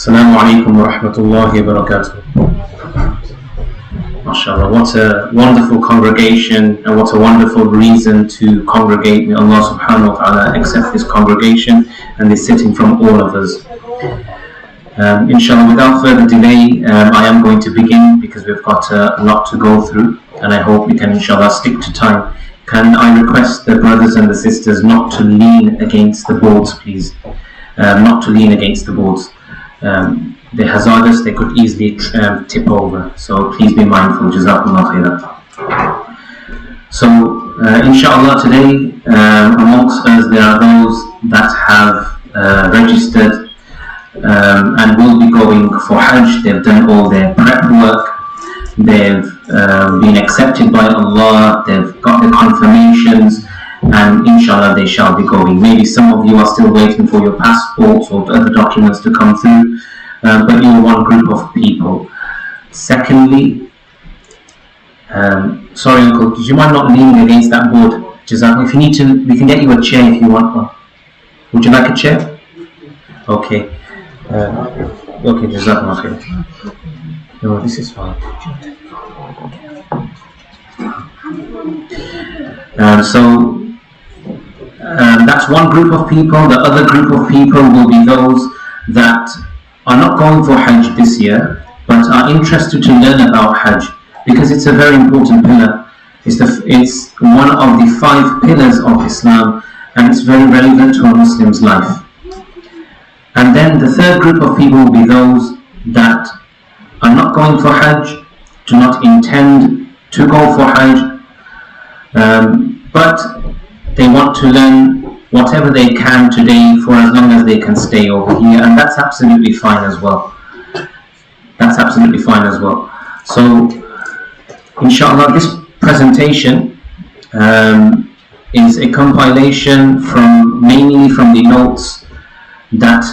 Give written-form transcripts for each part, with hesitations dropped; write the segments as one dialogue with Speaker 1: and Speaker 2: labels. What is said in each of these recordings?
Speaker 1: Assalamu alaikum wa rahmatullahi wa barakatuh. MashaAllah, what a wonderful congregation and what a wonderful reason to congregate. May Allah subhanahu wa ta'ala accept this congregation and this sitting from all of us. Inshallah, without further delay, I am going to begin because we've got a lot to go through and I hope we can inshallah stick to time. Can I request the brothers and the sisters not to lean against the boards, please? Not to lean against the boards. They're hazardous, they could easily tip over, so please be mindful. Jazakumullah khairan. So inshallah today amongst us there are those that have registered and will be going for Hajj. They've done all their prep work, they've been accepted by Allah, they've got the confirmations, and inshallah they shall be going. Maybe some of you are still waiting for your passports or other documents to come through, but you're one group of people. Secondly, sorry uncle, do you mind not leaning against that board? If you need to, we can get you a chair if you want one. Would you like a chair? Okay. Okay, Jazakumullah khair. No, this is fine. That's one group of people. The other group of people will be those that are not going for Hajj this year, but are interested to learn about Hajj because it's a very important pillar. It's one of the 5 pillars of Islam, and it's very relevant to a Muslim's life. And then the third group of people will be those that are not going for Hajj, do not intend to go for Hajj, but they want to learn whatever they can today for as long as they can stay over here, and that's absolutely fine as well. That's absolutely fine as well. So, inshallah, this presentation is a compilation mainly from the notes that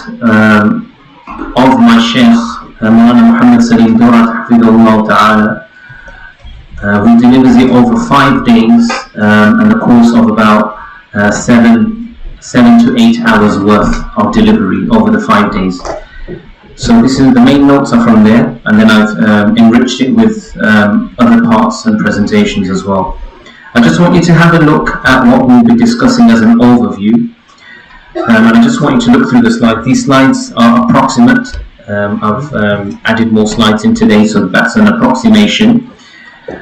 Speaker 1: of my Shaykh, Muhammad Salim Durat, Hafidullah Ta'ala, who delivers it over 5 days and a course of about 7 to 8 hours worth of delivery over the 5 days. So this is the main notes are from there, and then I've enriched it with other parts and presentations as well. I just want you to have a look at what we'll be discussing as an overview, and I just want you to look through the slides. These slides are approximate. I've added more slides in today, so that's an approximation.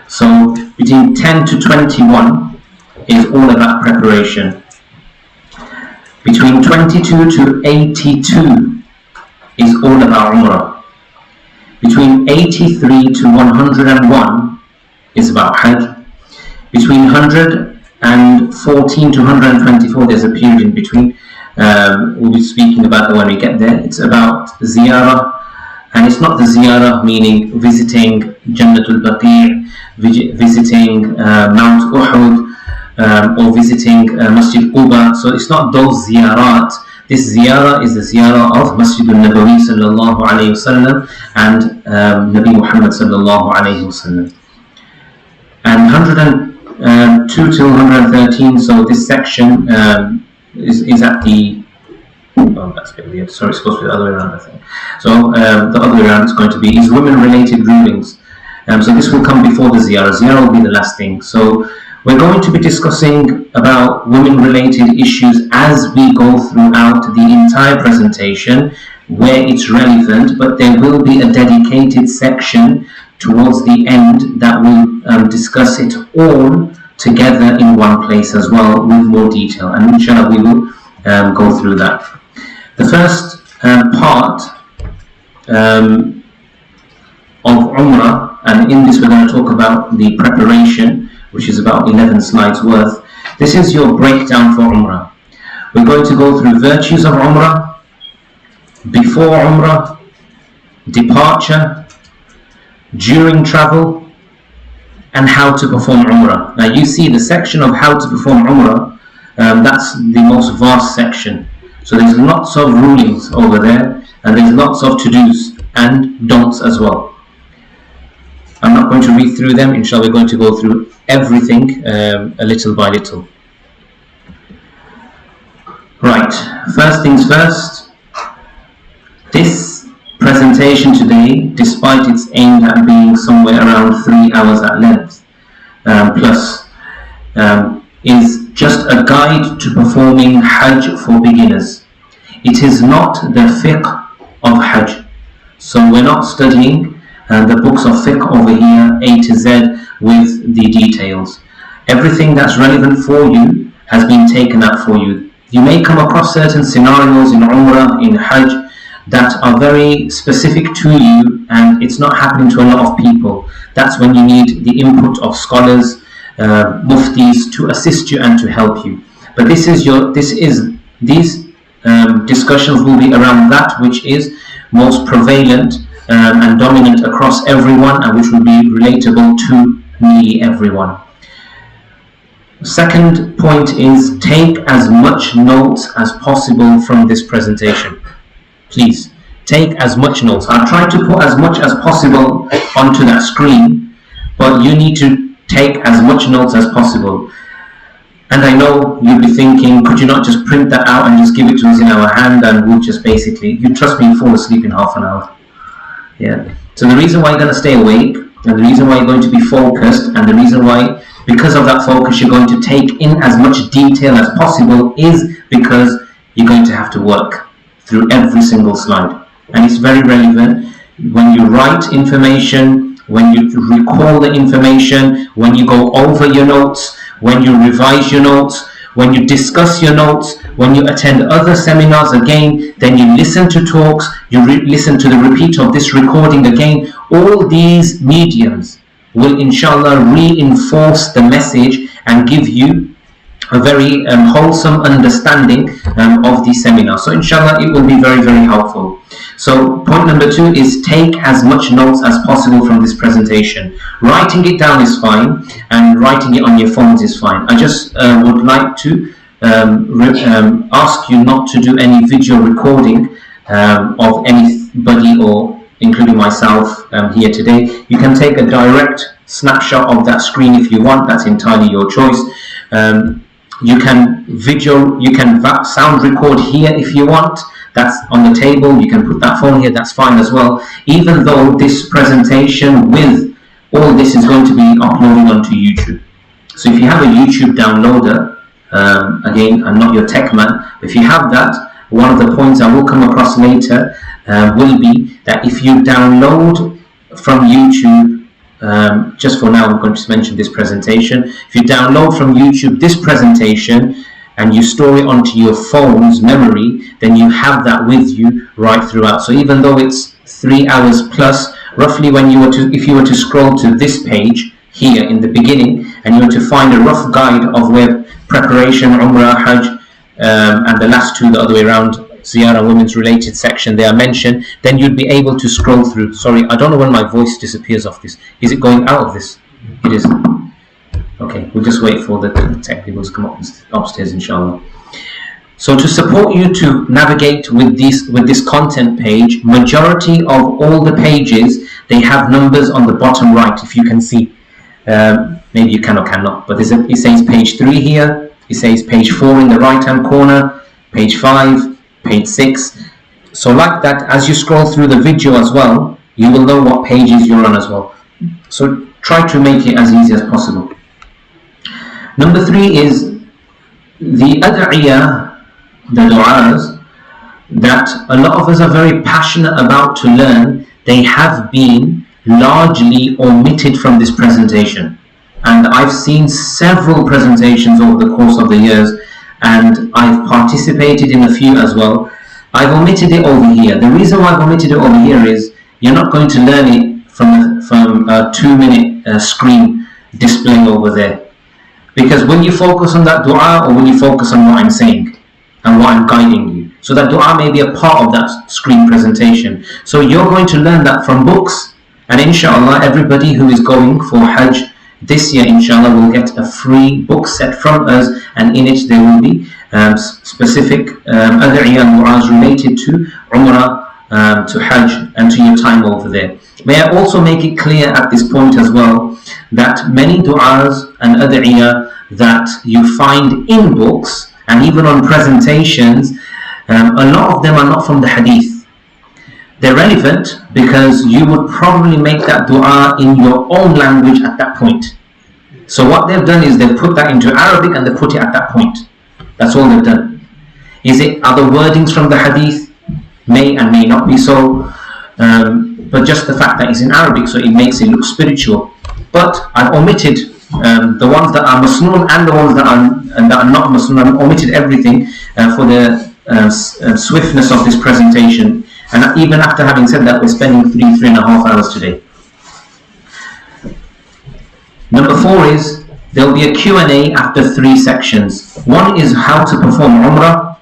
Speaker 1: So between 10 to 21 is all about preparation. Between 22 to 82 is all about Umrah. Between 83 to 101 is about Hajj. Between 114 to 124, there's a period in between. We'll be speaking about that when we get there. It's about ziyarah, and it's not the ziyarah meaning visiting Jannatul Baqi', visiting Mount Uhud, or visiting Masjid Quba. So it's not those ziyarat. This ziyarah is the ziyarah of Masjid Nabawi sallallahu alayhi wasallam and Nabi Muhammad sallallahu alayhi wasallam. And 102 till 113, so this section is at the, oh that's a bit weird, sorry, it's supposed to be the other way around I think. So the other way around is going to be is women related rulings. So this will come before the ziyarah. Ziyarah will be the last thing. So we're going to be discussing about women-related issues as we go throughout the entire presentation where it's relevant, but there will be a dedicated section towards the end that will discuss it all together in one place as well with more detail, and inshallah we will go through that. The first part of Umrah, and in this we're going to talk about the preparation, which is about 11 slides worth. This is your breakdown for Umrah. We're going to go through virtues of Umrah, before Umrah, departure, during travel, and how to perform Umrah. Now you see the section of how to perform Umrah, that's the most vast section. So there's lots of rulings over there, and there's lots of to-dos and don'ts as well. I'm not going to read through them, inshallah we're going to go through everything a little by little. Right, first things first, this presentation today, despite its aim at being somewhere around 3 hours at length, plus, is just a guide to performing Hajj for beginners. It is not the fiqh of Hajj. So we're not studying the books of fiqh over here, A to Z, with the details. Everything that's relevant for you has been taken up for you. You may come across certain scenarios in Umrah, in Hajj, that are very specific to you, and it's not happening to a lot of people. That's when you need the input of scholars, muftis, to assist you and to help you. But these discussions will be around that which is most prevalent and dominant across everyone, and which will be relatable to nearly everyone. Second point is, take as much notes as possible from this presentation. Please take as much notes. I've tried to put as much as possible onto that screen, but you need to take as much notes as possible. And I know you'll be thinking, could you not just print that out and just give it to us in our hand, and we'll just basically, you trust me, fall asleep in half an hour. Yeah. So the reason why you're going to stay awake, and the reason why you're going to be focused, and the reason why, because of that focus, you're going to take in as much detail as possible, is because you're going to have to work through every single slide. And it's very relevant when you write information, when you recall the information, when you go over your notes, when you revise your notes, when you discuss your notes, when you attend other seminars again, then you listen to talks, you listen to the repeat of this recording again. All these mediums will inshallah reinforce the message and give you a very wholesome understanding of the seminar. So inshallah it will be very, very helpful. So point number 2 is, take as much notes as possible from this presentation. Writing it down is fine, and writing it on your phones is fine. I just would like to ask you not to do any video recording of anybody, or including myself here today. You can take a direct snapshot of that screen if you want. That's entirely your choice. You can sound record here if you want. That's on the table. You can put that phone here. That's fine as well. Even though this presentation with all this is going to be uploaded onto YouTube. So if you have a YouTube downloader, again, I'm not your tech man, but if you have that, one of the points I will come across later will be that if you download from YouTube, just for now I'm going to mention this presentation, if you download from YouTube this presentation and you store it onto your phone's memory, then you have that with you right throughout. So even though it's 3 hours plus, roughly if you were to scroll to this page here in the beginning, and you were to find a rough guide of where preparation, Umrah, Hajj, and the last two the other way around, Ziyarah, women's related section, they are mentioned, then you'd be able to scroll through. Sorry, I don't know when my voice disappears off this. Is it going out of this? It is. Okay, we'll just wait for the technicals to come up upstairs, inshallah. So to support you to navigate with this content page, majority of all the pages, they have numbers on the bottom right, if you can see. Maybe you can or cannot, but it says page 3 here, it says page 4 in the right hand corner, page 5, page 6. So like that, as you scroll through the video as well, you will know what pages you're on as well. So try to make it as easy as possible. Number 3 is the ad'iyah, the du'as, that a lot of us are very passionate about to learn. They have been largely omitted from this presentation. And I've seen several presentations over the course of the years, and I've participated in a few as well. I've omitted it over here. The reason why I've omitted it over here is you're not going to learn it from a 2-minute screen displaying over there. Because when you focus on that dua, or when you focus on what I'm saying and what I'm guiding you, so that dua may be a part of that screen presentation. So you're going to learn that from books, and inshallah everybody who is going for Hajj this year, inshallah, will get a free book set from us, and in it there will be specific ad'iyah and du'as related to Umrah, to Hajj, and to your time over there. May I also make it clear at this point as well that many du'as and ad'iyah that you find in books and even on presentations, a lot of them are not from the hadith. They're relevant, because you would probably make that dua in your own language at that point. So what they've done is they've put that into Arabic and they put it at that point. That's all they've done. Is it other wordings from the hadith? May and may not be so. But just the fact that it's in Arabic, so it makes it look spiritual. But I've omitted the ones that are masnoon and the ones that are not masnoon. I've omitted everything for the swiftness of this presentation. And even after having said that, we're spending 3.5 hours today. Number 4 is there'll be a Q&A after 3 sections. One is how to perform Umrah.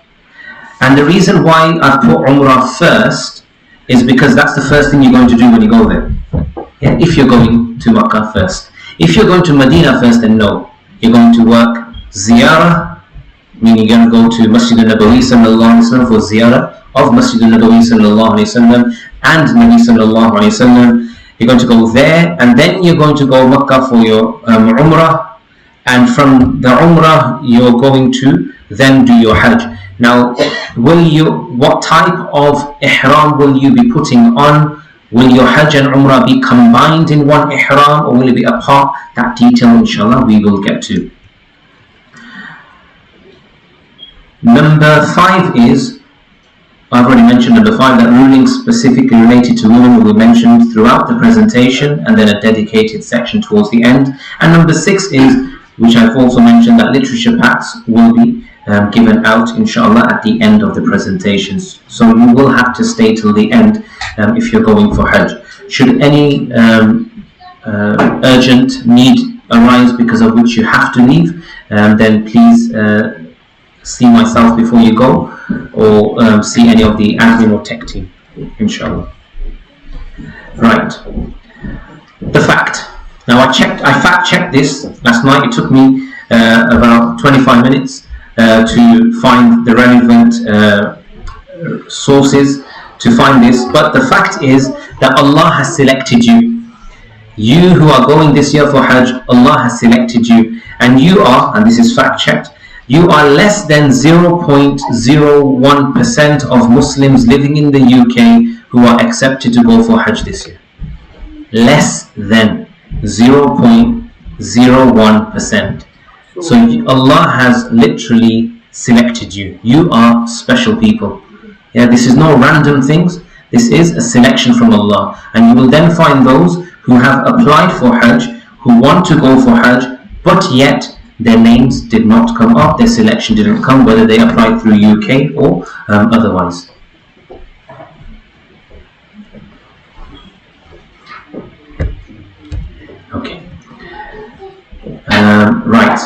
Speaker 1: And the reason why I've put Umrah first is because that's the first thing you're going to do when you go there. Yeah, if you're going to Makkah first. If you're going to Medina first, then no. You're going to work ziyarah, meaning you're going to go to Masjid Nabawi sallallahu alayhi wa sallam for ziyarah of Masjid Nabawi sallallahu alayhi wa sallam and Nabi sallallahu alayhi wa sallam. You're going to go there, and then you're going to go Makkah for your Umrah, and from the Umrah you're going to then do your Hajj. Now, what type of ihram will you be putting on? Will your Hajj and Umrah be combined in one ihram, or will it be apart? That detail, inshallah, we will get to. Number 5 is, I've already mentioned number 5, that rulings specifically related to women will be mentioned throughout the presentation, and then a dedicated section towards the end. And number 6 is, which I've also mentioned, that literature packs will be given out, inshallah, at the end of the presentations. So you will have to stay till the end if you're going for Hajj. Should any urgent need arise because of which you have to leave, then please see myself before you go, or see any of the admin or tech team, inshallah. Right. The fact. Now I fact checked this last night. It took me about 25 minutes to find the relevant sources to find this. But the fact is that Allah has selected you. You who are going this year for Hajj, Allah has selected you. And you are, and this is fact checked, you are less than 0.01% of Muslims living in the UK who are accepted to go for Hajj this year. Less than 0.01%. So Allah has literally selected you. You are special people. Yeah, this is no random things. This is a selection from Allah. And you will then find those who have applied for Hajj, who want to go for Hajj, but yet their names did not come up, their selection didn't come, whether they applied through UK or otherwise. Okay. Right.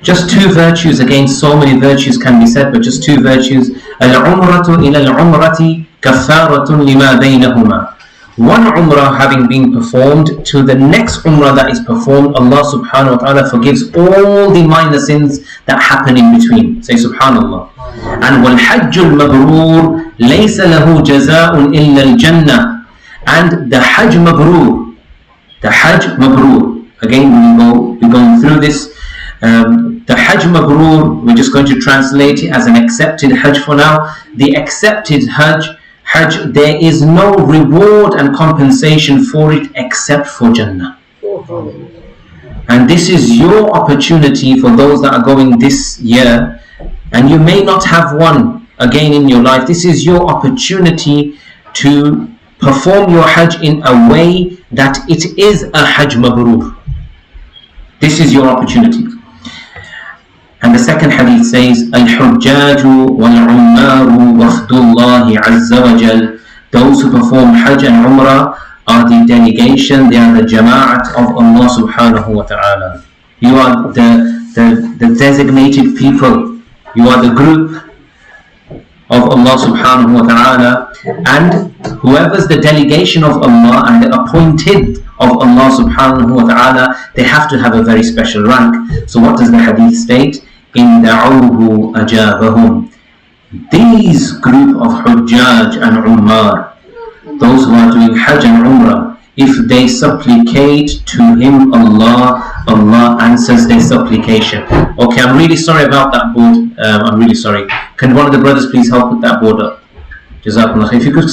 Speaker 1: Just 2 virtues. Again, so many virtues can be said, but just 2 virtues. Al-umratu ila al-umrati kaffaratun lima baynahuma. One umrah having been performed to the next umrah that is performed, Allah subhanahu wa ta'ala forgives all the minor sins that happen in between. Say subhanallah. And wal hajjul mabrur laysa lahu jaza'un illa al-jannah. And the hajj mabrur, again we're going through this. The hajj mabrur, we're just going to translate it as an accepted hajj for now. The accepted hajj, there is no reward and compensation for it except for Jannah. And this is your opportunity for those that are going this year, and you may not have one again in your life. This is your opportunity to perform your Hajj in a way that it is a Hajj mabrur. This is your opportunity. And the second hadith says, Al-Hujjaju wal-Ummaru wafdullahi azza wa jal. Those who perform Hajj and Umrah are the delegation, they are the jama'at of Allah subhanahu wa ta'ala. You are the designated people. You are the group of Allah subhanahu wa ta'ala. And whoever's the delegation of Allah and the appointed of Allah subhanahu wa ta'ala, they have to have a very special rank. So what does the hadith state? In da'uhu ajabahum. These group of Hujjaj and Ummar, those who are doing Hajj and Umrah, if they supplicate to him Allah, Allah answers their supplication. Okay, I'm really sorry about that board. I'm really sorry. Can one of the brothers please help put that board up? Jazakumullah. If you could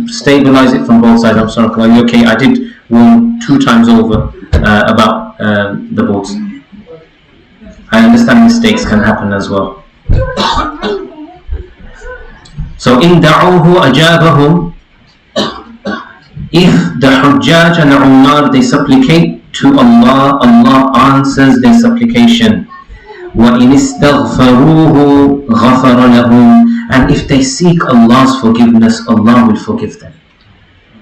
Speaker 1: stabilize it from both sides. I'm sorry. Okay, I did warn 2 times over about the boats. I understand mistakes can happen as well. So, in da'uhu ajabahum, if the Hujjaj and the Ummar, they supplicate to Allah, Allah answers their supplication. وَإِنِ اسْتَغْفَرُوهُ غَفَرَ لَهُمْ, and if they seek Allah's forgiveness, Allah will forgive them.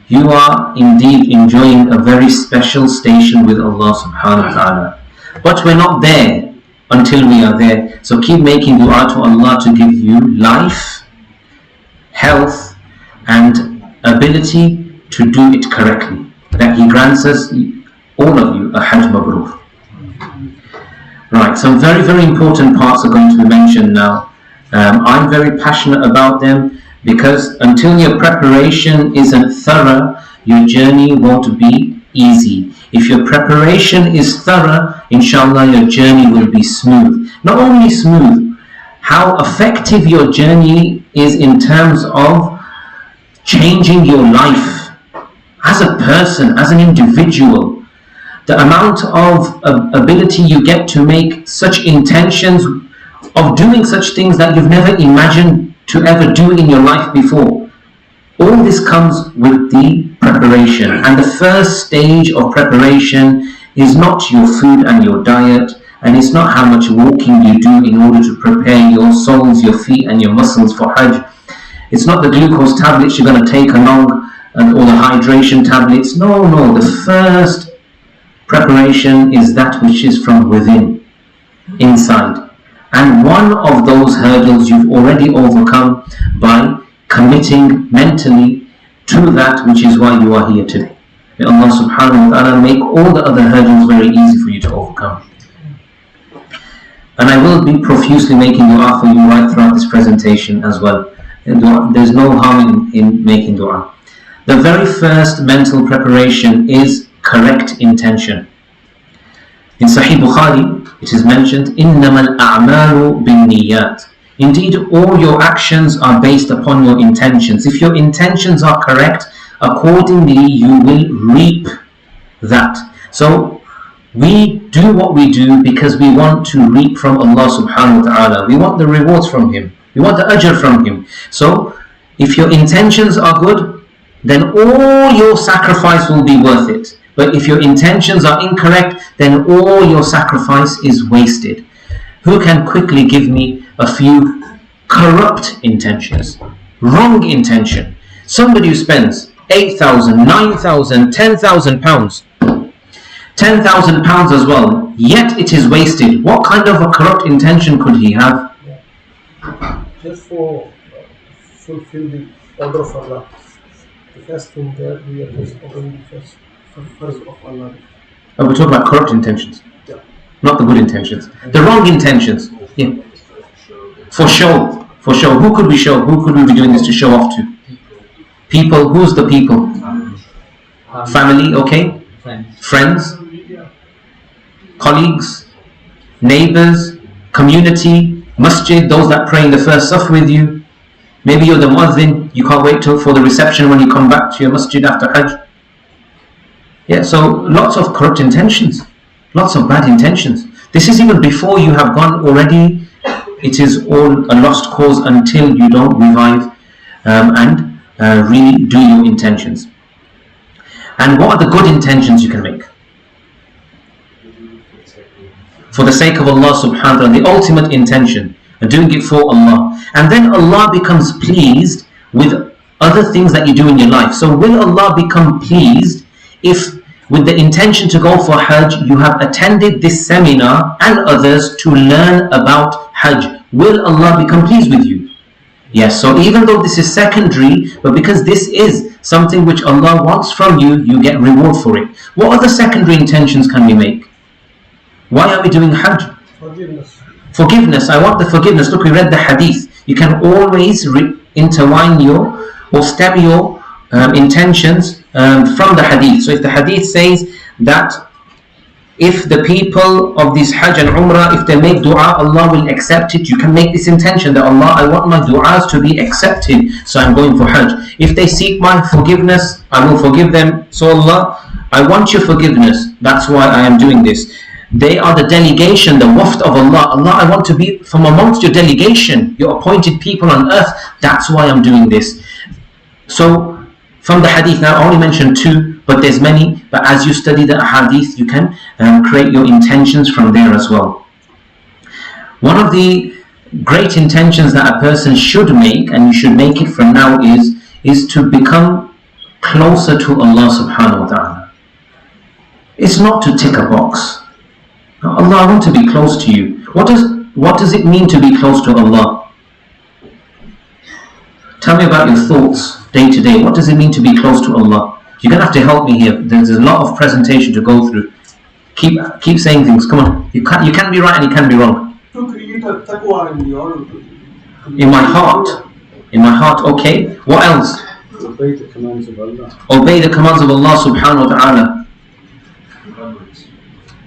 Speaker 1: You are indeed enjoying a very special station with Allah subhanahu wa ta'ala. But we're not there until we are there. So keep making dua to Allah to give you life, health, and ability to do it correctly. That He grants us, all of you, a Hajj Mabrur. Right, some very, very important parts are going to be mentioned now. I'm very passionate about them because until your preparation isn't thorough, your journey won't be easy. If your preparation is thorough, inshallah, your journey will be smooth. Not only smooth, how effective your journey is in terms of changing your life as a person, as an individual. The amount of ability you get to make such intentions of doing such things that you've never imagined to ever do in your life before. All this comes with the preparation. And the first stage of preparation is not your food and your diet, and it's not how much walking you do in order to prepare your soles, your feet and your muscles for Hajj. It's not the glucose tablets you're going to take along or the hydration tablets. No, the first preparation is that which is from within, inside. And one of those hurdles you've already overcome by committing mentally to that which is why you are here today. May Allah subhanahu wa ta'ala make all the other hurdles very easy for you to overcome. And I will be profusely making dua for you right throughout this presentation as well. There's no harm in making dua. The very first mental preparation is correct intention. In Sahih Bukhari, it is mentioned, إِنَّمَا الْأَعْمَالُ بِالنِّيَّاتِ. Indeed, all your actions are based upon your intentions. If your intentions are correct, accordingly you will reap that. So, we do what we do because we want to reap from Allah subhanahu wa ta'ala. We want the rewards from Him. We want the ajr from Him. So, if your intentions are good, then all your sacrifice will be worth it. But if your intentions are incorrect, then all your sacrifice is wasted. Who can quickly give me a few corrupt intentions? Wrong intention. Somebody who spends 8,000, 9,000, 10,000 pounds, 10,000 pounds as well, yet it is wasted. What kind of a corrupt intention could he have?
Speaker 2: Just for fulfill the order of Allah. The first thing that we are just following the first of Allah.
Speaker 1: Oh, we're talking about corrupt intentions, not the good intentions. The wrong intentions. Yeah. For show. Who could we show? Who could we be doing this to show off to? People. Who's the people? Family, okay? Friends. Colleagues. Neighbors. Community. Masjid, those that pray in the first saf with you. Maybe you're the muazzin, you can't wait for the reception when you come back to your masjid after Hajj. Yeah, so lots of corrupt intentions, lots of bad intentions. This is even before you have gone already. It is all a lost cause until you don't revive and really do your intentions. And what are the good intentions you can make? For the sake of Allah subhanahu wa ta'ala, the ultimate intention, and doing it for Allah. And then Allah becomes pleased with other things that you do in your life. So will Allah become pleased if with the intention to go for Hajj, you have attended this seminar and others to learn about Hajj? Will Allah become pleased with you? Yes, so even though this is secondary, but because this is something which Allah wants from you, you get reward for it. What other secondary intentions can we make? Why are we doing Hajj? Forgiveness. I want the forgiveness. Look, we read the hadith. You can always intertwine or stem your intentions from the hadith. So if the hadith says that if the people of this Hajj and Umrah, if they make dua, Allah will accept it. You can make this intention that Allah, I want my du'as to be accepted, so I'm going for Hajj. If they seek my forgiveness, I will forgive them. So Allah, I want your forgiveness, that's why I am doing this. They are the delegation, the waft of Allah. Allah, I want to be from amongst your delegation, your appointed people on earth. That's why I'm doing this. So from the hadith, now I only mentioned two, but there's many. But as you study the hadith, you can create your intentions from there as well. One of the great intentions that a person should make, and you should make it from now, is to become closer to Allah subhanahu wa ta'ala. It's not to tick a box. Allah, I want to be close to you. What does it mean to be close to Allah? Tell me about your thoughts day to day. What does it mean to be close to Allah? You're going to have to help me here. There's a lot of presentation to go through. Keep saying things. Come on. You can be right and you can be wrong.
Speaker 2: To create a taqwa
Speaker 1: in my heart. In my heart, okay. What else?
Speaker 3: Obey the commands of Allah.
Speaker 1: Obey the commands of Allah subhanahu wa ta'ala.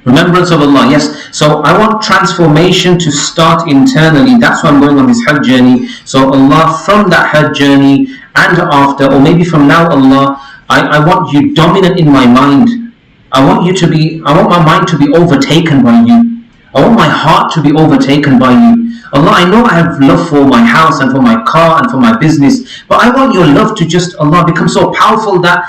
Speaker 1: Remembrance of Allah, yes. So I want transformation to start internally. That's why I'm going on this Hajj journey. So Allah, from that Hajj journey and after, or maybe from now, Allah, I want you dominant in my mind. I want my mind to be overtaken by you. I want my heart to be overtaken by you. Allah, I know I have love for my house and for my car and for my business, but I want your love to just, Allah, become so powerful that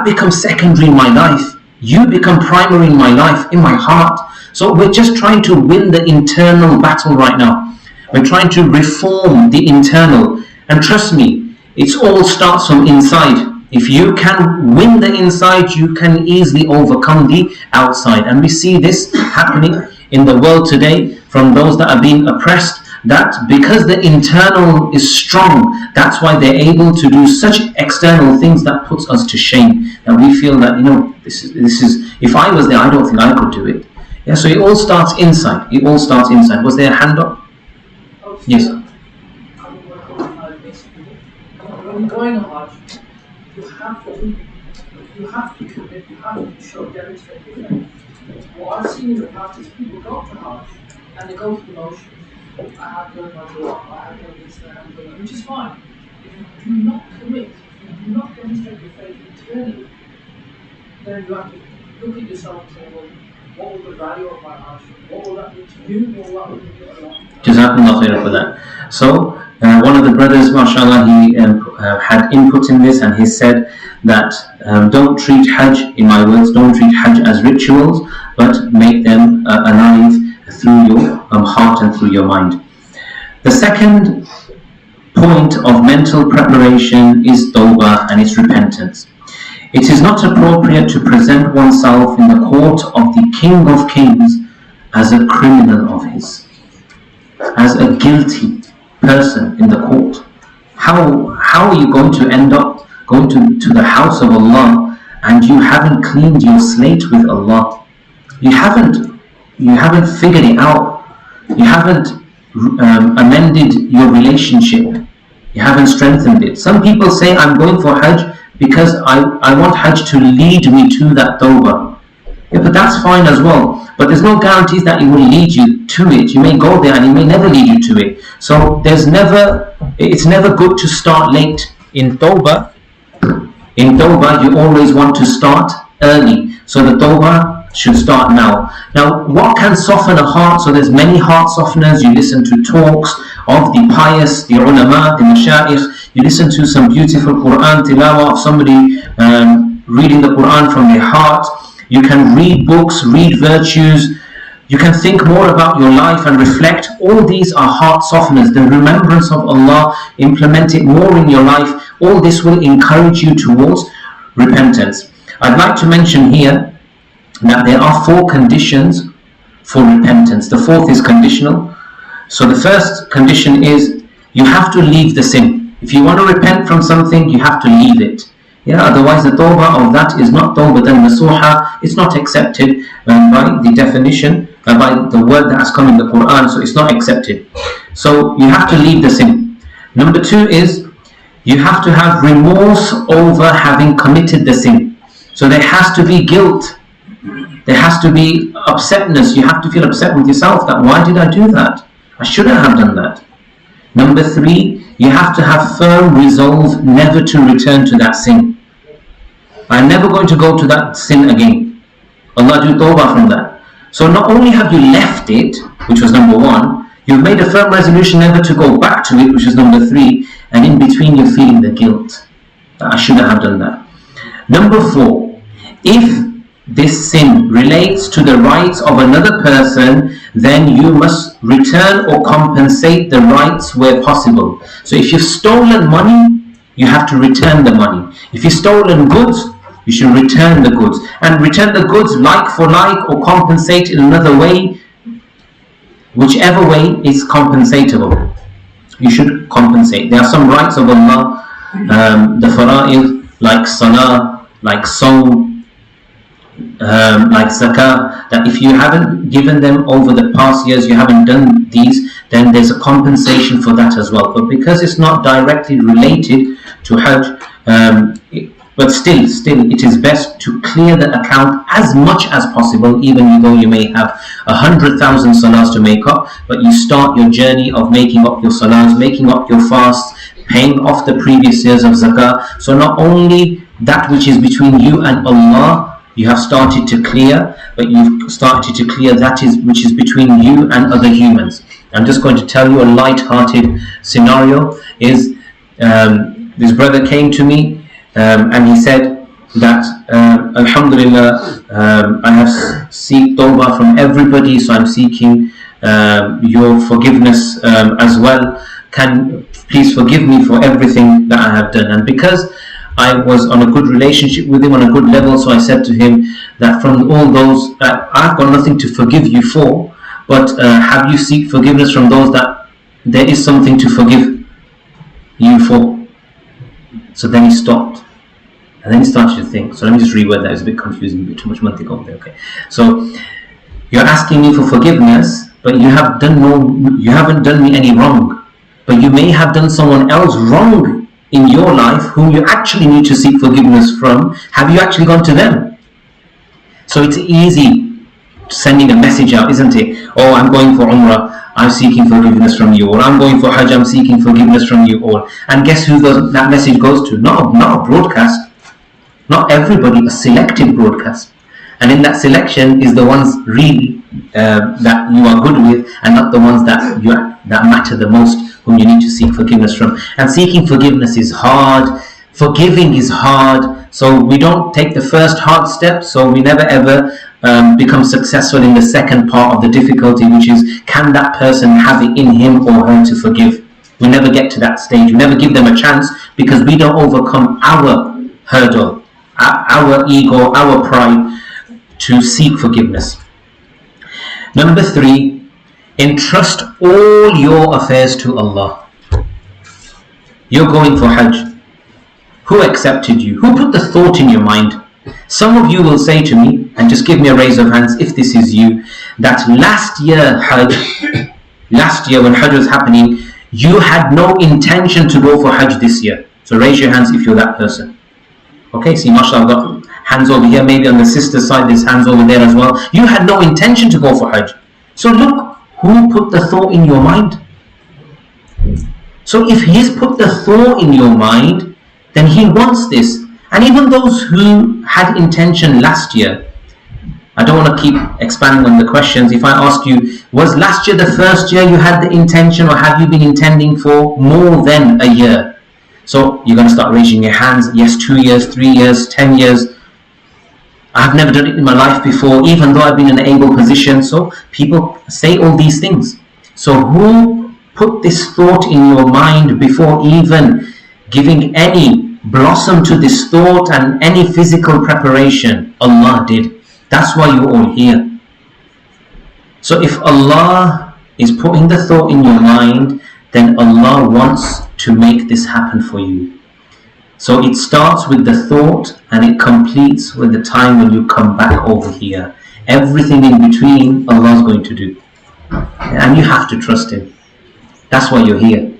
Speaker 1: becomes secondary in my life. You become primary in my life, in my heart. So we're just trying to win the internal battle right now. We're trying to reform the internal. And trust me, it all starts from inside. If you can win the inside, you can easily overcome the outside. And we see this happening in the world today from those that are being oppressed, that because the internal is strong, that's why they're able to do such external things that puts us to shame. And we feel that, this is if I was there, I don't think I could do it. Yeah, so it all starts inside. It all starts inside. Was there a hand up? Yes.
Speaker 4: When you're going on Hajj, you have to commit, you have to show, demonstrate your faith. What I've seen in the past is people go to Hajj and they go through the motions. I have done my dua, I have done this, I have done that, which is fine. If you do not commit, if you do not demonstrate your faith internally, then you have to look at yourself and say, well, what was the value of my Hajj? What will that mean to you? What will that mean to Allah?
Speaker 1: Jazakumullah khair for that. So, one of the brothers, mashallah, he had input in this, and he said that don't treat Hajj, in my words, don't treat Hajj as rituals, but make them alive through your heart and through your mind. The second point of mental preparation is tawbah, and its repentance. It is not appropriate to present oneself in the court of the King of Kings as a criminal of his, as a guilty person in the court. How are you going to end up going to the house of Allah and you haven't cleaned your slate with Allah? You haven't figured it out. You haven't amended your relationship. You haven't strengthened it. Some people say, I'm going for Hajj because I want Hajj to lead me to that tawbah. Yeah, but that's fine as well. But there's no guarantees that it will lead you to it. You may go there and it may never lead you to it. So it's never good to start late. In tawbah, you always want to start early. So the tawbah should start now. Now, what can soften a heart? So there's many heart softeners. You listen to talks of the pious, the ulama, the mashayikh. You listen to some beautiful Quran tilawah of somebody reading the Quran from their heart. You can read books, read virtues. You can think more about your life and reflect. All these are heart softeners. The remembrance of Allah, implement it more in your life. All this will encourage you towards repentance. I'd like to mention here that there are 4 conditions for repentance. The 4th is conditional. So the first condition is you have to leave the sin. If you want to repent from something, you have to leave it. Yeah, otherwise the tawbah of that is not tawbatan nasuha. It's not accepted by the definition, by the word that has come in the Quran. So it's not accepted. So you have to leave the sin. Number 2 is you have to have remorse over having committed the sin. So there has to be guilt. There has to be upsetness. You have to feel upset with yourself that why did I do that? I shouldn't have done that. Number 3, you have to have firm resolve never to return to that sin. I'm never going to go to that sin again. Allah do tawbah from that. So not only have you left it, which was number 1, you've made a firm resolution never to go back to it, which is number 3, and in between you're feeling the guilt that I shouldn't have done that. Number 4, if this sin relates to the rights of another person, then you must return or compensate the rights where possible. So if you've stolen money, you have to return the money. If you've stolen goods, you should return the goods. And return the goods like for like or compensate in another way. Whichever way is compensatable, you should compensate. There are some rights of Allah, the fara'id, like salah, like sawm, like zakah, that if you haven't given them over the past years, you haven't done these, then there's a compensation for that as well. But because it's not directly related to Hajj, but still it is best to clear the account as much as possible, even though you may have 100,000 salahs to make up, but you start your journey of making up your salahs, making up your fasts, paying off the previous years of zakah. So not only that which is between you and Allah, you have started to clear, but you've started to clear that which is between you and other humans. I'm just going to tell you a light-hearted scenario. Is this brother came to me and he said that Alhamdulillah, I have seek tawbah from everybody, so I'm seeking your forgiveness as well. Can please forgive me for everything that I have done. And because I was on a good relationship with him, on a good level, so I said to him that from all those that I've got nothing to forgive you for, but have you seek forgiveness from those that there is something to forgive you for? So then he stopped, and then he started to think. So let me just reword that. It's a bit confusing, a bit too much mantiq over there. Okay. So you're asking me for forgiveness, but you haven't done me any wrong, but you may have done someone else wrong in your life whom you actually need to seek forgiveness from. Have you actually gone to them? So it's easy sending a message out, isn't it? Oh, I'm going for Umrah, I'm seeking forgiveness from you. Or I'm going for Hajj, I'm seeking forgiveness from you all. And guess who that message goes to? Not a broadcast. Not everybody, a selective broadcast. And in that selection is the ones really that you are good with, and not the ones that matter the most, whom you need to seek forgiveness from. And seeking forgiveness is hard. Forgiving is hard. So we don't take the first hard step, so we never ever become successful in the second part of the difficulty, which is, can that person have it in him or her to forgive? We never get to that stage. We never give them a chance, because we don't overcome our hurdle, our ego, our pride, to seek forgiveness. Number 3, entrust all your affairs to Allah. You're going for Hajj. Who accepted you? Who put the thought in your mind? Some of you will say to me, and just give me a raise of hands if this is you, that last year when Hajj was happening, you had no intention to go for Hajj this year. So raise your hands if you're that person. Okay, see, mashallah, I've got hands over here, maybe on the sister's side, there's hands over there as well. You had no intention to go for Hajj. So look, who put the thought in your mind? So if he's put the thought in your mind, then he wants this. And even those who had intention last year, I don't want to keep expanding on the questions. If I ask you, was last year the first year you had the intention, or have you been intending for more than a year? So you're going to start raising your hands. Yes, 2 years, 3 years, 10 years. I've never done it in my life before, even though I've been in an able position. So people say all these things. So who put this thought in your mind before even giving any blossom to this thought and any physical preparation? Allah did. That's why you're all here. So if Allah is putting the thought in your mind, then Allah wants to make this happen for you. So it starts with the thought and it completes with the time when you come back over here. Everything in between, Allah is going to do. And you have to trust Him. That's why you're here.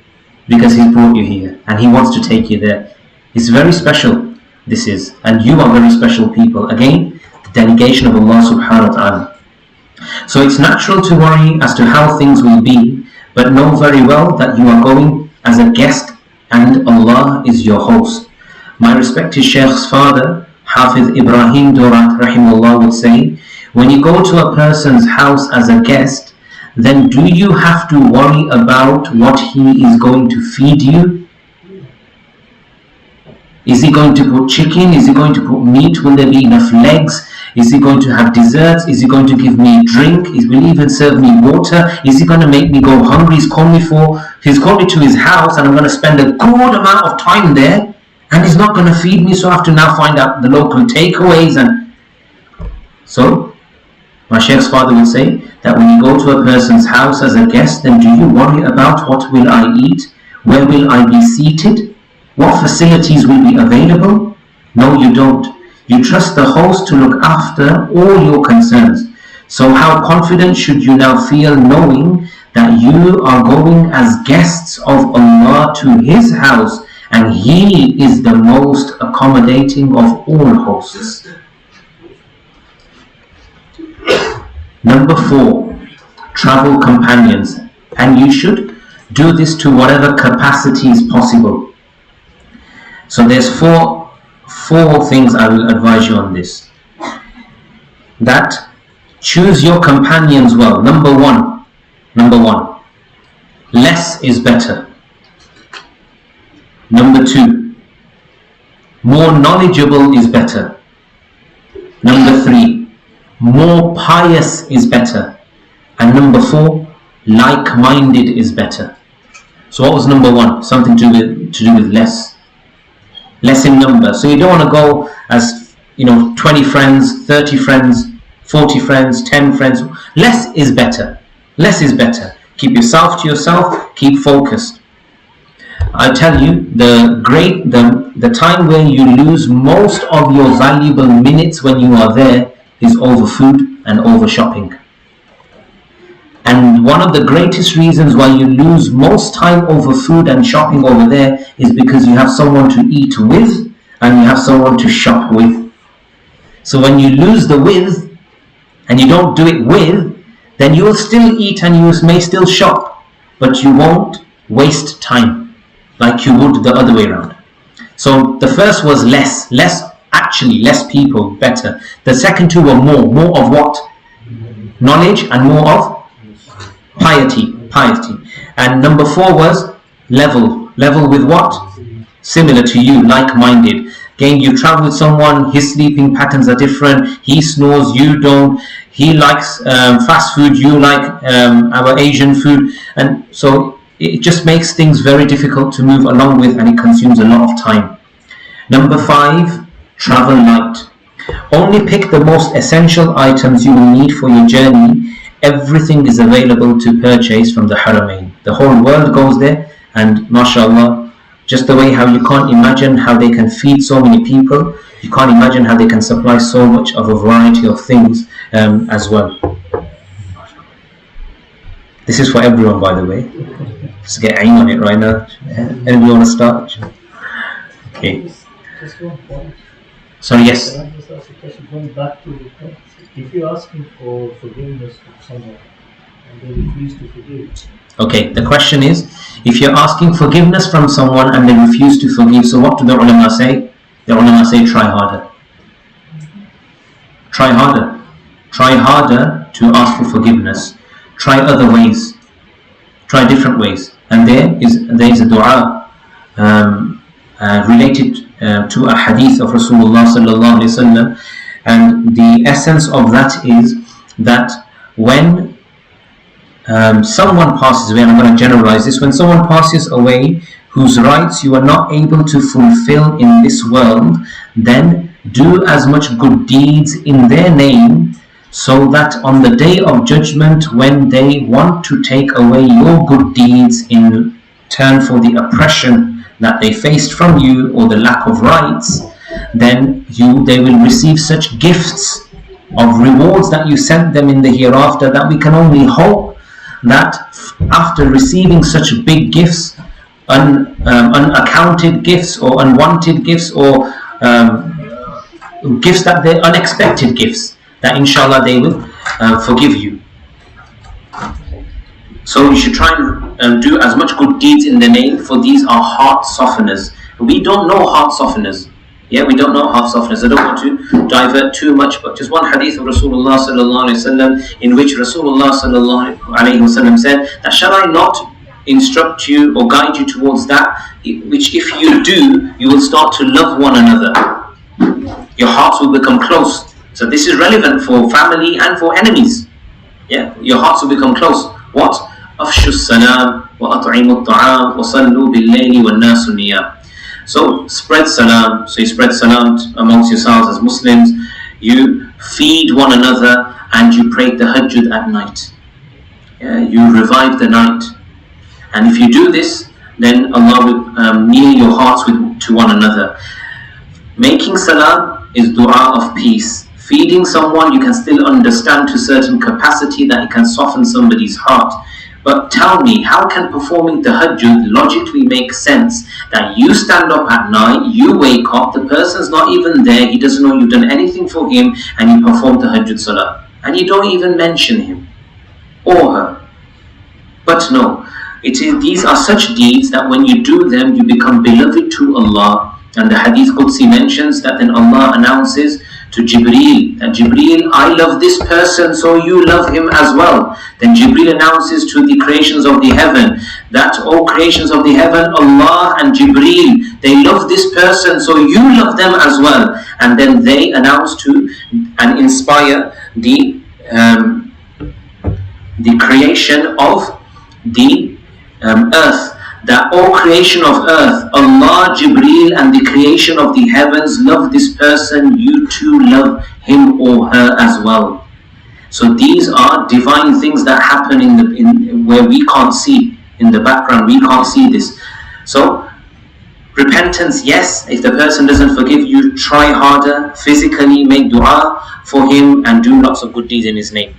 Speaker 1: Because He's brought you here. And He wants to take you there. It's very special, this is. And you are very special people. Again, the delegation of Allah subhanahu wa ta'ala. So it's natural to worry as to how things will be, but know very well that you are going as a guest and Allah is your host. My respected Shaykh's father, Hafiz Ibrahim Durat rahimahullah, would say, when you go to a person's house as a guest, then do you have to worry about what he is going to feed you? Is he going to put chicken? Is he going to put meat? Will there be enough legs? Is he going to have desserts? Is he going to give me drink? Will he even serve me water? Is he going to make me go hungry? He's called me to his house and I'm going to spend a good amount of time there and he's not going to feed me, so I have to now find out the local takeaways. And so my Shaykh's father will say that when you go to a person's house as a guest, then do you worry about what will I eat? Where will I be seated? What facilities will be available? No, you don't. You trust the host to look after all your concerns. So how confident should you now feel knowing that you are going as guests of Allah to His house and He is the most accommodating of all hosts. Number 4, travel companions. And you should do this to whatever capacity is possible. So there's four things I will advise you on this. That choose your companions well. Number one, less is better. Number 2, more knowledgeable is better. Number 3, more pious is better. And number 4, like-minded is better. So what was number 1? Something to do with less in number. So you don't want to go as 20 friends, 30 friends, 40 friends, 10 friends. Less is better. Keep yourself to yourself, keep focused. I tell you, the time where you lose most of your valuable minutes when you are there is over food and over shopping. And one of the greatest reasons why you lose most time over food and shopping over there is because you have someone to eat with and you have someone to shop with. So when you lose the with and you don't do it with, then you will still eat and you may still shop, but you won't waste time like you would the other way around. So the first was less people, better. The second 2 were more of what? Knowledge, and more of piety. And number 4 was level with what? Similar to you, like-minded. Again, you travel with someone, his sleeping patterns are different, he snores, you don't, he likes fast food, you like our Asian food, and so it just makes things very difficult to move along with, and it consumes a lot of time. Number 5, travel light. Only pick the most essential items you will need for your journey. Everything is available to purchase from the Haramain. The whole world goes there, and mashallah, just the way how you can't imagine how they can feed so many people, you can't imagine how they can supply so much of a variety of things as well. This is for everyone, by the way. Just get aim on it right now. Anybody want to start? Okay.
Speaker 3: Just one point.
Speaker 1: Sorry, yes.
Speaker 3: Can I just ask a question? Going back to if you're asking for forgiveness from someone and they refuse to forgive.
Speaker 1: Okay, the question is, if you're asking forgiveness from someone and they refuse to forgive, so what do the ulama say? The ulama say, try harder. Try harder. Try harder to ask for forgiveness. Try other ways. Try different ways. And there is a dua related to a hadith of Rasulullah sallallahu alaihi wasallam, and the essence of that is that when someone passes away, and I'm going to generalize this, when someone passes away whose rights you are not able to fulfill in this world, then do as much good deeds in their name, so that on the day of judgment, when they want to take away your good deeds in turn for the oppression that they faced from you or the lack of rights, then they will receive such gifts of rewards that you sent them in the hereafter, that we can only hope that after receiving such big gifts, unaccounted gifts or unwanted gifts, or gifts that they're unexpected gifts, that inshallah they will forgive you. So you should try and do as much good deeds in the name, for these are heart softeners. We don't know heart softeners. Yeah, we don't know heart softeners. I don't want to divert too much, but just one hadith of Rasulullah sallallahu alaihi wasallam, in which Rasulullah sallallahu alaihi wasallam said that, shall I not instruct you or guide you towards that which if you do, you will start to love one another. Your hearts will become close. So this is relevant for family and for enemies. Yeah, your hearts will become close. What? Afshu salam wa at'imu at-ta'am wa sallu bil-layli wan-nasu niyam. So spread salam. So you spread salam amongst yourselves as Muslims. You feed one another and you pray tahajjud at night. Yeah, you revive the night. And if you do this, then Allah will near your hearts to one another. Making salam is dua of peace. Feeding someone, you can still understand to a certain capacity that it can soften somebody's heart. But tell me, how can performing tahajjud logically make sense that you stand up at night, you wake up, the person's not even there, he doesn't know you've done anything for him, and you perform tahajjud salah, and you don't even mention him or her? But no, these are such deeds that when you do them, you become beloved to Allah. And the Hadith Qudsi mentions that then Allah announces to Jibreel that, Jibreel, I love this person, so you love him as well. Then Jibreel announces to the creations of the heaven that, O creations of the heaven, Allah and Jibreel, they love this person, so you love them as well. And then they announce to and inspire the creation of the earth, that all creation of earth, Allah, Jibreel and the creation of the heavens love this person, you too love him or her as well. So these are divine things that happen in where we can't see, in the background, we can't see this. So repentance, yes, if the person doesn't forgive you, try harder, physically make dua for him and do lots of good deeds in his name.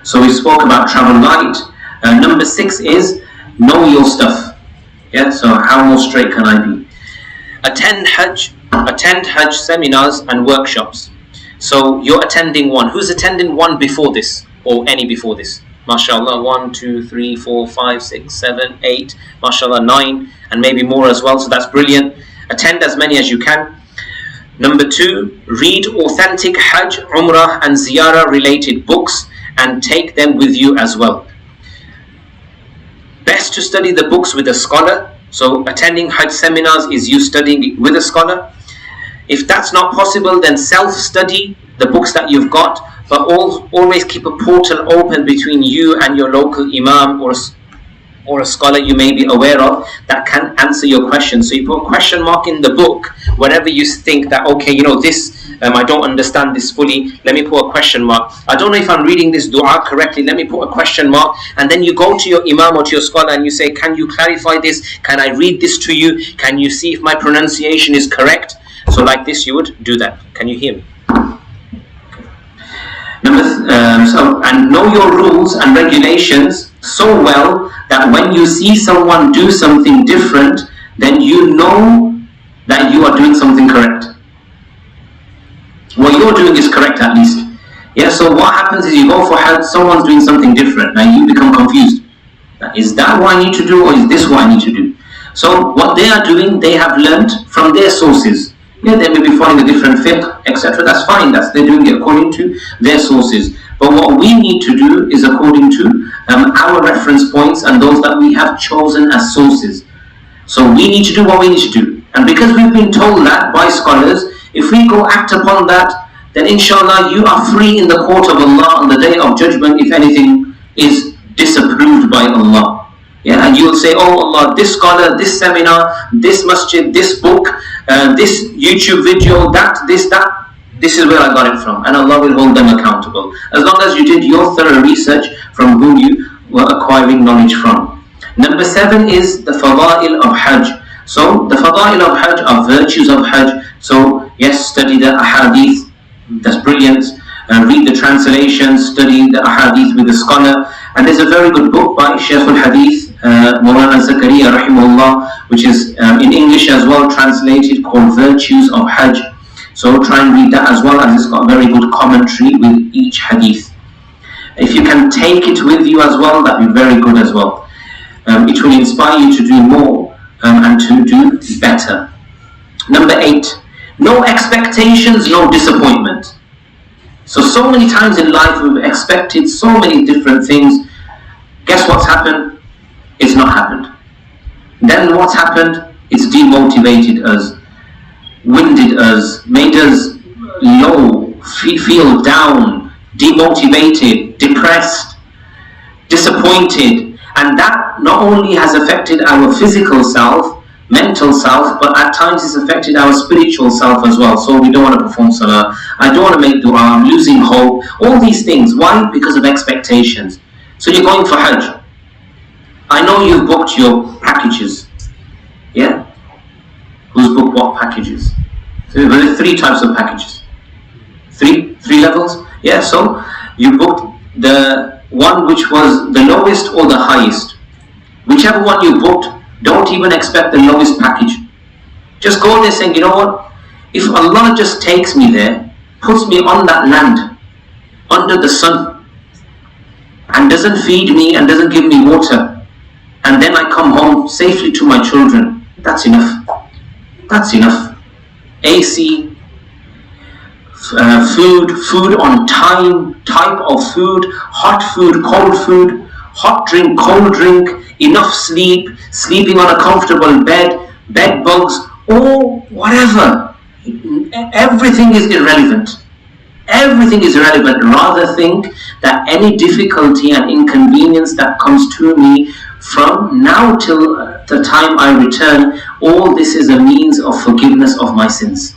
Speaker 1: So we spoke about travel light. Number 6 is know your stuff. Yeah, so how more straight can I be? Attend Hajj seminars and workshops. So you're attending one. Who's attending one before this? Or any before this? MashaAllah, 1, 2, 3, 4, 5, 6, 7, 8, MashaAllah, 9, and maybe more as well. So that's brilliant. Attend as many as you can. Number 2, read authentic Hajj, Umrah and Ziyarah related books and take them with you as well. Best to study the books with a scholar. So attending Hajj seminars is you studying it with a scholar. If that's not possible, then self-study the books that you've got, but always keep a portal open between you and your local imam or a scholar you may be aware of that can answer your questions. So you put a question mark in the book whenever you think that, okay, this I don't understand this fully, let me put a question mark. I don't know if I'm reading this dua correctly, let me put a question mark. And then you go to your imam or to your scholar and you say, can you clarify this? Can I read this to you? Can you see if my pronunciation is correct? So like this you would do that. Can you hear me? And know your rules and regulations so well that when you see someone do something different, then you know that you are doing something correct. What you're doing is correct at least. Yeah, so what happens is you go for Hajj, someone's doing something different, and you become confused. Is that what I need to do, or is this what I need to do? So what they are doing, they have learnt from their sources. Yeah, they may be following a different fiqh, etc. That's fine, they're doing it according to their sources. But what we need to do is according to our reference points and those that we have chosen as sources. So we need to do what we need to do. And because we've been told that by scholars, if we go act upon that, then inshallah you are free in the court of Allah on the day of judgment if anything is disapproved by Allah. Yeah, and you will say, oh Allah, this scholar, this seminar, this masjid, this book, this YouTube video, this is where I got it from, and Allah will hold them accountable as long as you did your thorough research from whom you were acquiring knowledge from. Number 7 is the fada'il of Hajj. So the fada'il of Hajj are virtues of Hajj. So yes, study the ahadith, that's brilliant. Read the translations, study the ahadith with a scholar. And there's a very good book by Shaykh al-Hadith, Maulana Zakaria rahimahullah, which is in English as well translated, called Virtues of Hajj. So try and read that as well, as it's got a very good commentary with each hadith. If you can take it with you as well, that'd be very good as well. It will inspire you to do more and to do better. Number 8, no expectations, no disappointment. So many times in life we've expected so many different things. Guess what's happened? It's not happened. Then what's happened? It's demotivated us, winded us, made us low, feel down, demotivated, depressed, disappointed. And that not only has affected our physical self, mental self, but at times it's affected our spiritual self as well. So we don't want to perform salah, I don't want to make dua, I'm losing hope, all these things. Why? Because of expectations. So you're going for Hajj. I know you've booked your packages. Yeah? Who's booked what packages? So there are 3 types of packages. Three levels? Yeah, so you booked the one which was the lowest or the highest. Whichever one you booked, don't even expect the lowest package. Just go there saying, you know what? If Allah just takes me there, puts me on that land, under the sun, and doesn't feed me and doesn't give me water, and then I come home safely to my children, that's enough. That's enough. AC, food on time, type of food, hot food, cold food, hot drink, cold drink, enough sleep, sleeping on a comfortable bed, bed bugs, or whatever. Everything is irrelevant. Everything is irrelevant. Rather think that any difficulty and inconvenience that comes to me from now till the time I return, all this is a means of forgiveness of my sins.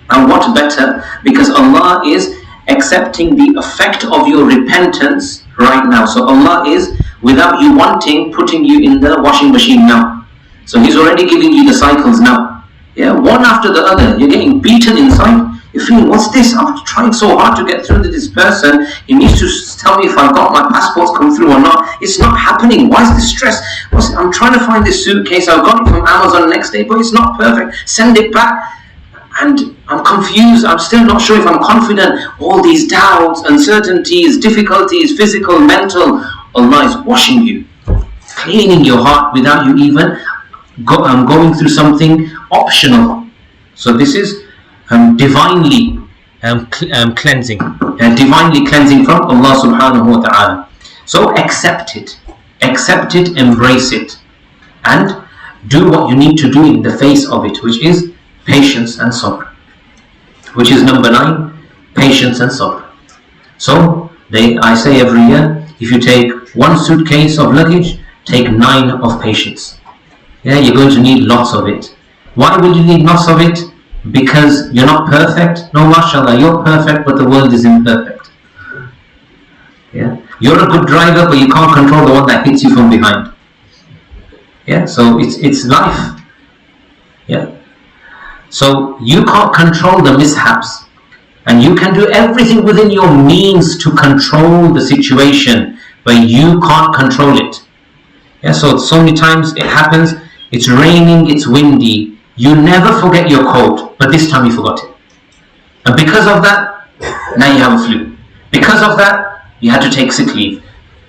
Speaker 1: And what better, because Allah is accepting the effect of your repentance right now. So Allah is, without you wanting, putting you in the washing machine now. So He's already giving you the cycles now. Yeah, one after the other. You're getting beaten inside. You're feeling, what's this? I'm trying so hard to get through to this person. He needs to tell me if I got my passports come through or not. It's not happening. Why is this stress? I'm trying to find this suitcase. I got it from Amazon the next day, but it's not perfect. Send it back. And I'm confused. I'm still not sure if I'm confident. All these doubts, uncertainties, difficulties, physical, mental. Allah is washing you, cleaning your heart without you even going through something optional. So this is divinely cleansing, divinely cleansing from Allah subhanahu wa ta'ala. So accept it, embrace it, and do what you need to do in the face of it, which is patience and sabr, which is number 9, patience and sabr. So I say every year, if you take 1 suitcase of luggage, take 9 of patience. Yeah, you're going to need lots of it. Why will you need lots of it? Because you're not perfect. No, mashallah, you're perfect, but the world is imperfect. Yeah, you're a good driver, but you can't control the one that hits you from behind. Yeah, so it's life. Yeah. So you can't control the mishaps, and you can do everything within your means to control the situation, but you can't control it. Yeah, so many times it happens, it's raining, it's windy, you never forget your coat, but this time you forgot it. And because of that, now you have a flu. Because of that, you had to take sick leave.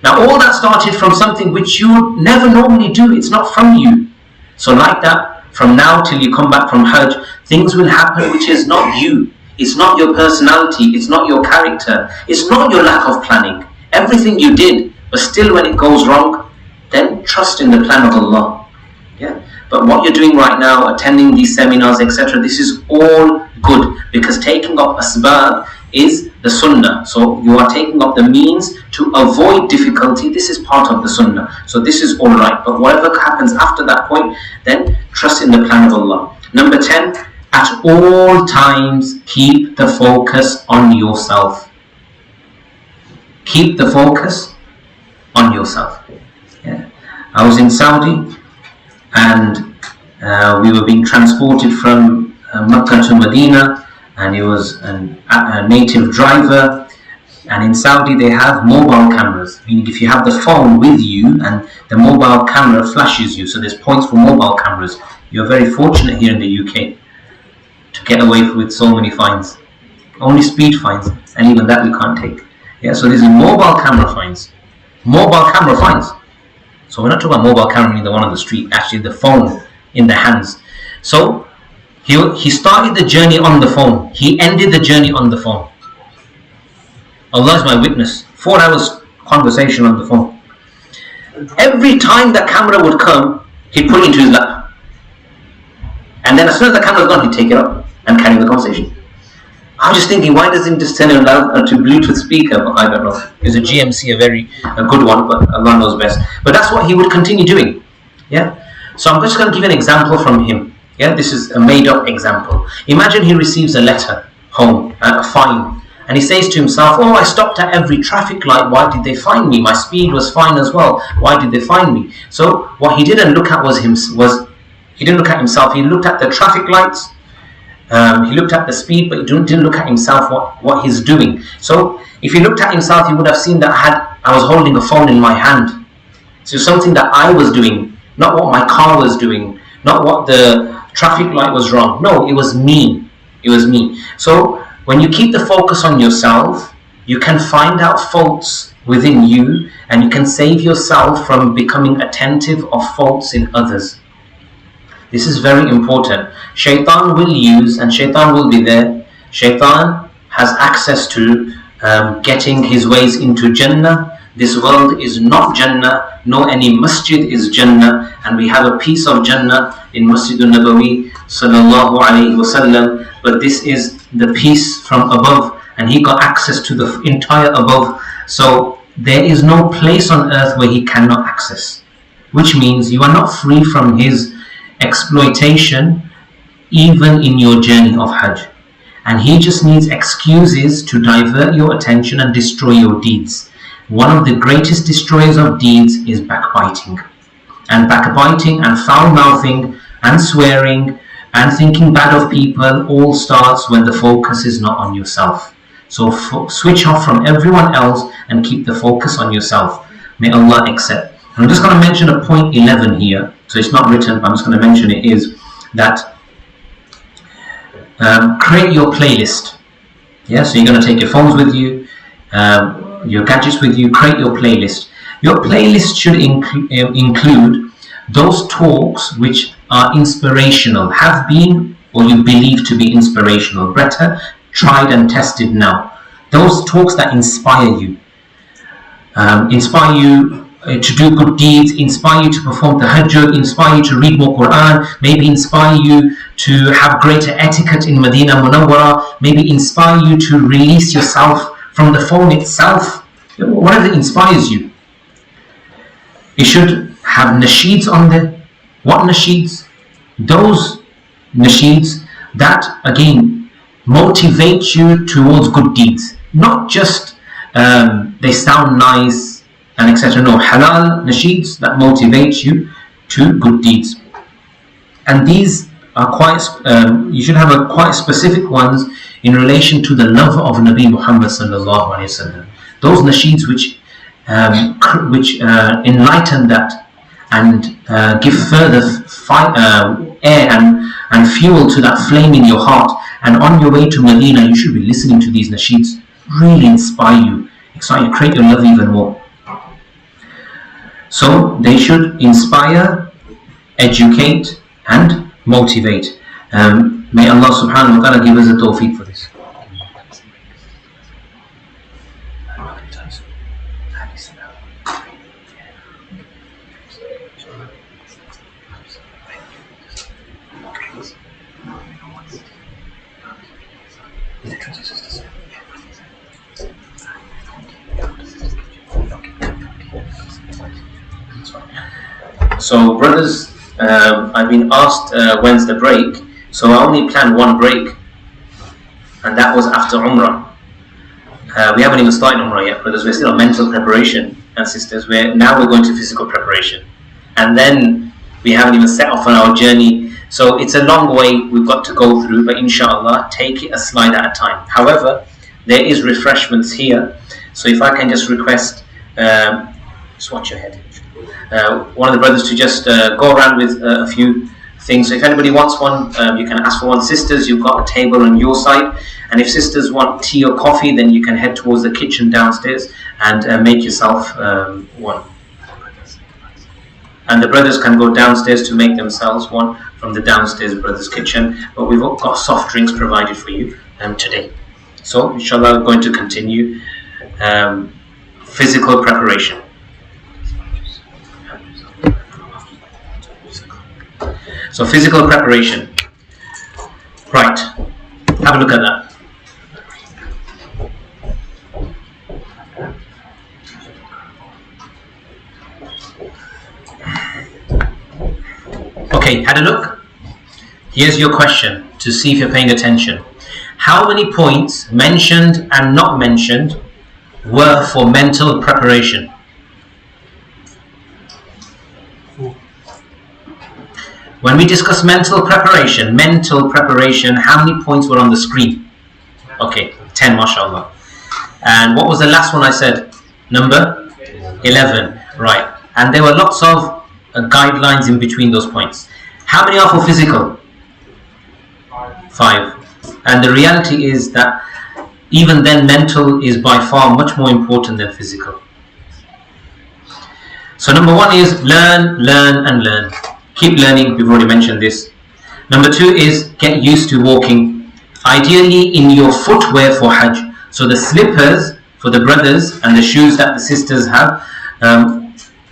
Speaker 1: Now all that started from something which you would never normally do, it's not from you. So like that, from now till you come back from Hajj, things will happen which is not you. It's not your personality, it's not your character, it's not your lack of planning. Everything you did, but still when it goes wrong, then trust in the plan of Allah. Yeah? But what you're doing right now, attending these seminars, etc., this is all good, because taking up asbab is the sunnah. So you are taking up the means to avoid difficulty. This is part of the sunnah. So this is all right. But whatever happens after that point, then trust in the plan of Allah. Number 10, at all times, keep the focus on yourself. Keep the focus on yourself. Yeah. I was in Saudi, and we were being transported from Mecca to Medina, and he was a native driver. And in Saudi they have mobile cameras, meaning if you have the phone with you and the mobile camera flashes you, so there's points for mobile cameras. You're very fortunate here in the UK to to get away with so many fines. Only speed fines, and even that we can't take. Yeah, so this is mobile camera fines. Mobile camera fines. So we're not talking about mobile camera in the one on the street, actually the phone in the hands. So he started the journey on the phone. He ended the journey on the phone. Allah is my witness. 4 hours conversation on the phone. Every time the camera would come, he'd put it into his lap. And then as soon as the camera's gone, he'd take it up and carry the conversation. I was just thinking, why doesn't he just turn it on to Bluetooth speaker? But I don't know. It's a GMC, a good one, but Allah knows best. But that's what he would continue doing. Yeah. So I'm just going to give you an example from him. Yeah. This is a made-up example. Imagine he receives a letter home, a fine, and he says to himself, "Oh, I stopped at every traffic light. Why did they fine me? My speed was fine as well. Why did they fine me?" So what he didn't look at he didn't look at himself. He looked at the traffic lights. He looked at the speed, but he didn't look at himself what he's doing. So if he looked at himself, he would have seen that I was holding a phone in my hand. So something that I was doing, not what my car was doing, not what the traffic light was wrong. No, it was me. It was me. So when you keep the focus on yourself, you can find out faults within you, and you can save yourself from becoming attentive of faults in others. This is very important. Shaitan will use, and Shaitan will be there. Shaitan has access to getting his ways into Jannah. This world is not Jannah, nor any masjid is Jannah, and we have a piece of Jannah in Masjid Nabawi sallallahu alayhi wasallam, but this is the piece from above, and he got access to the entire above. So there is no place on earth where he cannot access, which means you are not free from his exploitation even in your journey of Hajj, and he just needs excuses to divert your attention and destroy your deeds. One of the greatest destroyers of deeds is backbiting, and foul mouthing and swearing and thinking bad of people all starts when the focus is not on yourself. So switch off from everyone else and keep the focus on yourself. May Allah accept. I'm just going to mention a point 11 here. So it's not written, but I'm just going to mention it, is that create your playlist. Yeah, so you're going to take your phones with you, your gadgets with you, create your playlist. Your playlist should include those talks which are inspirational, have been or you believe to be inspirational, better, tried and tested now. Those talks that inspire you to do good deeds, inspire you to perform the Hajj, inspire you to read more Quran, maybe inspire you to have greater etiquette in Medina Munawwara, maybe inspire you to release yourself from the phone itself, whatever inspires you. It should have nasheeds on there. What nasheeds? Those nasheeds that again motivate you towards good deeds, not just they sound nice and etc. No, halal nasheeds that motivate you to good deeds. And these are quite, you should have quite specific ones in relation to the love of Nabi Muhammad sallallahu alaihi wasallam. Those nasheeds which enlighten that and give further air and fuel to that flame in your heart. And on your way to Medina, you should be listening to these nasheeds. Really inspire you, excite you, create your love even more. So they should inspire, educate and motivate. May Allah subhanahu wa ta'ala give us the tawfiq for this. So brothers, I've been asked when's the break. So I only planned one break, and that was after Umrah. We haven't even started Umrah yet, brothers. We're still on mental preparation, and sisters. We're going to physical preparation, and then we haven't even set off on our journey. So it's a long way we've got to go through, but inshallah, take it a slide at a time. However, there is refreshments here. So if I can just request, just watch your head. One of the brothers to just go around with a few thing. So if anybody wants one, you can ask for one. Sisters, you've got a table on your side, and if sisters want tea or coffee, then you can head towards the kitchen downstairs and make yourself one. And the brothers can go downstairs to make themselves one from the downstairs brothers' kitchen. But we've got soft drinks provided for you today. So inshallah, we're going to continue physical preparation. So physical preparation. Right. Have a look at that. Okay, had a look? Here's your question to see if you're paying attention. How many points, mentioned and not mentioned, were for mental preparation? When we discuss mental preparation, how many points were on the screen? Okay, 10, mashallah. And what was the last one I said? Number 11, right. And there were lots of guidelines in between those points. How many are for physical? 5. And the reality is that even then mental is by far much more important than physical. So number 1 is learn, learn and learn. Keep learning, we've already mentioned this. Number 2 is get used to walking. Ideally in your footwear for Hajj. So the slippers for the brothers and the shoes that the sisters have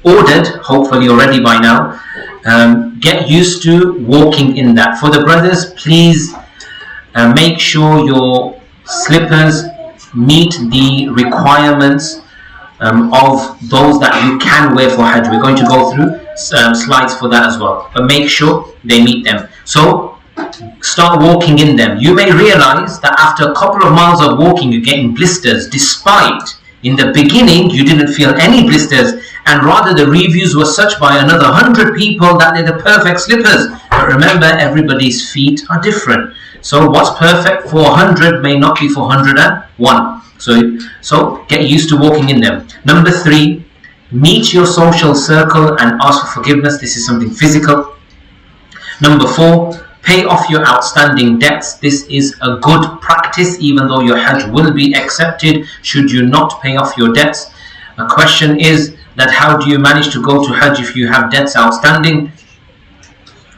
Speaker 1: ordered, hopefully already by now. Get used to walking in that. For the brothers, please make sure your slippers meet the requirements of those that you can wear for Hajj. We're going to go through slides for that as well, but make sure they meet them. So start walking in them. You may realize that after a couple of miles of walking you're getting blisters, despite in the beginning you didn't feel any blisters, and rather the reviews were such by another 100 people that they're the perfect slippers. But remember, everybody's feet are different. So what's perfect for 100 may not be for 101. So get used to walking in them. Number 3, meet your social circle and ask for forgiveness. This is something physical. Number 4, pay off your outstanding debts. This is a good practice, even though your Hajj will be accepted should you not pay off your debts. A question is that how do you manage to go to Hajj if you have debts outstanding?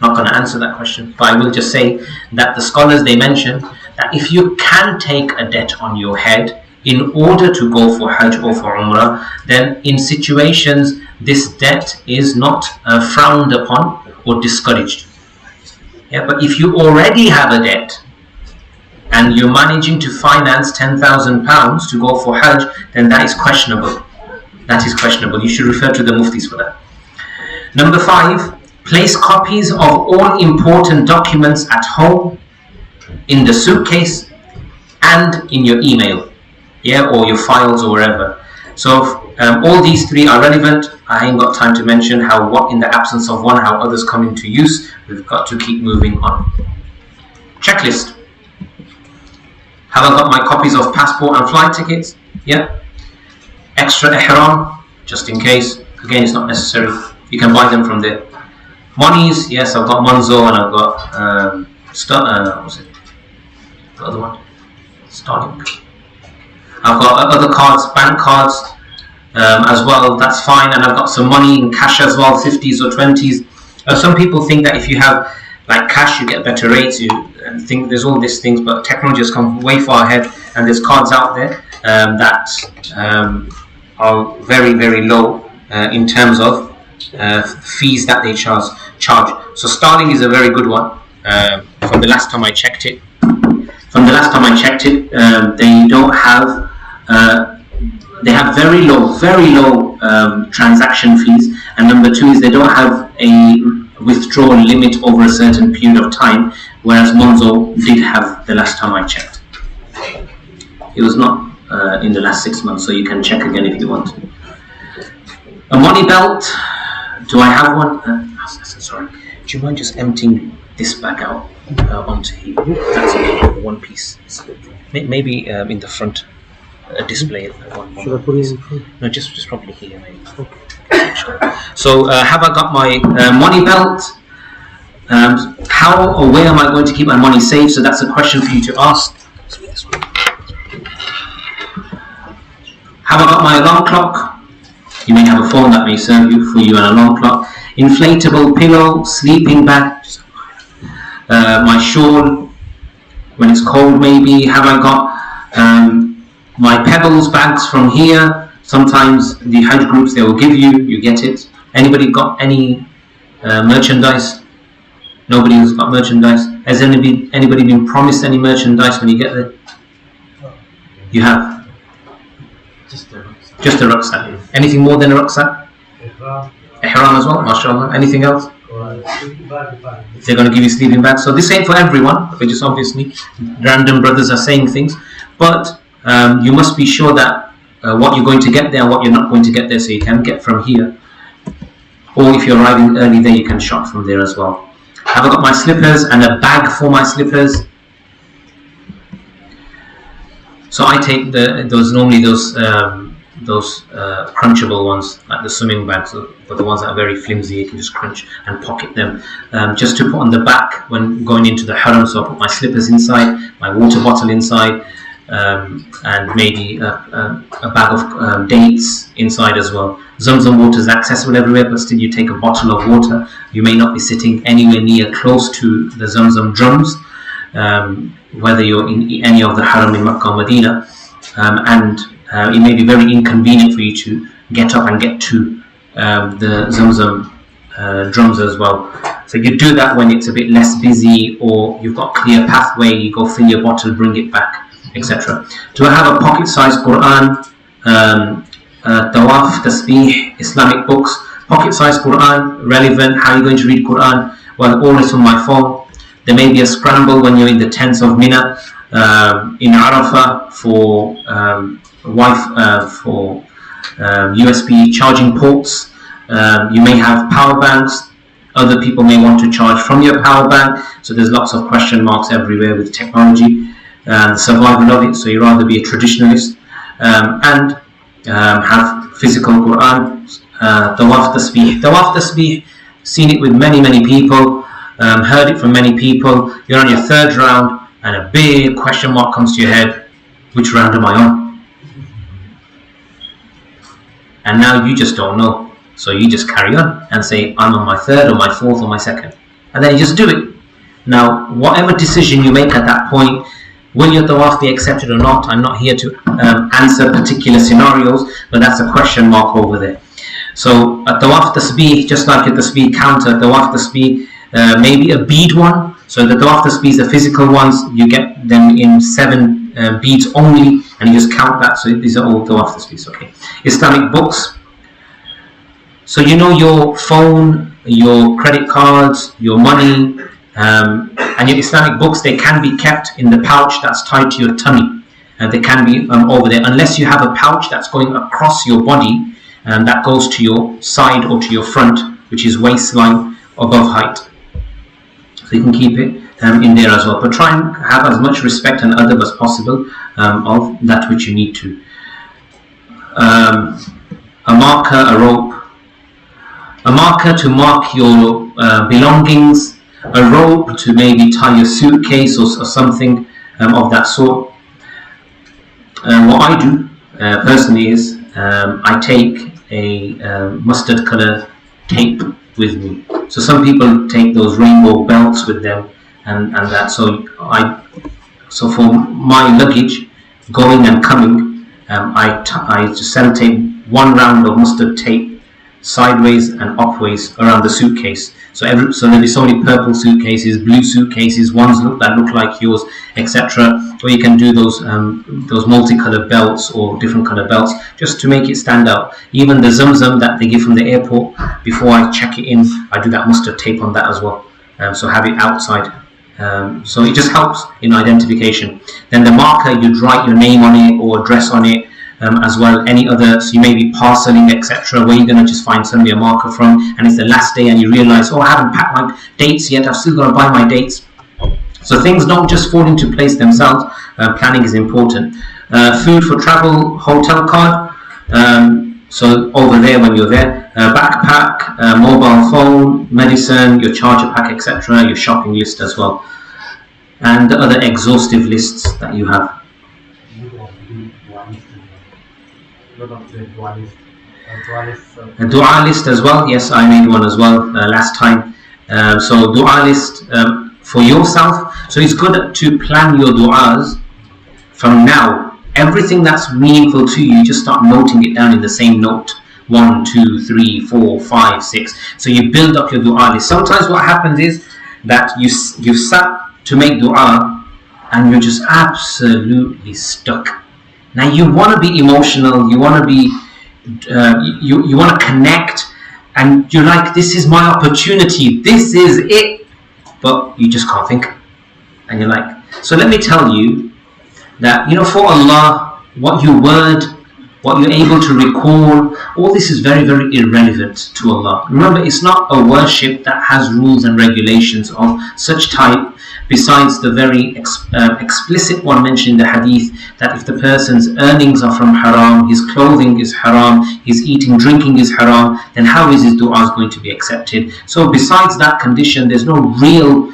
Speaker 1: I'm not going to answer that question, but I will just say that the scholars, they mention that if you can take a debt on your head in order to go for Hajj or for Umrah, then in situations this debt is not frowned upon or discouraged. Yeah, but if you already have a debt and you're managing to finance £10,000 to go for Hajj, then that is questionable. That is questionable. You should refer to the muftis for that. Number 5, place copies of all important documents at home, in the suitcase, and in your email, or your files or wherever. So all these 3 are relevant. I ain't got time to mention how what in the absence of one, how others come into use. We've got to keep moving on. Checklist. Have I got my copies of passport and flight tickets? Yeah. Extra ihram, just in case. Again, it's not necessary. You can buy them from there. Monies, yes, I've got Monzo and I've got what was it? The other one? Starlink. I've got other cards, bank cards as well, that's fine, and I've got some money in cash as well, 50s or 20s. Some people think that if you have like cash you get better rates, you think there's all these things, but technology has come way far ahead and there's cards out there that are very, very low in terms of fees that they charge. So Starlink is a very good one. From the last time I checked it, they don't have they have very low transaction fees, and number 2 is they don't have a withdrawal limit over a certain period of time, whereas Monzo did have the last time I checked. It was not in the last 6 months, so you can check again if you want. A money belt, do I have one? Sorry, do you mind just emptying this bag out onto here? That's okay, one piece. Maybe in the front display.
Speaker 2: Should I put it in front?
Speaker 1: No, just probably here maybe. Okay. So have I got my money belt? How or where am I going to keep my money safe? So that's a question for you to ask. Have I got my alarm clock? You may have a phone that may serve you for you an alarm clock. Inflatable pillow, sleeping bag, my shawl when it's cold maybe. Have I got my pebbles bags from here? Sometimes the Hajj groups, they will give you, you get it. Anybody got any merchandise? Nobody has got merchandise. Has anybody been promised any merchandise when you get there? You have? Just a rucksack. Anything more than a rucksack? Ihram as well, mashallah. Anything else? They're going to give you sleeping bags. So this ain't for everyone, but just obviously random brothers are saying things. But you must be sure that what you're going to get there and what you're not going to get there, so you can get from here. Or if you're arriving early there, you can shop from there as well. Have I got my slippers and a bag for my slippers? So I take those crunchable ones, like the swimming bags, but the ones that are very flimsy, you can just crunch and pocket them, just to put on the back when going into the haram. So I put my slippers inside, my water bottle inside, and maybe a bag of dates inside as well. Zamzam water is accessible everywhere, but still you take a bottle of water. You may not be sitting anywhere near close to the Zamzam drums, whether you're in any of the haram in Makkah or Medina, and it may be very inconvenient for you to get up and get to the Zamzam drums as well. So you do that when it's a bit less busy, or you've got clear pathway, you go fill your bottle, bring it back, etc. Do I have a pocket-sized Quran, tawaf, tasbih, Islamic books? Pocket-sized Quran, relevant. How are you going to read Quran? Well, all is on my phone. There may be a scramble when you're in the tents of Mina, in Arafah for USB charging ports. You may have power banks. Other people may want to charge from your power bank. So there's lots of question marks everywhere with technology and the survival of it. So you rather be a traditionalist and have physical Quran. Tawaf tasbih. Tawaf tasbih, seen it with many people, heard it from many people. You're on your third round and a big question mark comes to your head. Which round am I on? And now you just don't know. So you just carry on and say, I'm on my third or my fourth or my second. And then you just do it. Now, whatever decision you make at that point, will your tawaf be accepted or not? I'm not here to answer particular scenarios, but that's a question mark over there. So a tawaf tasbih, just like a tasbih counter, tawaf tasbih, maybe a bead one. So the tawaf tasbihs, the physical ones, you get them in 7 beads only, and you just count that. So these are all tawaf tasbihs. Okay. Islamic books. So you know your phone, your credit cards, your money, and your Islamic books, they can be kept in the pouch that's tied to your tummy. They can be over there, unless you have a pouch that's going across your body, and that goes to your side or to your front, which is waistline above height. So you can keep it in there as well. But try and have as much respect and adab as possible of that which you need to. A marker, a rope. A marker to mark your belongings, a rope to maybe tie your suitcase or something of that sort. What I do personally is I take a mustard colour tape with me. So some people take those rainbow belts with them and that. So for my luggage going and coming, I just sellotape 1 round of mustard tape sideways and upways around the suitcase. So there'll be so many purple suitcases, blue suitcases, ones that look like yours, etc. Or you can do those multicolored belts or different color belts just to make it stand out. Even the Zamzam that they give from the airport, before I check it in, I do that mustard tape on that as well. So have it outside. So it just helps in identification. Then the marker, you'd write your name on it or address on it. As well, any other, so you may be parceling, etc., where you're going to just find suddenly a marker from, and it's the last day and you realize, oh, I haven't packed my dates yet, I've still got to buy my dates. So things don't just fall into place themselves. Planning is important. Food for travel, hotel card. So over there, when you're there, backpack, mobile phone, medicine, your charger pack, etc., your shopping list as well, and the other exhaustive lists that you have. A dua list as well. Yes, I made one as well last time. So dua list for yourself. So it's good to plan your du'as from now. Everything that's meaningful to you, just start noting it down in the same note. 1, 2, 3, 4, 5, 6. So you build up your dua list. Sometimes what happens is that you've sat to make dua and you're just absolutely stuck. Now you want to be emotional, you want to be you want to connect, and you're like, this is my opportunity, this is it, but you just can't think, and you're like, so let me tell you that, for Allah, what you word, what you're able to recall, all this is very, very irrelevant to Allah. Remember, it's not a worship that has rules and regulations of such type, besides the very explicit one mentioned in the hadith, that if the person's earnings are from haram, his clothing is haram, his eating, drinking is haram, then how is his du'as going to be accepted? So besides that condition, there's no real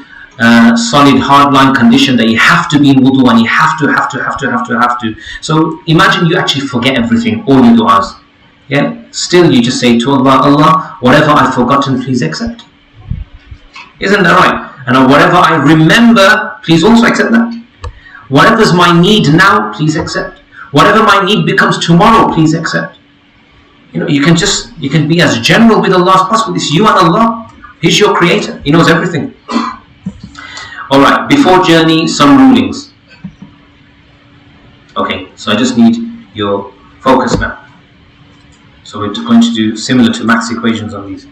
Speaker 1: solid hardline condition that you have to be in wudu and you have to. So imagine you actually forget everything, all your du'as. Yeah? Still you just say to Allah, Allah, whatever I've forgotten, please accept. Isn't that right? And whatever I remember, please also accept that. Whatever's my need now, please accept. Whatever my need becomes tomorrow, please accept. You can be as general with Allah as possible. It's you and Allah. He's your creator. He knows everything. Alright, before journey, some rulings. Okay, so I just need your focus now. So we're going to do similar to maths equations on these.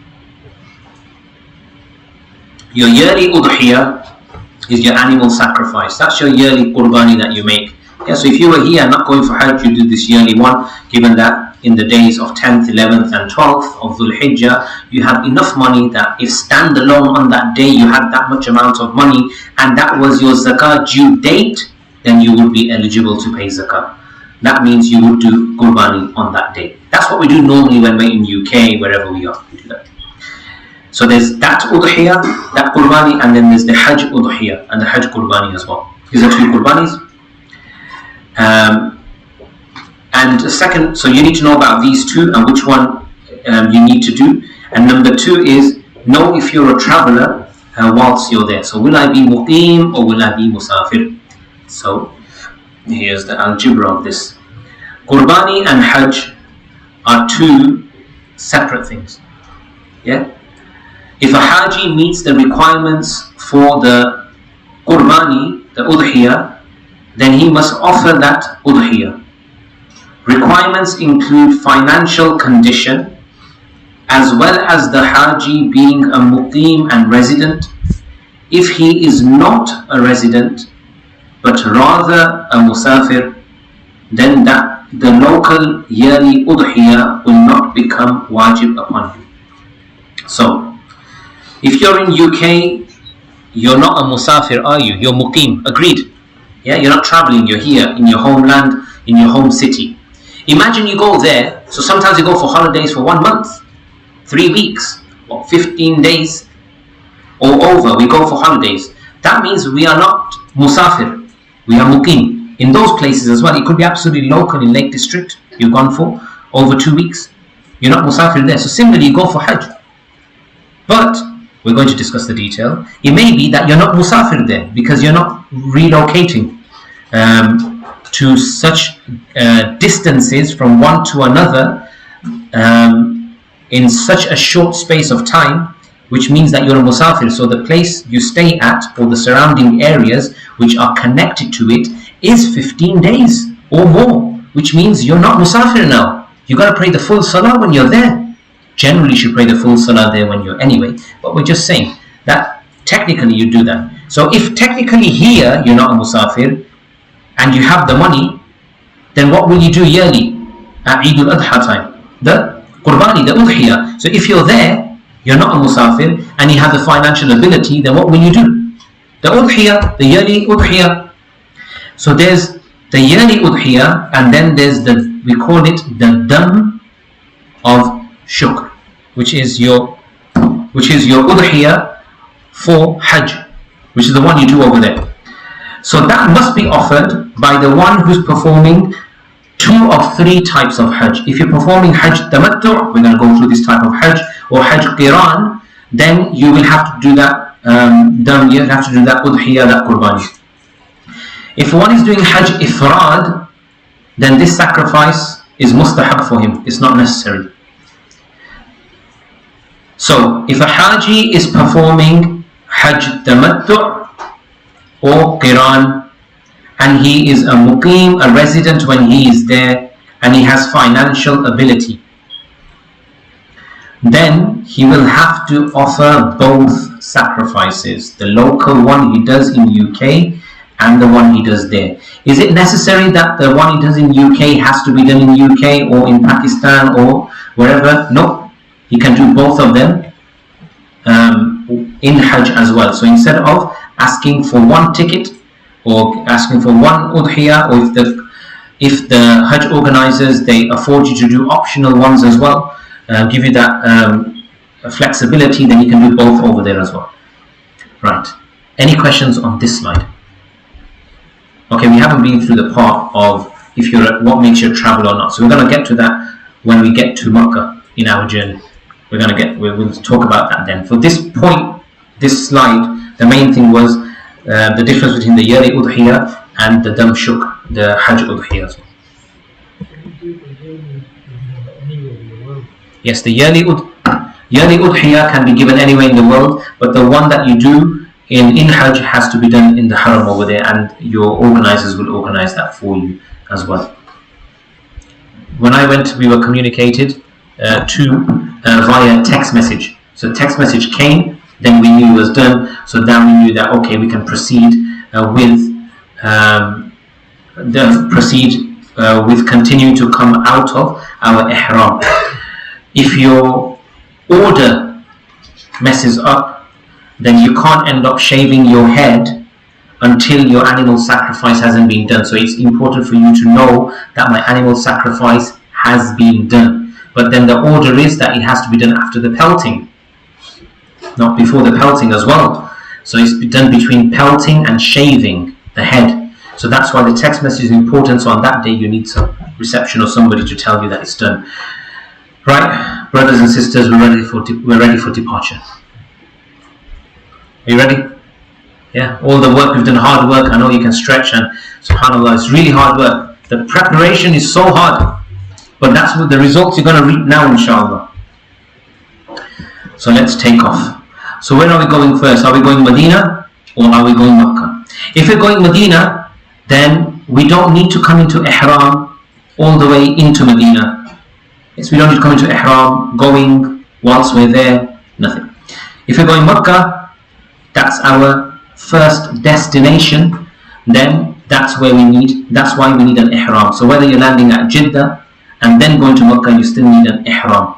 Speaker 1: Your yearly udhiyah is your animal sacrifice. That's your yearly qurbani that you make. Yeah, so if you were here not going for Hajj, you do this yearly one, given that in the days of 10th, 11th and 12th of Dhul Hijjah, you have enough money that if standalone on that day you had that much amount of money and that was your zakah due date, then you would be eligible to pay zakah. That means you would do qurbani on that day. That's what we do normally when we're in UK, wherever we are. We do that. So there's that udhiyah, that qurbani, and then there's the Hajj udhiyah and the Hajj qurbani as well. These are two qurbanis. And the second, so you need to know about these two and which one you need to do. And number two is, know if you're a traveller whilst you're there. So will I be muqim or will I be musafir? So here's the algebra of this. Qurbani and Hajj are two separate things. Yeah. If a Haji meets the requirements for the qurbani, the udhiyah, then he must offer that udhiyah. Requirements include financial condition, as well as the Haji being a muqim and resident. If he is not a resident, but rather a musafir, then that the local yearly udhiyah will not become wajib upon you. So, if you're in UK, you're not a musafir, are you? You're muqim, agreed. Yeah, you're not traveling, you're here in your homeland, in your home city. Imagine you go there, so sometimes you go for holidays for 1 month, 3 weeks, or 15 days, or over, we go for holidays. That means we are not musafir, we are muqim. In those places as well, it could be absolutely local in Lake District, you've gone for over 2 weeks. You're not musafir there, so similarly you go for Hajj. But, we're going to discuss the detail. It may be that you're not musafir there, because you're not relocating to such distances from one to another in such a short space of time, which means that you're a musafir. So the place you stay at or the surrounding areas which are connected to it is 15 days or more, which means you're not musafir now. You got to pray the full salah when you're there. Generally you should pray the full salah there when you're anyway, but we're just saying that technically you do that. So if technically here you're not a musafir and you have the money, then what will you do yearly at Eid al-Adha time? The qurbani, the udhiyah. So if you're there, you're not a musafir and you have the financial ability, then what will you do? The udhiyah, the yearly udhiyah. So there's the yearly udhiyah, and then there's we call it the dam of shukr, which is your udhiyah for Hajj, which is the one you do over there. So that must be offered by the one who's performing 2 of 3 types of Hajj. If you're performing Hajj Tamattu', we're going to go through this type of Hajj, or Hajj Qiran, then you will have to do that you have to do that udhiyah, that qurbani. If one is doing Hajj Ifrad, then this sacrifice is mustahab for him, it's not necessary. So if a Haji is performing Hajj Tamattu' or Qiran, and he is a muqim, a resident when he is there, and he has financial ability, then he will have to offer both sacrifices, the local one he does in UK and the one he does there. Is it necessary that the one he does in UK has to be done in UK or in Pakistan or wherever? No, he can do both of them in Hajj as well. So instead of asking for one ticket or asking for one udhiyah, or if the Hajj organizers, they afford you to do optional ones as well, give you that flexibility, then you can do both over there as well. Right, any questions on this slide? Okay, we haven't been through the part of if you're what makes you travel or not, so we're going to get to that when we get to Makkah in our journey. We'll talk about that then. For this point, this slide, the main thing was the difference between the yearly udhiyah and the dam shukr, the Hajj udhiyah as well. Yes, the yearly udhiyah can be given anywhere in the world, but the one that you do in Hajj has to be done in the haram over there, and your organizers will organize that for you as well. When I went, we were communicated via text message. So text message came, then we knew it was done, so then we knew that okay, we can proceed with continuing to come out of our ihram. If your order messes up, then you can't end up shaving your head until your animal sacrifice hasn't been done. So it's important for you to know that my animal sacrifice has been done. But then the order is that it has to be done after the pelting, not before the pelting as well. So it's done between pelting and shaving the head. So that's why the text message is important. So on that day you need some reception or somebody to tell you that it's done. Right, brothers and sisters, we're ready for departure. Are you ready? Yeah, all the work we've done, hard work. I know you can stretch, and subhanAllah, it's really hard work. The preparation is so hard, but that's what the results you're going to reap now, inshallah. So let's take off. So where are we going first? Are we going Medina or are we going Makkah? If we're going Medina, then we don't need to come into ihram all the way into Medina. Yes, we don't need to come into ihram going whilst we're there, nothing. If we're going Makkah, that's our first destination, then that's why we need an ihram. So whether you're landing at Jeddah and then going to Makkah, you still need an ihram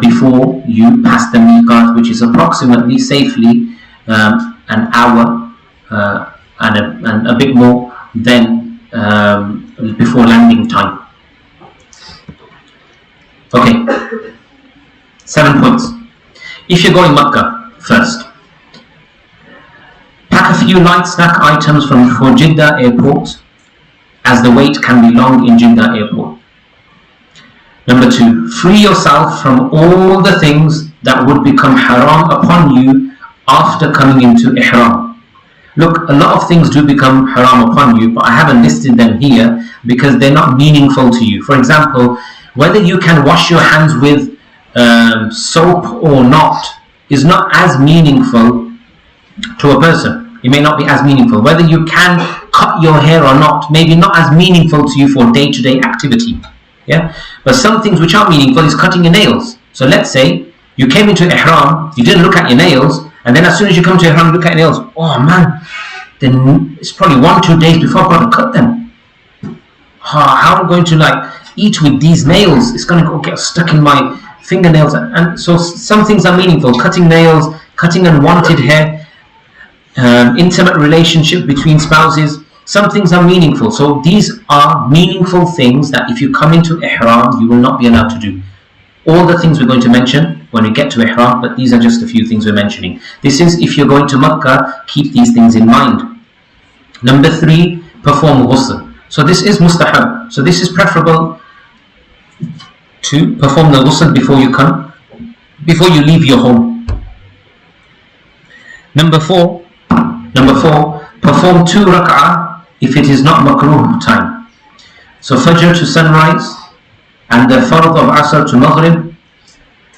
Speaker 1: before you pass the miqat, which is approximately safely an hour and a bit more than before landing time. Okay, 7 points. If you're going Makkah first, pack a few light snack items for Jeddah airport, as the wait can be long in Jeddah airport. Number 2, free yourself from all the things that would become haram upon you after coming into ihram. Look, a lot of things do become haram upon you, but I haven't listed them here because they're not meaningful to you. For example, whether you can wash your hands with soap or not is not as meaningful to a person. It may not be as meaningful. Whether you can cut your hair or not, maybe not as meaningful to you for day-to-day activity. Yeah, but some things which are meaningful is cutting your nails. So let's say you came into ihram, you didn't look at your nails, and then as soon as you come to ihram, you look at your nails. Oh man, then it's probably 1-2 days before I've got to cut them. How am I going to eat with these nails? It's going to get stuck in my fingernails. And so some things are meaningful. Cutting nails, cutting unwanted hair, intimate relationship between spouses. Some things are meaningful. So these are meaningful things that if you come into ihram, you will not be allowed to do. all the things we're going to mention when we get to Ihram, but these are just a few things we're mentioning. This is if you're going to Makkah, keep these things in mind. Number 3, perform ghusl. So this is mustahab. So this is preferable to perform the ghusl before you leave your home. Number 4, perform 2 rak'ah if it is not makruh time. So Fajr to sunrise, and the Fard of Asr to Maghrib,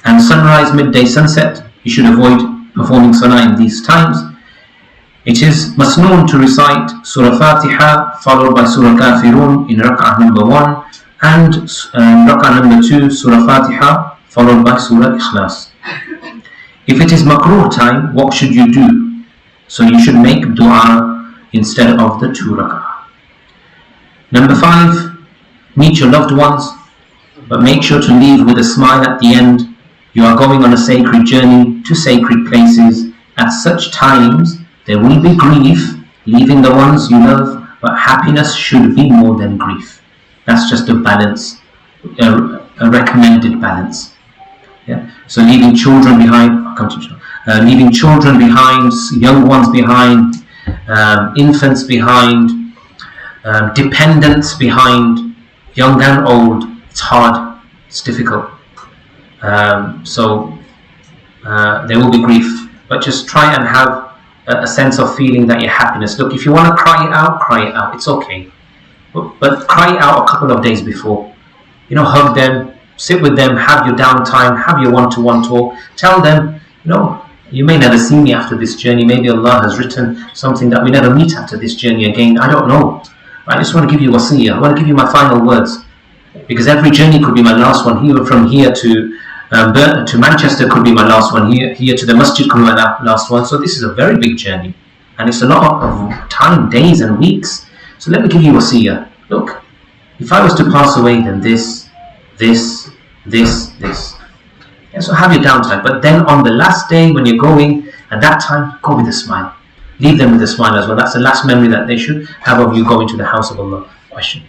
Speaker 1: and sunrise, midday, sunset. You should avoid performing Salah in these times. It is masnoon to recite Surah Fatiha followed by Surah Kafirun in rak'ah number 1, and rak'ah number 2 Surah Fatiha followed by Surah Ikhlas. If it is makruh time, what should you do? So you should make dua instead of the 2 rak'ah. Number 5, meet your loved ones, but make sure to leave with a smile at the end. You are going on a sacred journey to sacred places. At such times, there will be grief, leaving the ones you love, but happiness should be more than grief. That's just a balance, a recommended balance. Yeah. So leaving children behind, leaving children behind, young ones behind, infants behind, dependents behind, young and old. It's hard, it's difficult. So there will be grief, but just try and have a sense of feeling that your happiness. Look, if you want to cry it out, it's okay. But cry it out a couple of days before. Hug them, sit with them, have your downtime, have your one-to-one talk. Tell them, you may never see me after this journey. Maybe Allah has written something that we never meet after this journey again. I don't know. I just want to give you wasiyah. I want to give you my final words. Because every journey could be my last one. From here to Manchester could be my last one. Here to the Masjid could be my last one. So this is a very big journey, and it's a lot of time, days and weeks. So let me give you wasiyah. Look, if I was to pass away, then this. Yeah, so have your downtime. But then on the last day when you're going, at that time, go with a smile. Leave them with a smile as well. That's the last memory that they should have of you going to the house of Allah. Question.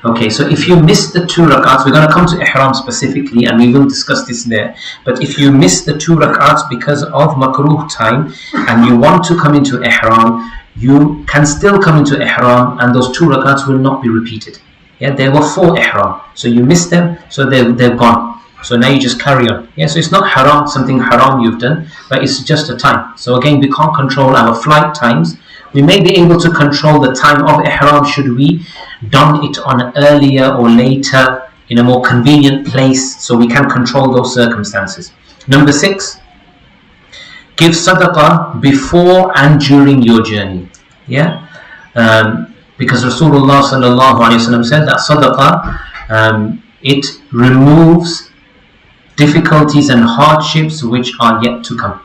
Speaker 1: Okay, so if you miss the 2 rak'ats, we're going to come to Ihram specifically and we will discuss this there. But if you miss the 2 rak'ats because of makruh time and you want to come into Ihram, you can still come into Ihram and those 2 rak'ats will not be repeated. Yeah, there were 4 Ihram, so you missed them, so they're gone. So now you just carry on. Yeah, so it's not haram, something haram you've done, but it's just a time. So again, we can't control our flight times. We may be able to control the time of Ihram should we don it on earlier or later in a more convenient place, so we can control those circumstances. Number 6, give sadaqah before and during your journey. Yeah, because Rasulullah sallallahu alaihi wasallam said that sadaqah it removes difficulties and hardships which are yet to come.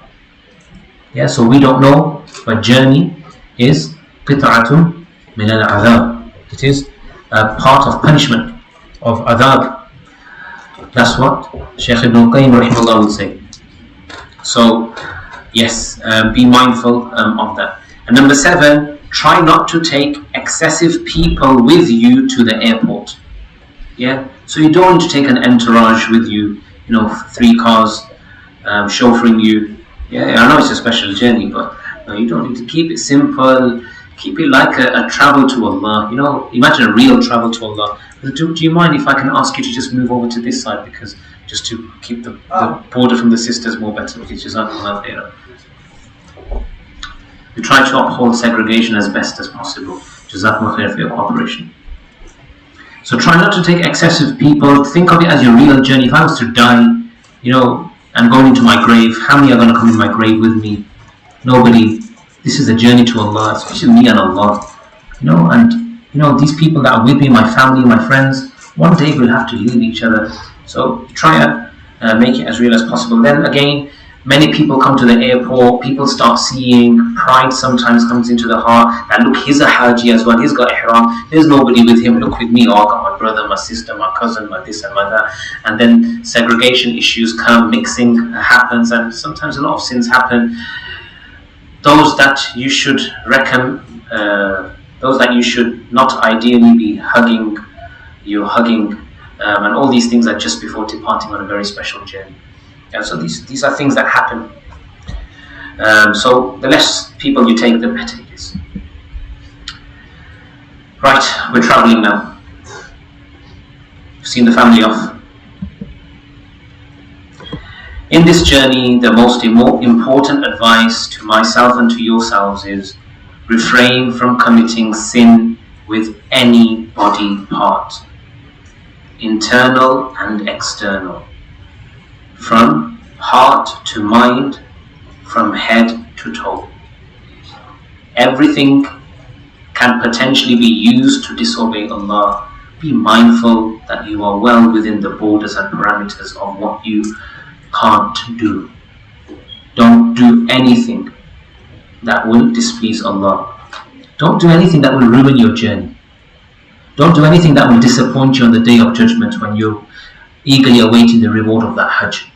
Speaker 1: Yeah, so we don't know, but journey is qit'atun min al-'adhab. It is a part of punishment of adhab. That's what Shaykh Ibn rahimahullah would say. So yes, be mindful of that. And number 7, try not to take excessive people with you to the airport. Yeah, so you don't need to take an entourage with you, 3 cars chauffeuring you. Yeah, I know it's a special journey, but you don't need to. Keep it simple. Keep it like a travel to Allah. Imagine a real travel to Allah. Do you mind if I can ask you to just move over to this side, because just to keep the border from the sisters more better. We try to uphold segregation as best as possible. Jazakumullah khair for your cooperation. So try not to take excessive people. Think of it as your real journey. If I was to die, and going into my grave, how many are going to come in my grave with me? Nobody. This is a journey to Allah, especially me and Allah. And these people that are with me, my family, my friends, one day we'll have to leave each other. So try and make it as real as possible. Then again, many people come to the airport, people start seeing, pride sometimes comes into the heart, and look, he's a Haji as well, he's got Ihram, there's nobody with him, look with me, I got my brother, my sister, my cousin, my this and my that. And then segregation issues come, mixing happens, and sometimes a lot of sins happen. Those that you should those that you should not ideally be hugging, you're hugging, and all these things are just before departing on a very special journey. And so these are things that happen. So the less people you take, the better it is. Right, we're traveling now. We've seen the family off. In this journey, the most important advice to myself and to yourselves is refrain from committing sin with any body part, internal and external, from heart to mind, from head to toe. Everything can potentially be used to disobey Allah. Be mindful that you are well within the borders and parameters of what you can't do. Don't do anything that will displease Allah. Don't do anything that will ruin your journey. Don't do anything that will disappoint you on the day of judgment when you're eagerly awaiting the reward of that Hajj.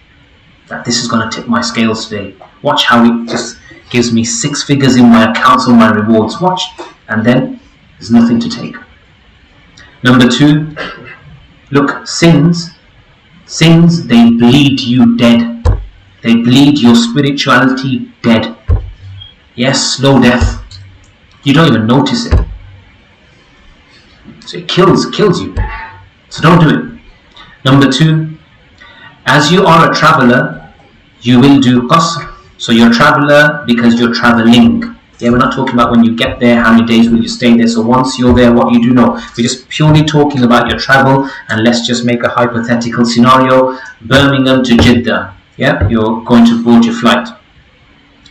Speaker 1: That this is going to tip my scales today. Watch how it just gives me 6 figures in my accounts of my rewards. Watch. And then there's nothing to take. Number 2, look, sins, they bleed you dead. They bleed your spirituality dead. Yes, slow death. You don't even notice it. So it kills you. So don't do it. Number 2, as you are a traveler, you will do qasr. So you're a traveler because you're traveling. Yeah, we're not talking about when you get there, how many days will you stay there. So once you're there, what you do know. We're just purely talking about your travel. And let's just make a hypothetical scenario. Birmingham to Jeddah. Yeah, you're going to board your flight.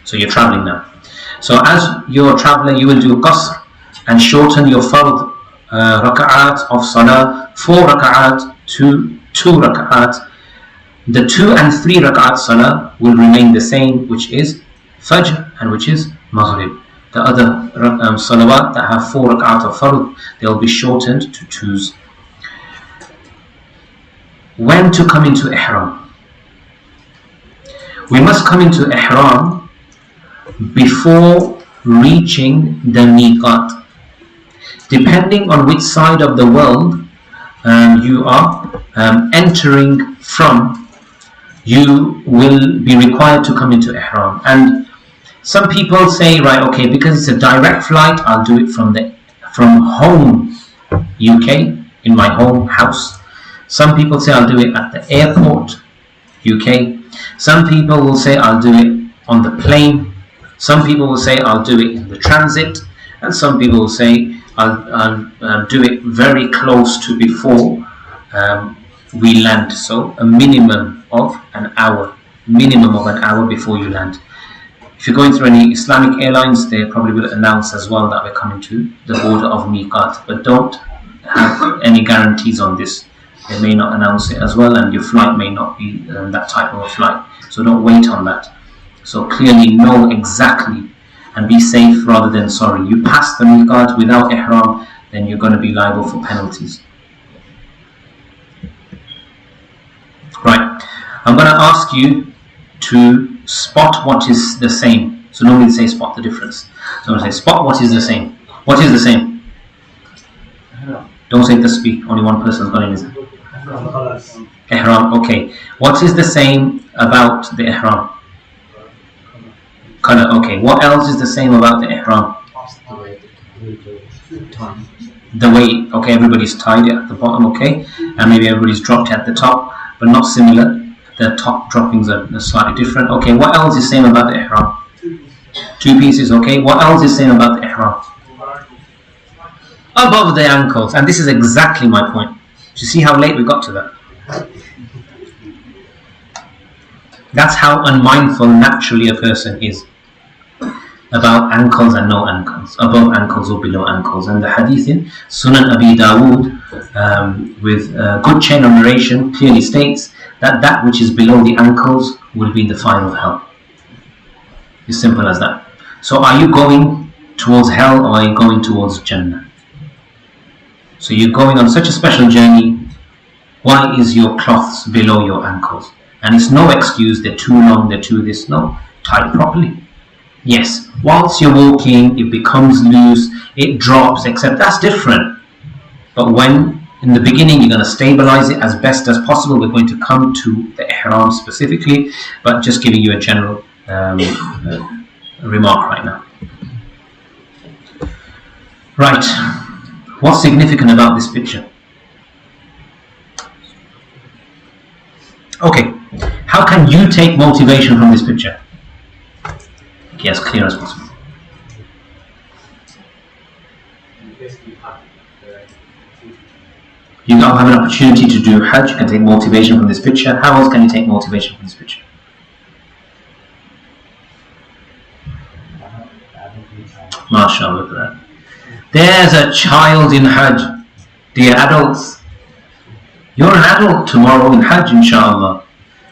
Speaker 1: So you're traveling now. So as you're a traveler, you will do qasr and shorten your fard raka'at of salah, 4 raka'at to 2 raka'at. The 2 and 3 raka'at salah will remain the same, which is Fajr and which is Maghrib. The other salawat that have 4 rak'at of fard, they'll be shortened to 2s. When to come into ihram? We must come into ihram before reaching the miqat. Depending on which side of the world you are entering from, you will be required to come into ihram. And some people say, right, okay, because it's a direct flight, I'll do it from home, UK, in my home house. Some people say I'll do it at the airport, UK. Some people will say I'll do it on the plane. Some people will say I'll do it in the transit. And some people will say I'll do it very close to before we land. So a minimum of an hour before you land. If you're going through any Islamic airlines, they probably will announce as well that we're coming to the border of miqat, but don't have any guarantees on this. They may not announce it as well, and your flight may not be that type of a flight, so don't wait on that. So clearly know exactly and be safe rather than sorry. You pass the miqat without ihram, then you're going to be liable for penalties. Right, I'm going to ask you to spot what is the same. So normally they say spot the difference. So I'm going to say spot what is the same. What is the same? Don't say tasbih, only one person's got in his hand. Ihram, okay. What is the same about the ihram? Color, okay. What else is the same about the ihram? The weight, okay, everybody's tied it at the bottom, okay, and maybe everybody's dropped it at the top, but not similar. The top droppings are slightly different. Okay, what else is same about the ihram? 2 pieces, okay. What else is same about the ihram? Above the ankles, and this is exactly my point. Do you see how late we got to that? That's how unmindful naturally a person is about ankles and no ankles, above ankles or below ankles. And the hadith in Sunan Abi Dawood with good chain of narration clearly states that which is below the ankles will be in the fire of hell. It's simple as that. So are you going towards hell or are you going towards Jannah? So you're going on such a special journey. Why is your cloths below your ankles? And it's no excuse, they're too long, they're too this. No, tie it properly. Yes, whilst you're walking, it becomes loose, it drops, except that's different. But when in the beginning you're going to stabilize it as best as possible, we're going to come to the ihram specifically, but just giving you a general remark right now. Right, what's significant about this picture? Okay, how can you take motivation from this picture? Make it as clear as possible. You now have an opportunity to do Hajj. You can take motivation from this picture. How else can you take motivation from this picture? MashaAllah. There's a child in Hajj. Dear adults, you're an adult tomorrow in Hajj, inshallah.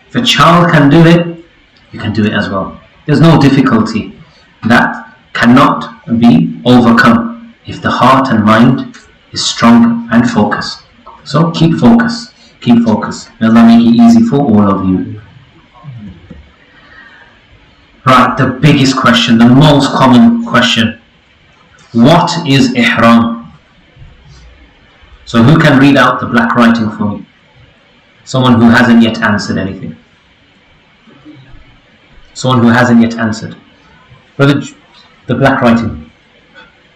Speaker 1: If a child can do it, you can do it as well. There's no difficulty that cannot be overcome if the heart and mind is strong and focused. So keep focus, keep focus. May Allah make it easy for all of you. Right, the biggest question, the most common question. What is ihram? So who can read out the black writing for me? Someone who hasn't yet answered anything. Someone who hasn't yet answered. Brother, the black writing.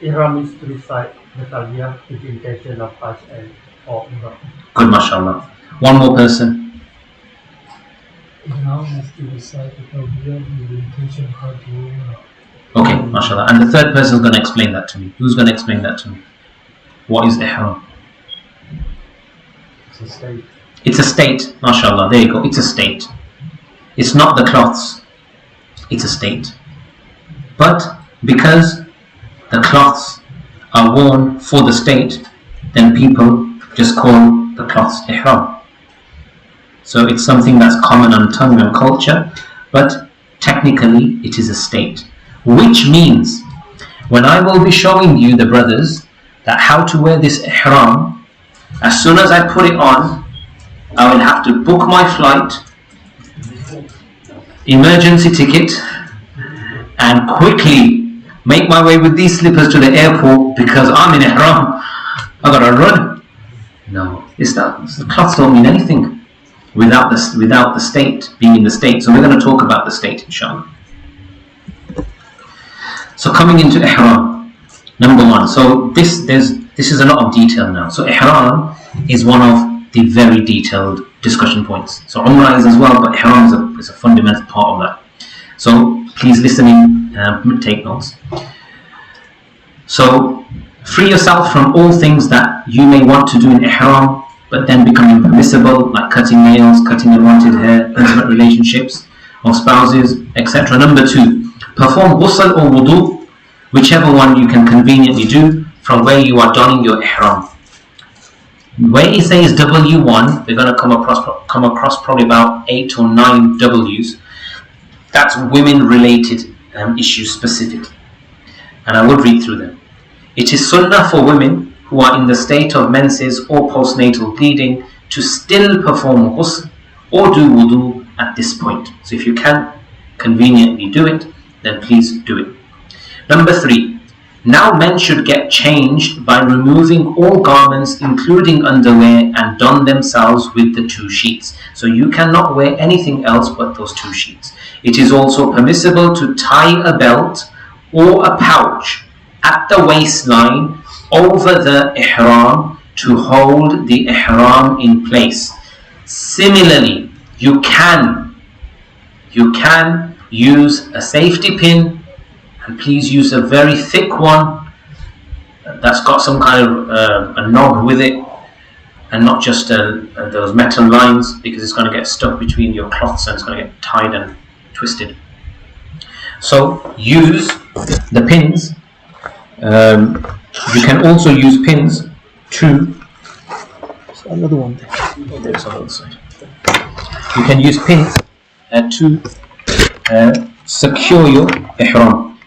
Speaker 3: Ihram is to recite the talbiyah with the intention of Hajj and or Umrah.
Speaker 1: Good, mashallah. One more person.
Speaker 2: Ihram is to recite the talbiyah with the intention of Hajj or Umrah.
Speaker 1: Okay, mashallah. And the third person is going to explain that to me. Who's going to explain that to me? What is ihram?
Speaker 3: It's a state.
Speaker 1: It's a state, mashallah. There you go. It's a state. It's not the cloths. It's a state. But because the cloths are worn for the state, then people just call the cloths ihram. So it's something that's common on tongue and culture, but technically it is a state. Which means, when I will be showing you, the brothers, that how to wear this ihram, as soon as I put it on, I will have to book my flight, emergency ticket, and quickly make my way with these slippers to the airport because I'm in ihram. I gotta run. No, it's not. The cloths don't mean anything without the state, being in the state. So we're going to talk about the state, inshallah. So coming into ihram, number one. So this is a lot of detail now. So ihram is one of the very detailed discussion points. So umrah is as well, but ihram is a fundamental part of that. So please listen in, take notes. So free yourself from all things that you may want to do in ihram, but then becoming permissible, like cutting nails, cutting unwanted hair, intimate relationships of spouses, etc. Number two, perform ghusl or wudu, whichever one you can conveniently do from where you are donning your ihram. Where it says W1, we're going to come across probably about 8 or 9 W's. That's women-related issues specifically, and I will read through them. It is sunnah for women who are in the state of menses or postnatal bleeding to still perform ghusl or do wudu at this point. So if you can conveniently do it, then please do it. Number 3. Now men should get changed by removing all garments including underwear and don themselves with the 2 sheets. So you cannot wear anything else but those 2 sheets. It is also permissible to tie a belt or a pouch at the waistline over the ihram to hold the ihram in place. Similarly, you can use a safety pin, and please use a very thick one that's got some kind of a knob with it, and not just those metal lines, because it's going to get stuck between your cloths and it's going to get tied and twisted. So use the pins. You can also use pins to.
Speaker 2: Another one.
Speaker 1: There's on the other side. You can use pins to secure your ihram.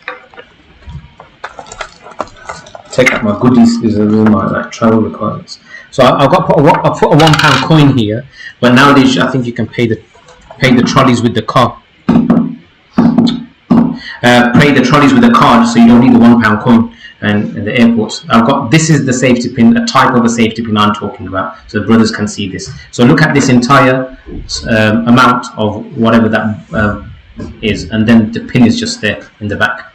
Speaker 1: Take out my goodies. These are all my travel requirements. So I put a £1 coin here, but nowadays I think you can pay the trolleys with the car. pay the trolleys with a card, so you don't need the £1 coin. And in the airports, this is the safety pin, a type of a safety pin I'm talking about, so the brothers can see this. So look at this entire amount of whatever that is, and then the pin is just there in the back.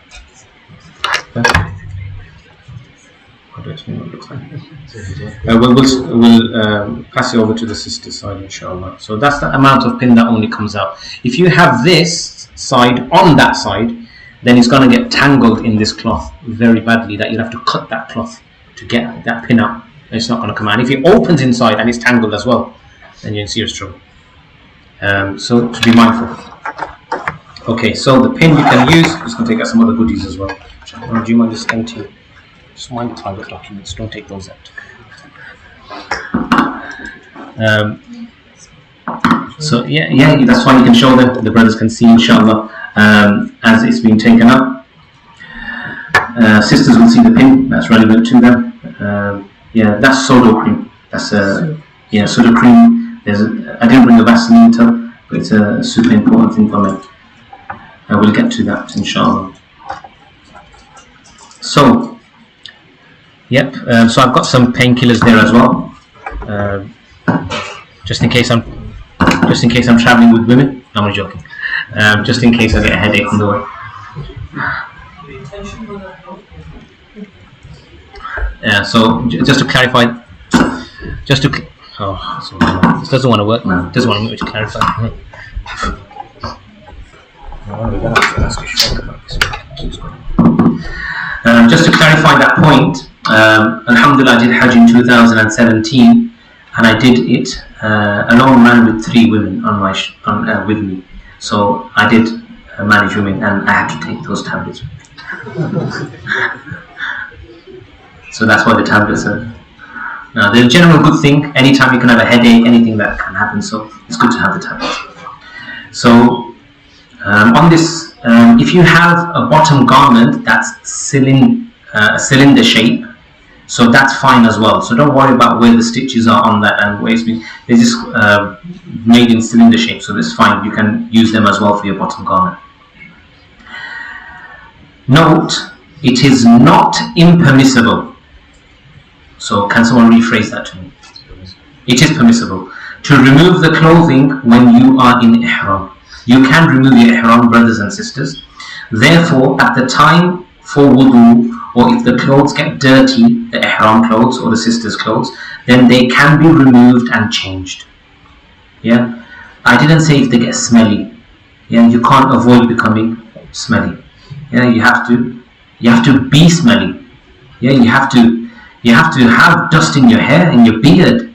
Speaker 1: How do I explain what it looks like? We'll pass it over to the sister side, inshallah. So that's the amount of pin that only comes out. If you have this side on that side, then it's going to get tangled in this cloth very badly, that you'll have to cut that cloth to get that pin out. It's not going to come out. And if it opens inside and it's tangled as well, then you're in serious trouble. So to be mindful. Okay, so the pin you can use. I'm just going to take out some other goodies as well. Do you mind just empty? Just mind the private documents. Don't take those out. So yeah, that's why you can show them. The brothers can see, inshallah, as it's being taken up. Sisters will see the pin that's relevant to them. That's soda cream. That's soda cream. I didn't bring a Vaseline tub, but it's a super important thing for me. We'll get to that, inshallah. So, so I've got some painkillers there as well, just in case I'm traveling with women. No, I'm joking. Just in case I get a headache on the way. So just to clarify, this doesn't want to work now. It doesn't want me to clarify. Just to clarify that point, Alhamdulillah, I did Hajj in 2017, and I did it alone, man, with 3 women with me. So I did manage women, and I had to take those tablets. So that's why the tablets are. Now, they're a general good thing. Anytime you can have a headache, anything that can happen. So it's good to have the tablets. So on this, if you have a bottom garment that's cylinder shape, so that's fine as well. So don't worry about where the stitches are on that and where it's been. They're just made in cylinder shape, so that's fine. You can use them as well for your bottom garment. Note, it is not impermissible. So can someone rephrase that to me? It is permissible to remove the clothing when you are in ihram. You can remove your ihram, brothers and sisters. Therefore, at the time for wudu, or if the clothes get dirty, the ihram clothes or the sisters' clothes, then they can be removed and changed. Yeah, I didn't say if they get smelly. Yeah, you can't avoid becoming smelly. Yeah, you have to be smelly. Yeah, you have to have dust in your hair, in your beard,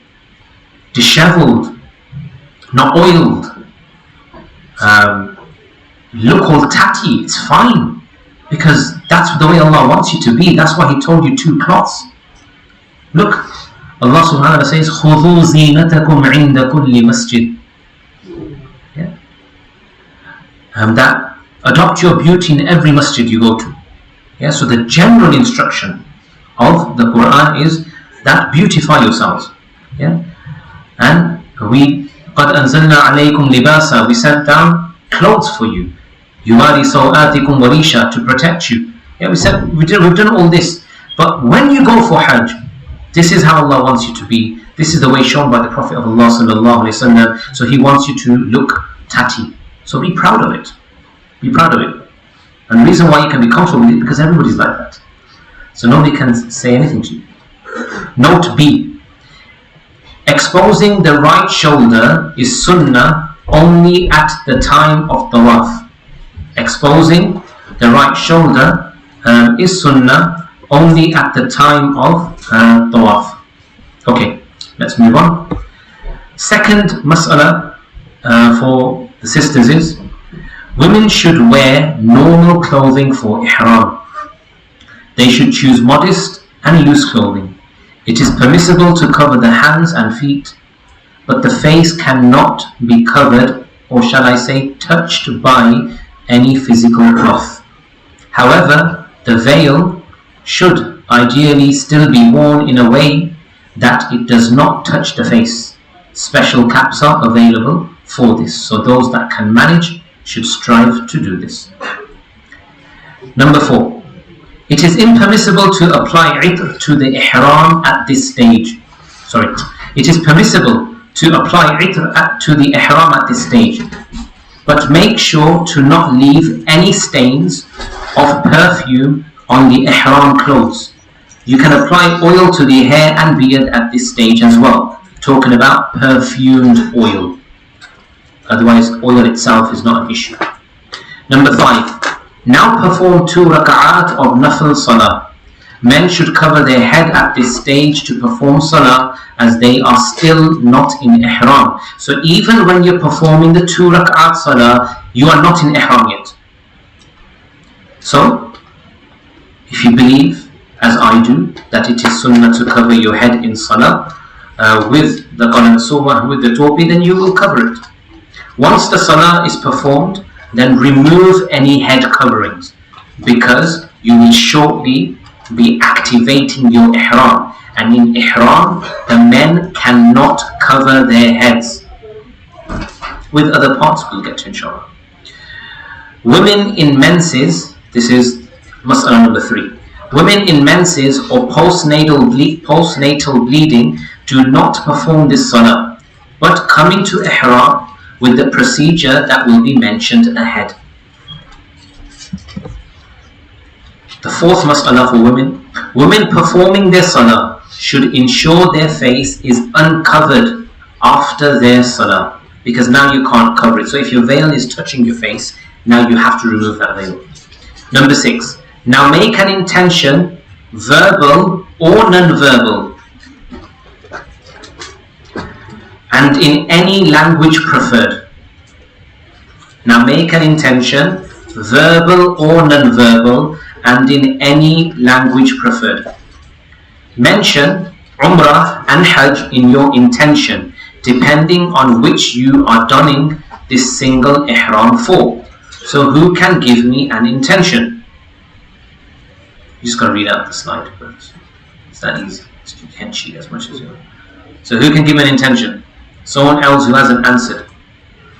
Speaker 1: disheveled, not oiled. Look all tatty, it's fine, because that's the way Allah wants you to be. That's why He told you 2 cloths. Look, Allah subhanahu wa ta'ala says, خُذُوا زِينَتَكُمْ عِنْدَ كُلِّ مَسْجِدٍ. Yeah. That adopt your beauty in every masjid you go to. Yeah. So the general instruction of the Quran is that beautify yourselves. Yeah. And we قَدْ أَنزَلْنَا عَلَيْكُمْ لِبَاسًا, we sent down clothes for you. يُوَارِي سَوْآتِكُمْ وَرِيشًا, to protect you. Yeah, we've done all this. But when you go for Hajj, this is how Allah wants you to be. This is the way shown by the Prophet of Allah sallallahu alaihi wasallam. So He wants you to look tatty. So be proud of it. Be proud of it. And the reason why you can be comfortable with it, because everybody's like that. So nobody can say anything to you. Note B. Exposing the right shoulder is sunnah only at the time of tawaf. Exposing the right shoulder is sunnah only at the time of tawaf. Okay, let's move on. Second mas'ala for the sisters is, women should wear normal clothing for ihram. They should choose modest and loose clothing. It is permissible to cover the hands and feet, but the face cannot be covered, or shall I say touched, by any physical cloth. However, the veil should ideally still be worn in a way that it does not touch the face. Special caps are available for this, so those that can manage should strive to do this. Number 4. It is impermissible to apply itr to the ihram at this stage. Sorry. It is permissible to apply itr to the ihram at this stage, but make sure to not leave any stains of perfume on the ihram clothes. You can apply oil to the hair and beard at this stage as well. Talking about perfumed oil. Otherwise, oil itself is not an issue. Number 5. Now perform 2 raka'at of nafil salah. Men should cover their head at this stage to perform salah as they are still not in ihram. So even when you're performing the 2 raka'at salah, you are not in ihram yet. So, if you believe, as I do, that it is sunnah to cover your head in salah with the qalam and with the topi, then you will cover it. Once the salah is performed, then remove any head coverings, because you will shortly be activating your ihram, and in ihram the men cannot cover their heads. With other parts we'll get to, inshallah. Women in menses, this is mas'ala number 3. Women in menses or postnatal bleeding do not perform this salah, but come into ihram with the procedure that will be mentioned ahead. The 4th mas'ala for women. Women performing their salah should ensure their face is uncovered after their salah, because now you can't cover it. So if your veil is touching your face, now you have to remove that veil. Number 6. Now make an intention, verbal or non-verbal, and in any language preferred. Now make an intention, verbal or non-verbal, and in any language preferred. Mention Umrah and Hajj in your intention, depending on which you are donning this single ihram for. So who can give me an intention? You just got to read out the slide, but it's that easy. You can cheat as much as you want. So who can give an intention? Someone else who hasn't answered.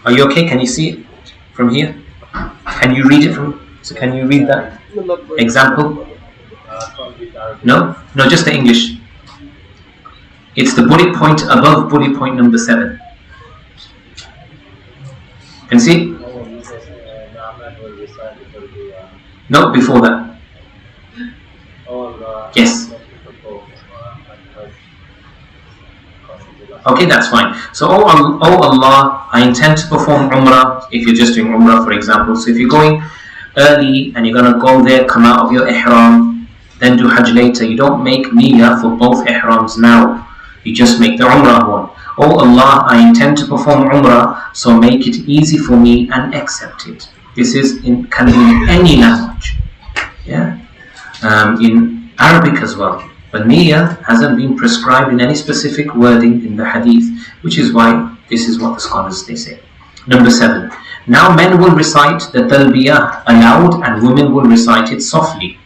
Speaker 1: Are you okay? Can you see it from here? Can you read it from? So can you read that example? No? No, just the English. It's the bullet point above bullet point number 7. Can you see? No, before that. Yes. Okay, that's fine. So, oh Allah, I intend to perform Umrah, if you're just doing Umrah, for example. So if you're going early and you're going to go there, come out of your ihram, then do Hajj later. You don't make niyyah for both ihrams now. You just make the Umrah one. Oh Allah, I intend to perform Umrah, so make it easy for me and accept it. This is can be in any language. Yeah, in Arabic as well. But niyyah hasn't been prescribed in any specific wording in the hadith, which is why this is what the scholars they say. Number 7. Now men will recite the talbiyah aloud and women will recite it softly.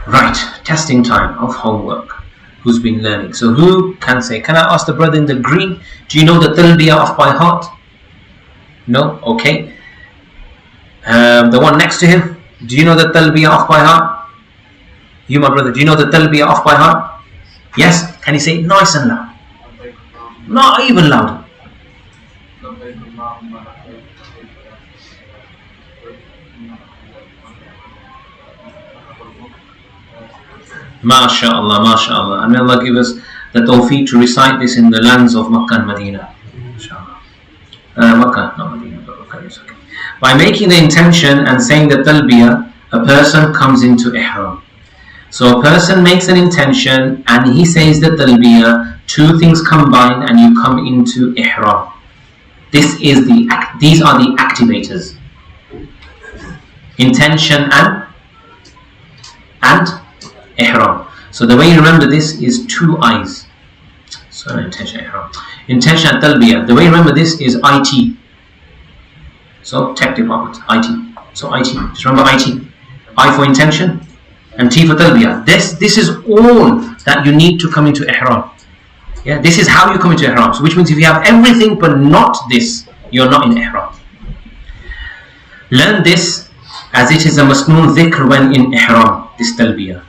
Speaker 1: Right, testing time of homework. Who's been learning? So who can say? Can I ask the brother in the green? Do you know the talbiyah off by heart? No? Okay. The one next to him? Do you know the talbiyah off by heart? You, my brother, do you know the talbiyah off by heart? Yes? Can you say it nice and loud? Not even louder. MashaAllah, MashaAllah. And may Allah give us the tawfiq to recite this in the lands of Makkah and Medina. MashaAllah. Makkah, not Medina, but Makkah is okay. By making the intention and saying the talbiyah, a person comes into ihram. So a person makes an intention and he says the talbiyah, 2 things combine and you come into ihram. These are the activators. Intention and ihram. So the way you remember this is 2 eyes. So intention, ihram. Intention and talbiyah. The way you remember this is IT. So tech department, IT. So IT. Just remember IT. I for intention and T for talbiyah. This is all that you need to come into ihram. Yeah, this is how you come into ihram. So which means if you have everything but not this, you're not in ihram. Learn this as it is a masnoon dhikr when in ihram, this talbiyah.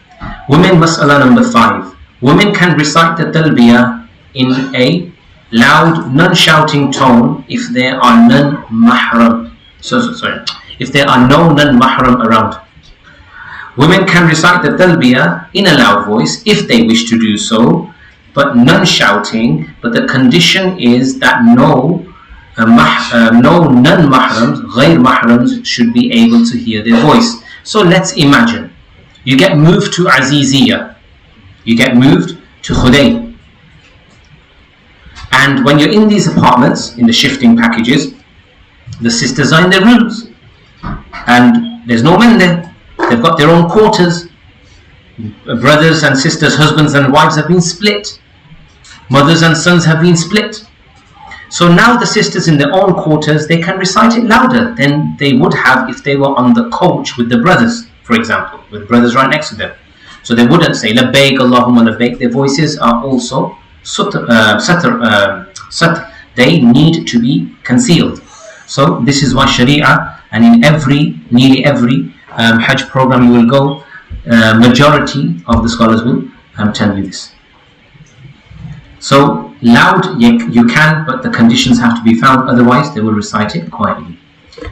Speaker 1: Women, mas'ala number 5. Women can recite the talbiyah in a loud, non-shouting tone if there are non-mahram. If there are no non-mahram around. Women can recite the talbiyah in a loud voice if they wish to do so, but non-shouting. But the condition is that no non-mahrams, ghayr mahrams, should be able to hear their voice. So let's imagine you get moved to Aziziyah, you get moved to Khudayl, and when you're in these apartments, in the shifting packages, the sisters are in their rooms and there's no men there. They've got their own quarters. Brothers and sisters, husbands and wives have been split. Mothers and sons have been split. So now the sisters in their own quarters, they can recite it louder than they would have if they were on the coach with the brothers, for example, with brothers right next to them. So they wouldn't say labbaik Allahumma labbaik. Their voices are also satr. They need to be concealed. So this is why Sharia, and in nearly every Hajj program you will go, majority of the scholars will tell you this. So loud you can, but the conditions have to be found, otherwise they will recite it quietly.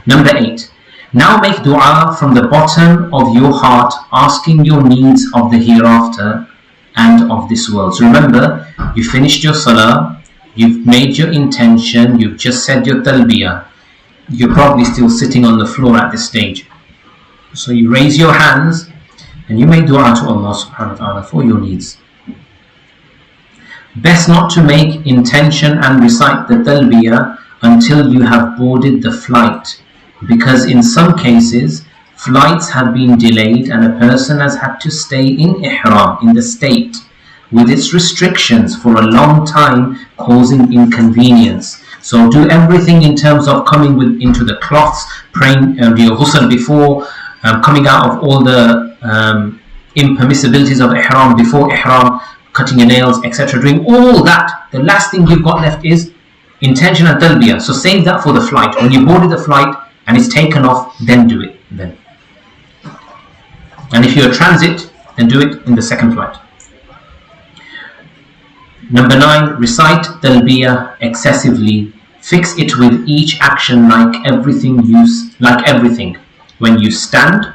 Speaker 1: Number 8. Now make dua from the bottom of your heart, asking your needs of the hereafter and of this world. So remember, you finished your salah, you've made your intention, you've just said your talbiyah. You're probably still sitting on the floor at this stage. So you raise your hands and you make dua to Allah subhanahu wa ta'ala for your needs. Best not to make intention and recite the talbiyah until you have boarded the flight, because in some cases flights have been delayed and a person has had to stay in ihram, in the state, with its restrictions for a long time, causing inconvenience. So do everything in terms of coming into the cloths, praying your ghusl before, coming out of all the impermissibilities of ihram before ihram, cutting your nails, etc. Doing all that, the last thing you've got left is intention and talbiyah. So save that for the flight. When you boarded the flight and it's taken off, then do it then. And if you're a transit, then do it in the second flight. Number 9, recite talbiyah excessively. Fix it with each action like everything. When you stand,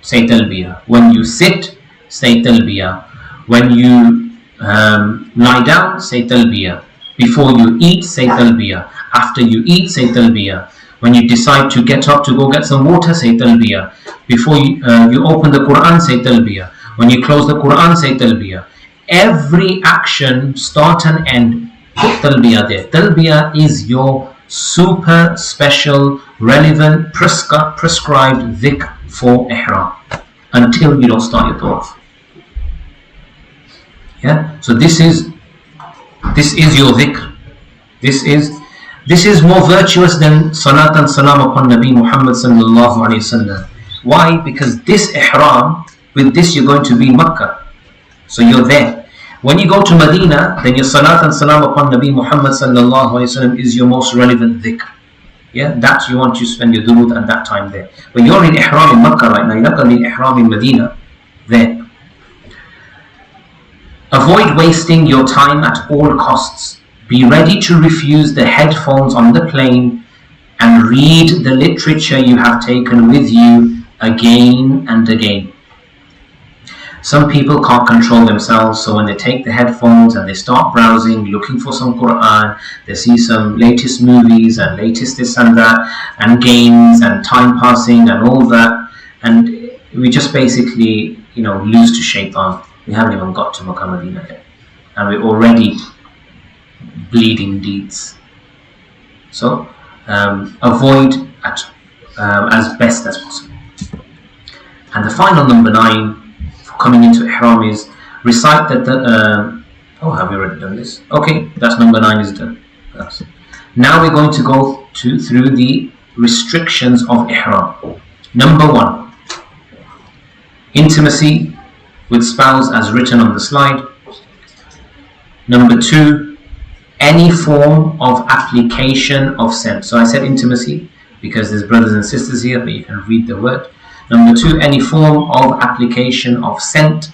Speaker 1: say talbiyah. When you sit, say talbiyah. When you lie down, say talbiyah. Before you eat, say talbiyah. After you eat, say talbiyah. When you decide to get up to go get some water, say talbiyah. Before you open the Quran, say talbiyah. When you close the Quran, say talbiyah. Every action, start and end, put talbiyah there. Talbiyah is your super special, relevant, prescribed dhikr for ihram until you don't start your tawaf. Yeah, so this is your dhikr. This is more virtuous than salat and salam upon Nabi Muhammad sallallahu alaihi wasallam. Why? Because this ihram, with this you're going to be in Makkah, so you're there. When you go to Medina, then your salat and salam upon Nabi Muhammad sallallahu alaihi wasallam is your most relevant dhikr. Yeah, that you want to spend your durood at that time there. When you're in ihram in Makkah right now, you're not going to be in ihram in Medina there. Avoid wasting your time at all costs. Be ready to refuse the headphones on the plane and read the literature you have taken with you again and again. Some people can't control themselves, so when they take the headphones and they start browsing, looking for some Quran, they see some latest movies and latest this and that, and games and time passing and all that, and we just basically, lose to shaitan. We haven't even got to Makkah Medina yet, and we're already bleeding deeds. So avoid as best as possible. And the final number 9 for coming into ihram is recite that have we already done this? Okay, that's number 9 is done. Now we're going to go through the restrictions of ihram. Number 1, intimacy with spouse as written on the slide. Number 2, any form of application of scent. So I said intimacy because there's brothers and sisters here, but you can read the word. Number 2, any form of application of scent.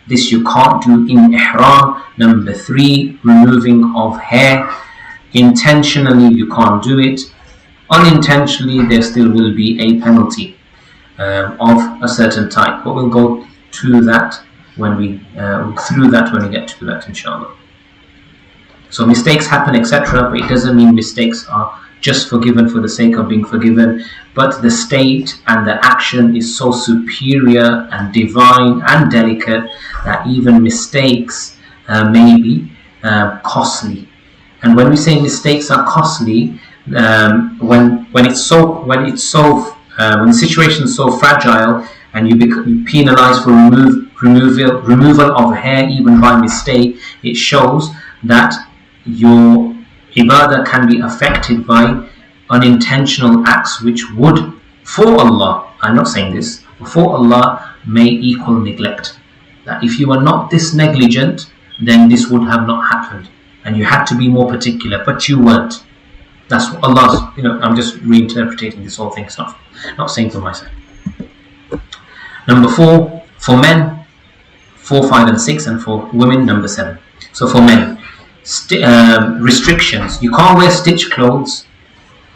Speaker 1: This you can't do in ihram. Number 3, removing of hair. Intentionally you can't do it. Unintentionally there still will be a penalty of a certain type. But we'll go to that when we get to that, inshallah. So mistakes happen, etc., but it doesn't mean mistakes are just forgiven for the sake of being forgiven, but the state and the action is so superior and divine and delicate that even mistakes may be costly. And when we say mistakes are costly, when the situation is so fragile and you penalize for removal of hair even by mistake, it shows that your ibadah can be affected by unintentional acts which would, for Allah, I'm not saying this, for Allah may equal neglect. That if you were not this negligent, then this would have not happened, and you had to be more particular, but you weren't. That's what Allah's, I'm just reinterpreting this whole thing, it's not saying for myself. Number 4, for men, 4, 5 and 6, and for women, number 7. So for men, restrictions. You can't wear stitched clothes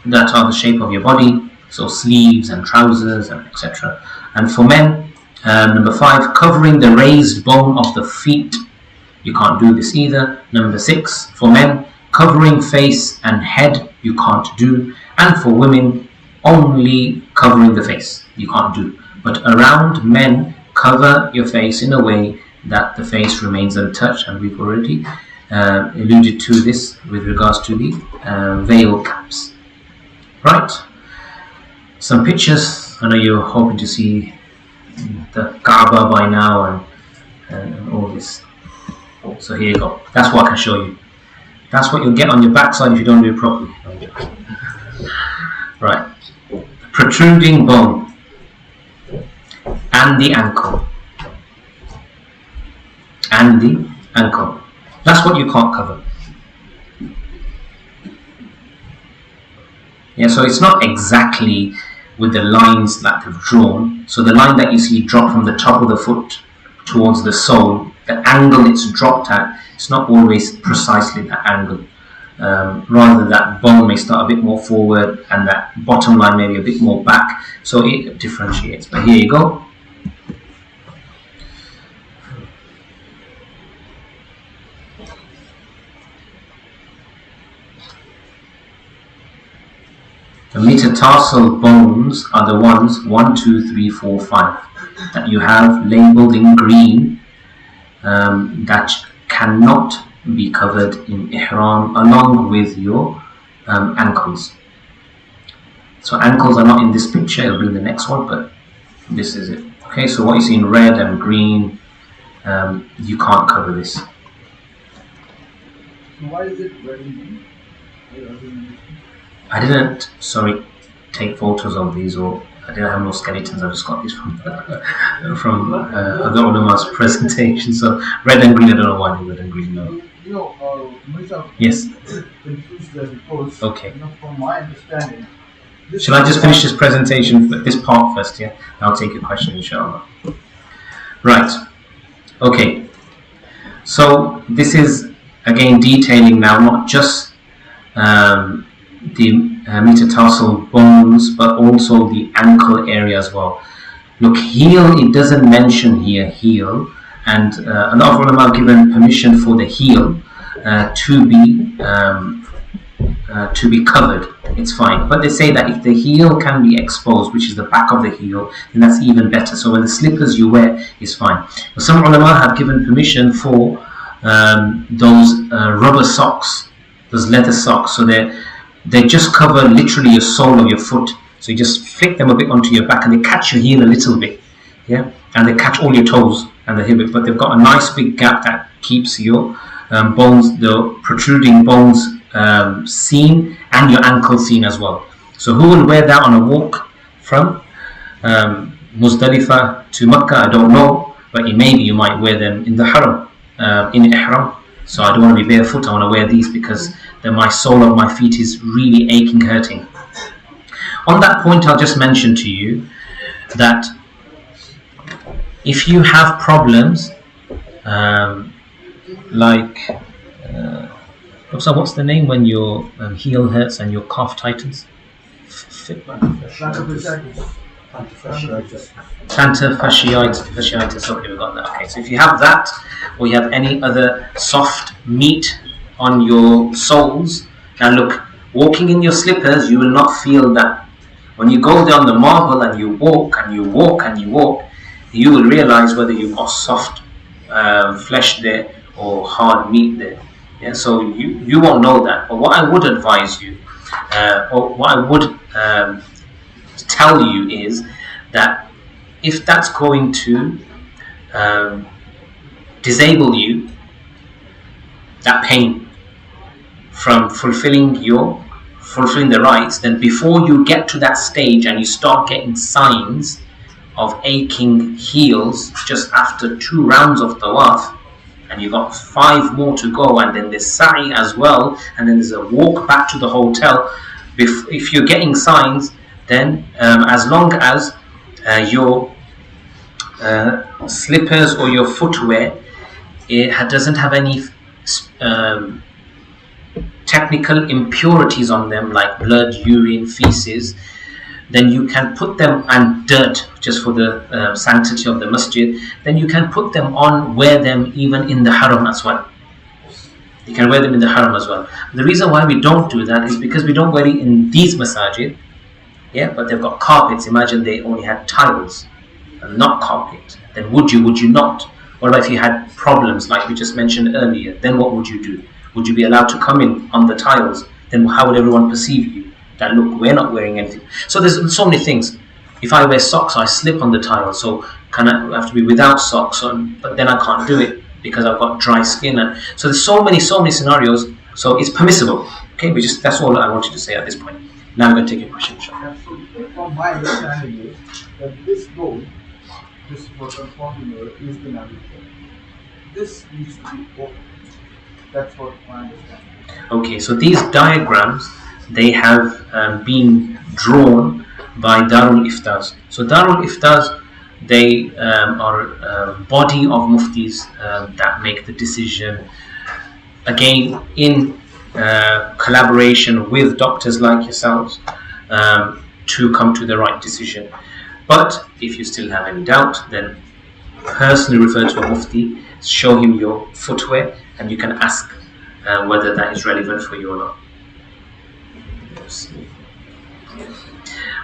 Speaker 1: that are the shape of your body, so sleeves and trousers and etc. And for men, number 5, covering the raised bone of the feet. You can't do this either. Number 6, for men, covering face and head. You can't do. And for women, only covering the face. You can't do. But around men, cover your face in a way that the face remains untouched, and we've already alluded to this with regards to the veil caps. Right, some pictures. I know you're hoping to see the Kaaba by now and all this. So here you go. That's what I can show you. That's what you'll get on your backside if you don't do it properly. Right, protruding bone and the ankle. And the ankle. That's what you can't cover. Yeah, so it's not exactly with the lines that they've drawn. So the line that you see drop from the top of the foot towards the sole, the angle it's dropped at, it's not always precisely that angle. Rather, that bone may start a bit more forward and that bottom line may be a bit more back. So it differentiates. But here you go. The metatarsal bones are the ones 1, 2, 3, 4, 5 that you have labelled in green that cannot be covered in ihram along with your ankles. So ankles are not in this picture, it'll be in the next one, but this is it. Okay, so what you see in red and green, you can't cover this.
Speaker 5: So why is it red and green?
Speaker 1: I didn't, take photos of these, or I didn't have no skeletons. I just got these from other ulama's presentation. So red and green, I don't know why they're red and green. No. Yes.
Speaker 5: Confused there because,
Speaker 1: okay.
Speaker 5: From my understanding.
Speaker 1: Shall I just finish this presentation, this part first? Yeah, I'll take your question, inshallah. Right. Okay. So this is again detailing now not just the metatarsal bones, but also the ankle area as well. Look, heel, it doesn't mention here heel, and a lot of ulama have given permission for the heel to be covered. It's fine, but they say that if the heel can be exposed, which is the back of the heel, then that's even better. So when the slippers you wear is fine. But some ulama have given permission for those rubber socks, those leather socks, so they just cover literally your sole of your foot. So you just flick them a bit onto your back and they catch your heel a little bit, yeah, and they catch all your toes and the heel, but they've got a nice big gap that keeps your bones, the protruding bones seen, and your ankle seen as well. So who will wear that on a walk from Muzdalifah to Makkah? I don't know, but maybe you might wear them in the haram, in ihram. So I don't want to be barefoot, I want to wear these because my sole of my feet is really aching, hurting. On that point, I'll just mention to you that If you have problems, like, so what's the name when your heel hurts and your calf tightens? Plantar fasciitis. Okay, we got that. Okay, so if you have that, or you have any other soft meat on your soles, now look, walking in your slippers, you will not feel that. When you go down the marble and you walk and you walk and you walk, you will realize whether you've got soft flesh there or hard meat there. Yeah, so you won't know that. But what I would advise you, or what I would tell you is that if that's going to disable you, that pain from fulfilling the rites, then before you get to that stage and you start getting signs of aching heels just after 2 rounds of tawaf, and you've got 5 more to go, and then there's sa'i as well, and then there's a walk back to the hotel. If you're getting signs, then as long as your slippers or your footwear doesn't have any technical impurities on them, like blood, urine, feces, then you can put them, and dirt, just for the sanctity of the masjid, then you can put them on, wear them even in the haram as well. You can wear them in the haram as well. The reason why we don't do that is because we don't wear it in these masajid, yeah, but they've got carpets. Imagine they only had tiles and not carpet. Then would you not? What about if you had problems like we just mentioned earlier? Then what would you do? Would you be allowed to come in on the tiles? Then how would everyone perceive you? That look, we're not wearing anything. So there's so many things. If I wear socks, I slip on the tile. So can I have to be without socks on? But then I can't do it because I've got dry skin. And so there's so many scenarios. So it's permissible. Okay, that's all I wanted to say at this point. Now I'm going to take your question.
Speaker 5: From my understanding is that this goal, this person formula is the navigation. This needs to be open. That's what my understanding is.
Speaker 1: Okay, so these diagrams, they have been drawn by Darul Iftaz. So Darul Iftaz, they are a body of muftis that make the decision, again in collaboration with doctors like yourselves, to come to the right decision. But if you still have any doubt, then personally refer to a mufti, show him your footwear, and you can ask whether that is relevant for you or not.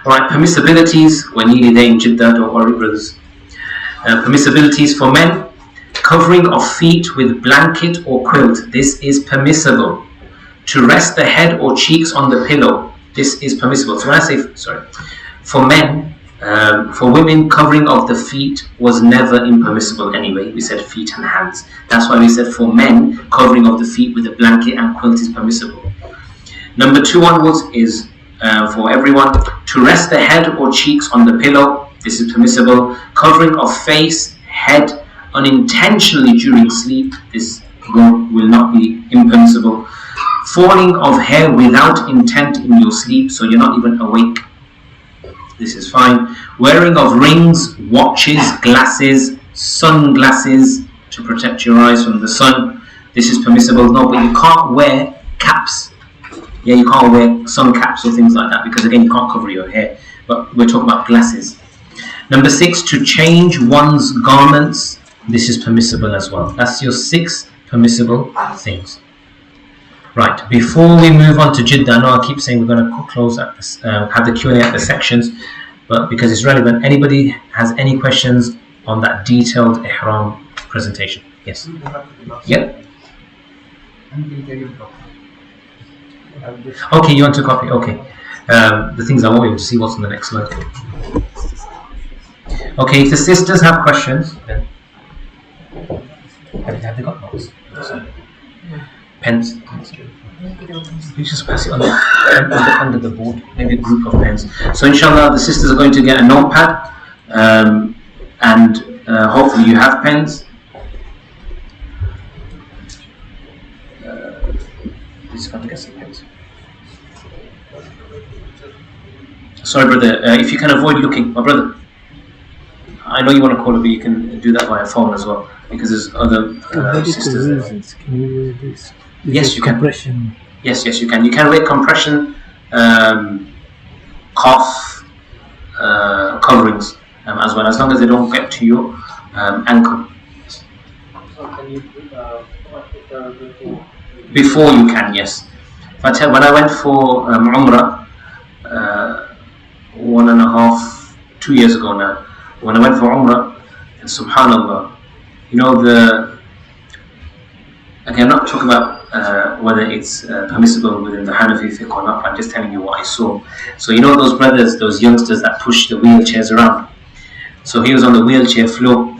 Speaker 1: Alright, permissibilities. We're nearly there in Jeddah, don't worry, brothers. Permissibilities for men: covering of feet with blanket or quilt. This is permissible. To rest the head or cheeks on the pillow. This is permissible. So when I say, for men, for women, covering of the feet was never impermissible anyway. We said feet and hands. That's why we said for men, covering of the feet with a blanket and quilt is permissible. Number 2 onwards is for everyone. To rest the head or cheeks on the pillow. This is permissible. Covering of face, head unintentionally during sleep. This will not be impermissible. Falling of hair without intent in your sleep, so you're not even awake. This is fine. Wearing of rings, watches, glasses, sunglasses to protect your eyes from the sun. This is permissible. No, but you can't wear caps. Yeah, you can't wear sun caps or things like that because again, you can't cover your hair. But we're talking about glasses. Number 6, to change one's garments. This is permissible as well. That's your 6 permissible things. Right, before we move on to Jeddah, I know I keep saying we're going to close at this, have the Q&A at the sections, but because it's relevant, anybody has any questions on that detailed ihram presentation? Yes. Yep. Okay, you want to copy? Okay. The things I want you to see what's on the next slide. Okay, if the sisters have questions, then have they got notes? Pens. You just pass it on under the board, maybe a group of pens. So inshallah, the sisters are going to get a notepad, and hopefully you have pens. Please come to get some pens. Sorry, brother. If you can avoid looking, my brother. I know you want to call her, but you can do that via phone as well, because there's other sisters there.
Speaker 3: Reasons. Can you wear this?
Speaker 1: Yes, you can.
Speaker 3: Compression.
Speaker 1: Yes, you can. You can wear compression, cough coverings as well, as long as they don't get to your ankle.
Speaker 6: So can you put the
Speaker 1: Before you can, yes. When I went for Umrah 2 years ago now, when I went for Umrah, and subhanallah, you know, okay, I'm not talking about whether it's permissible within the Hanafi fiqh or not, I'm just telling you what I saw. So you know those brothers, those youngsters that push the wheelchairs around? So he was on the wheelchair floor,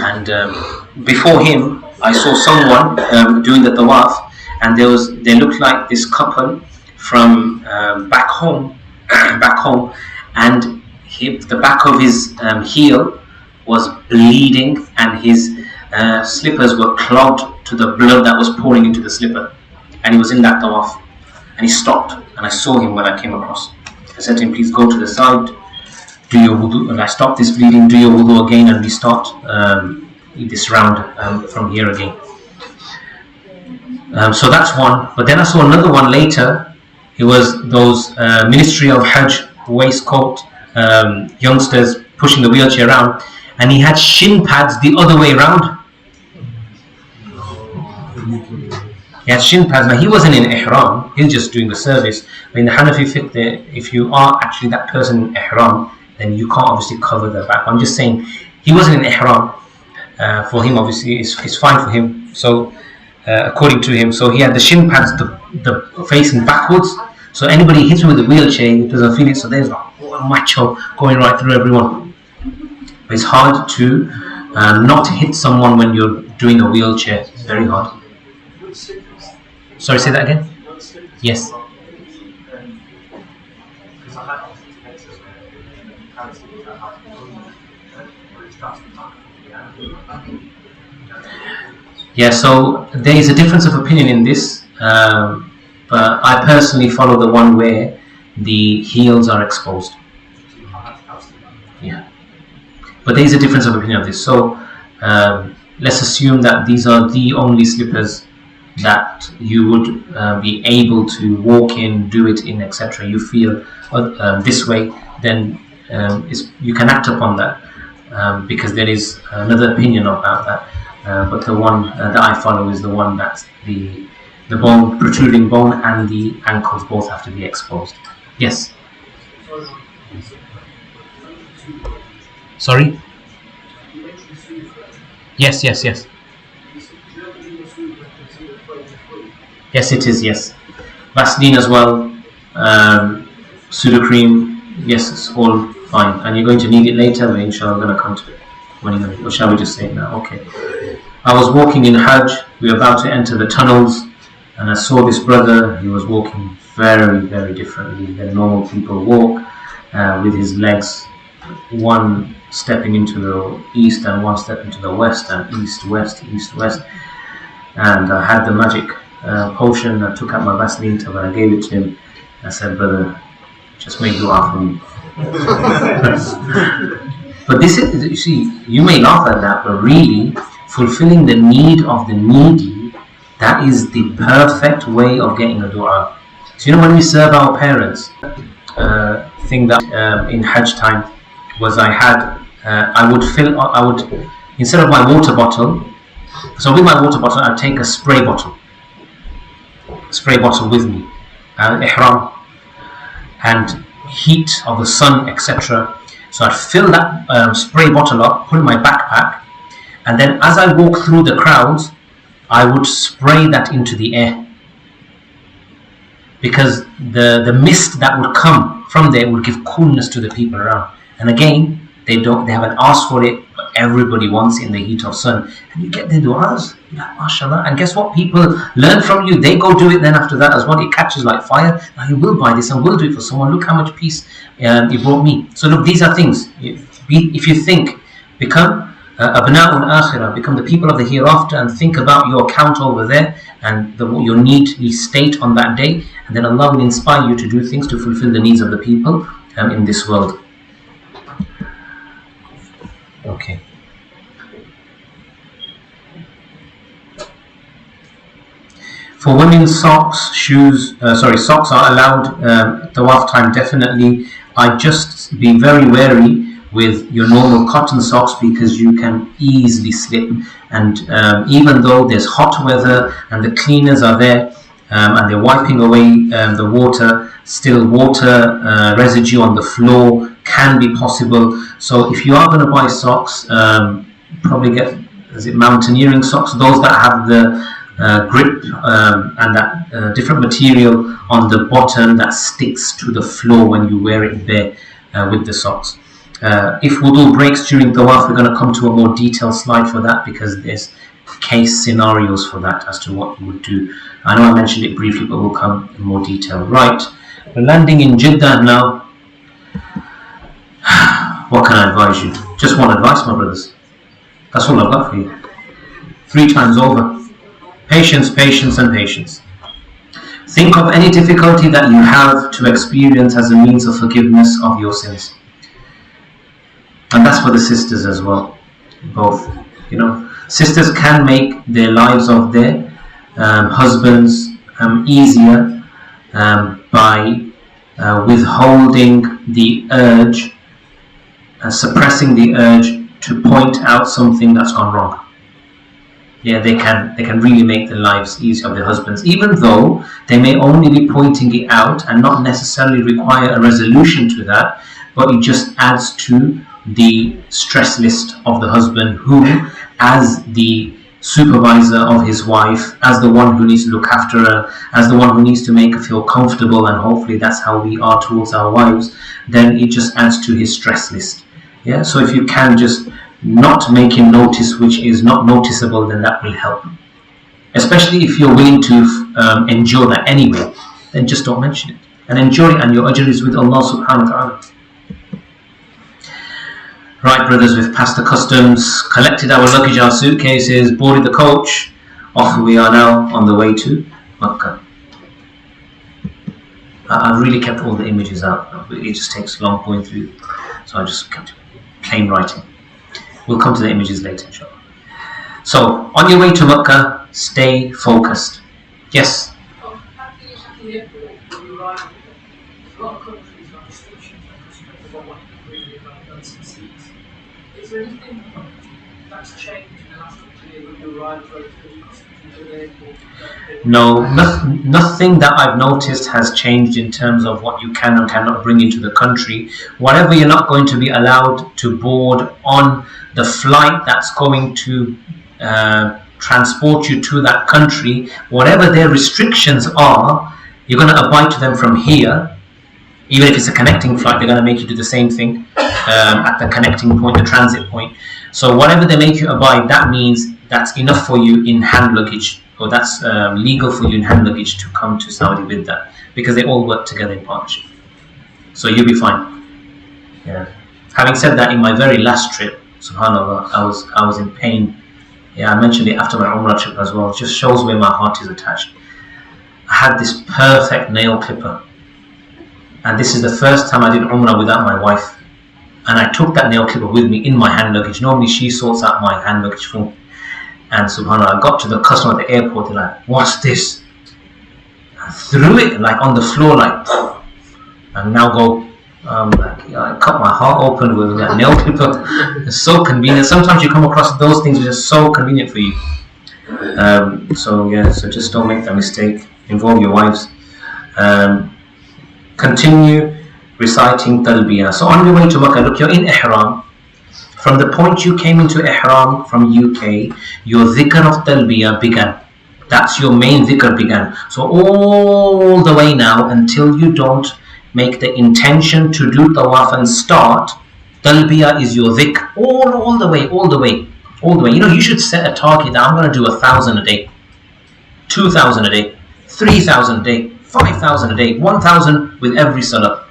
Speaker 1: and before him I saw someone doing the tawaf, and they looked like this couple from back home, and the back of his heel was bleeding, and his slippers were clogged to the blood that was pouring into the slipper, and he was in that tawaf, and he stopped, and I saw him when I came across. I said to him, please go to the side, do your wudu, and I stop this bleeding, do your wudu again, and restart this round from here again. So that's one. But then I saw another one later. It was those Ministry of Hajj waistcoat youngsters pushing the wheelchair around, and he had shin pads the other way around. He had shin pads. Now he wasn't in ihram, he was just doing the service. But in the Hanafi fiqh, if you are actually that person in ihram, then you can't obviously cover the back. I'm just saying, he wasn't in ihram. For him, obviously, it's fine for him. So, according to him, so he had the shin pads, the facing backwards. So anybody hits him with the wheelchair, he doesn't feel it. So there's like a macho going right through everyone. But it's hard to not hit someone when you're doing a wheelchair. It's very hard. Sorry, say that again? Yes. Yeah, so there is a difference of opinion in this, but I personally follow the one where the heels are exposed. Yeah, but there is a difference of opinion of this. So let's assume that these are the only slippers that you would be able to walk in, do it in, etc. You feel this way, then you can act upon that, because there is another opinion about that. But the one that I follow is the one that's the bone, protruding bone, and the ankles both have to be exposed. Yes. Sorry? Yes. Yes, it is, yes. Vaseline as well, Sudocreme, yes, it's all fine. And you're going to need it later, but inshallah, I'm going to come to it. Or shall we just say it now? Okay. I was walking in Hajj, we were about to enter the tunnels, and I saw this brother. He was walking very, very differently than normal people walk, with his legs, one stepping into the east and one step into the west, and east, west. And I had the magic potion. I took out my Vaseline tub and I gave it to him. I said, brother, just make dua for me. But this is, you see, you may laugh at that, but really, fulfilling the need of the needy, that is the perfect way of getting a dua. So you know, when we serve our parents, thing that in Hajj time was I would instead of my water bottle, so with my water bottle I'd take a spray bottle with me, ihram, and heat of the sun, etc. So I'd fill that spray bottle up, put in my backpack, and then as I walk through the crowds, I would spray that into the air, because the mist that would come from there would give coolness to the people around. And again, they haven't asked for it, but everybody wants it in the heat of sun, and you get the du'as, like, mashallah. And guess what? People learn from you, they go do it then after that as well. It catches like fire. Now you will buy this and will do it for someone. Look how much peace it brought me. So look, these are things. If you think, become abna'ul akhirah, become the people of the hereafter, and think about your account over there and your needy state on that day, and then Allah will inspire you to do things to fulfill the needs of the people in this world. Okay. For women's socks, socks are allowed. Tawaf time definitely. I just be very wary with your normal cotton socks because you can easily slip. And even though there's hot weather and the cleaners are there and they're wiping away the water, still water residue on the floor can be possible. So if you are going to buy socks, probably get mountaineering socks, those that have the grip and that different material on the bottom that sticks to the floor when you wear it bare with the socks. If wudu breaks during tawaf, we're going to come to a more detailed slide for that because there's case scenarios for that as to what you would do. I know I mentioned it briefly, but we'll come in more detail. Right, we're landing in Jeddah now. What can I advise you? Just one advice, my brothers. That's all I've got for you. 3 times over. Patience, patience, and patience. Think of any difficulty that you have to experience as a means of forgiveness of your sins. And that's for the sisters as well. Both, sisters can make their lives of their husbands easier by withholding the urge, suppressing the urge to point out something that's gone wrong. Yeah, they can really make the lives easier of their husbands, even though they may only be pointing it out and not necessarily require a resolution to that, but it just adds to the stress list of the husband who, as the supervisor of his wife, as the one who needs to look after her, as the one who needs to make her feel comfortable, and hopefully that's how we are towards our wives, then it just adds to his stress list. Yeah, so if you can just not make him notice which is not noticeable, then that will help. Especially if you're willing to endure that anyway, then just don't mention it and enjoy it, and your ajr is with Allah subhanahu wa ta'ala. Right, brothers, we've passed the customs, collected our luggage, our suitcases, boarded the coach. Off we are now on the way to Makkah. I've really kept all the images out. It just takes long going through, so I just kept plain writing. We'll come to the images later, inshallah. So, on your way to Makkah, stay focused. Yes?
Speaker 4: At the airport, when you arrive, a lot of countries have restrictions and restrictions on what you can really about some seats. Is there anything that's changed in the last couple of years when you arrive relative to customs to the airport?
Speaker 1: No, nothing that I've noticed has changed in terms of what you can and cannot bring into the country. Whatever you're not going to be allowed to board on the flight that's going to transport you to that country, whatever their restrictions are, you're going to abide to them from here. Even if it's a connecting flight, they're going to make you do the same thing at the connecting point, the transit point. So whatever they make you abide, that means that's enough for you in hand luggage, or that's legal for you in hand luggage to come to Saudi with that, because they all work together in partnership. So you'll be fine. Yeah. Having said that, in my very last trip, subhanAllah, I was in pain. Yeah, I mentioned it after my Umrah trip as well. It just shows where my heart is attached. I had this perfect nail clipper, and this is the first time I did Umrah without my wife. And I took that nail clipper with me in my hand luggage. Normally she sorts out my hand luggage for me. And subhanAllah, I got to the customer at the airport, they're like, "What's this?" I threw it like on the floor, like, and now go. I cut my heart open with that nail clipper. It's so convenient. Sometimes you come across those things which are so convenient for you. So just don't make that mistake. Involve your wives. Continue reciting talbiyah. So on your way to Makkah, look, you're in ihram. From the point you came into ihram from UK, your dhikr of talbiyah began. That's your main dhikr began. So all the way now until you don't make the intention to do tawaf and start, talbiyah is your dhikr all the way. You should set a target that I'm going to do 1,000 a day, 2,000 a day, 3,000 a day, 5,000 a day, 1,000 with every salah.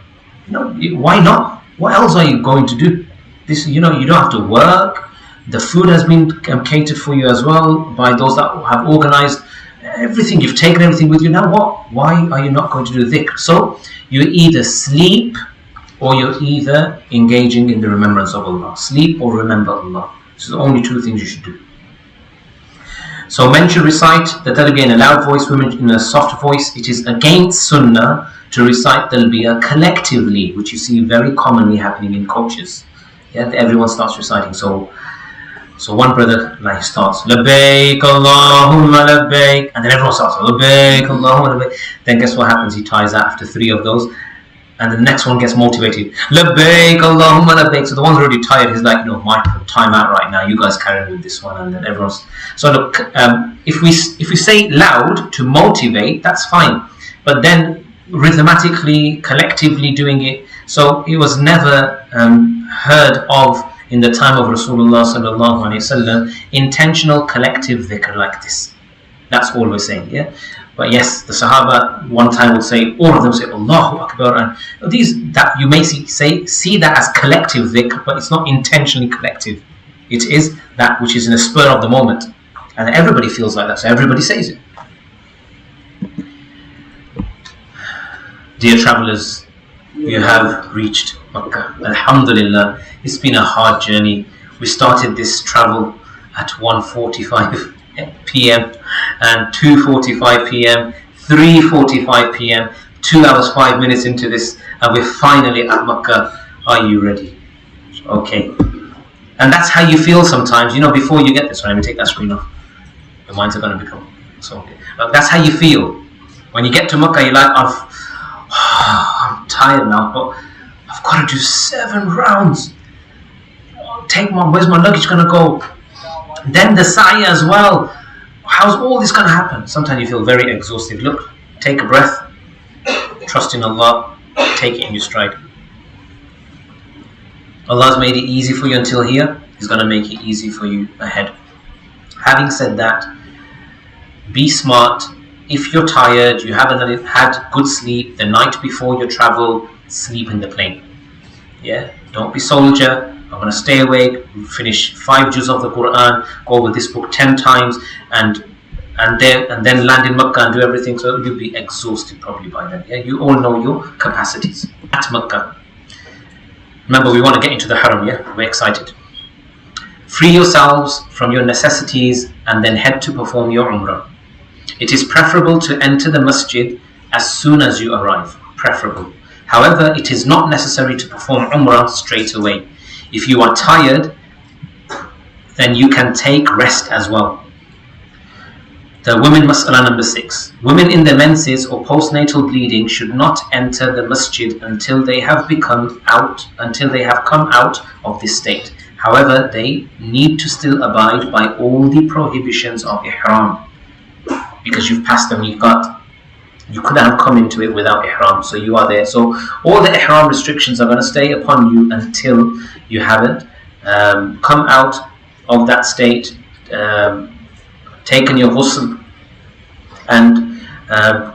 Speaker 1: Why not? What else are you going to do? This, you don't have to work. The food has been catered for you as well by those that have organized everything. You've taken everything with you. Now what? Why are you not going to do dhikr? So you either sleep or you're either engaging in the remembrance of Allah. Sleep or remember Allah. These are the only two things you should do. So men should recite the talbiyah in a loud voice, women in a soft voice. It is against sunnah to recite talbiyah collectively, which you see very commonly happening in coaches. Yeah, everyone starts reciting. So one brother starts labbaik Allahumma labbaik, and then everyone starts labbaik Allahumma labbaik. Then guess what happens? He ties out after 3 of those, and the next one gets motivated. Labbaik Allahumma labbaik. So the one's already tired. He's like, no, my time out right now. You guys carry on with this one, and then everyone's. So look, if we say loud to motivate, that's fine. But then rhythmatically, collectively doing it. So it was never heard of in the time of Rasulullah sallallahu alaihi wasallam intentional collective dhikr like this. That's all we're saying, yeah. But yes, the Sahaba one time will say, all of them say Allahu Akbar, and these that you may see that as collective dhikr, but it's not intentionally collective. It is that which is in a spur of the moment, and everybody feels like that, so everybody says it. Dear travellers, you have reached Makkah. Alhamdulillah, it's been a hard journey. We started this travel at 1:45 p.m. and 2:45 p.m, 3:45 p.m, 2 hours 5 minutes into this, and we're finally at Makkah. Are you ready? Okay. And that's how you feel sometimes. You know, before you get this one, let me take that screen off. Your minds are going to become so okay. That's how you feel. When you get to Makkah, you're like, I'm tired now, but I've got to do 7 rounds. Where's my luggage going to go? Then the sa'i as well. How's all this going to happen? Sometimes you feel very exhausted. Look, take a breath, trust in Allah, take it in your stride. Allah's made it easy for you until here. He's going to make it easy for you ahead. Having said that, be smart. If you're tired, you haven't had good sleep the night before your travel, sleep in the plane. Yeah, don't be soldier. I'm going to stay awake, finish 5 juz of the Quran, go over this book 10 times, and then land in Makkah and do everything. So you'll be exhausted probably by then. Yeah, you all know your capacities at Makkah. Remember, we want to get into the Haram. Yeah, we're excited. Free yourselves from your necessities and then head to perform your Umrah. It is preferable to enter the masjid as soon as you arrive. Preferable. However, it is not necessary to perform Umrah straight away. If you are tired, then you can take rest as well. The women mas'ala number 6. Women in their menses or postnatal bleeding should not enter the masjid until they have come out of this state. However, they need to still abide by all the prohibitions of ihram, because you've passed them. You couldn't have come into it without ihram, so you are there. So all the ihram restrictions are going to stay upon you until you haven't come out of that state, taken your ghusl, and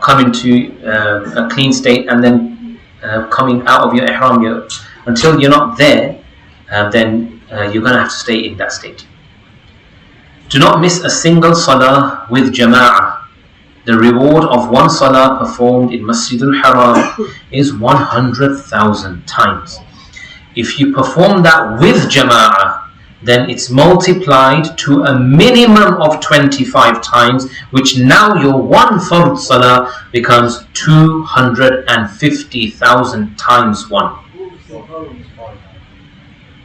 Speaker 1: come into a clean state, and then coming out of your ihram. Until you're not there, then you're going to have to stay in that state. Do not miss a single salah with jama'ah. The reward of one salah performed in Masjid al-Haram is 100,000 times. If you perform that with jama'ah, then it's multiplied to a minimum of 25 times, which now your one fard salah becomes 250,000 times 1.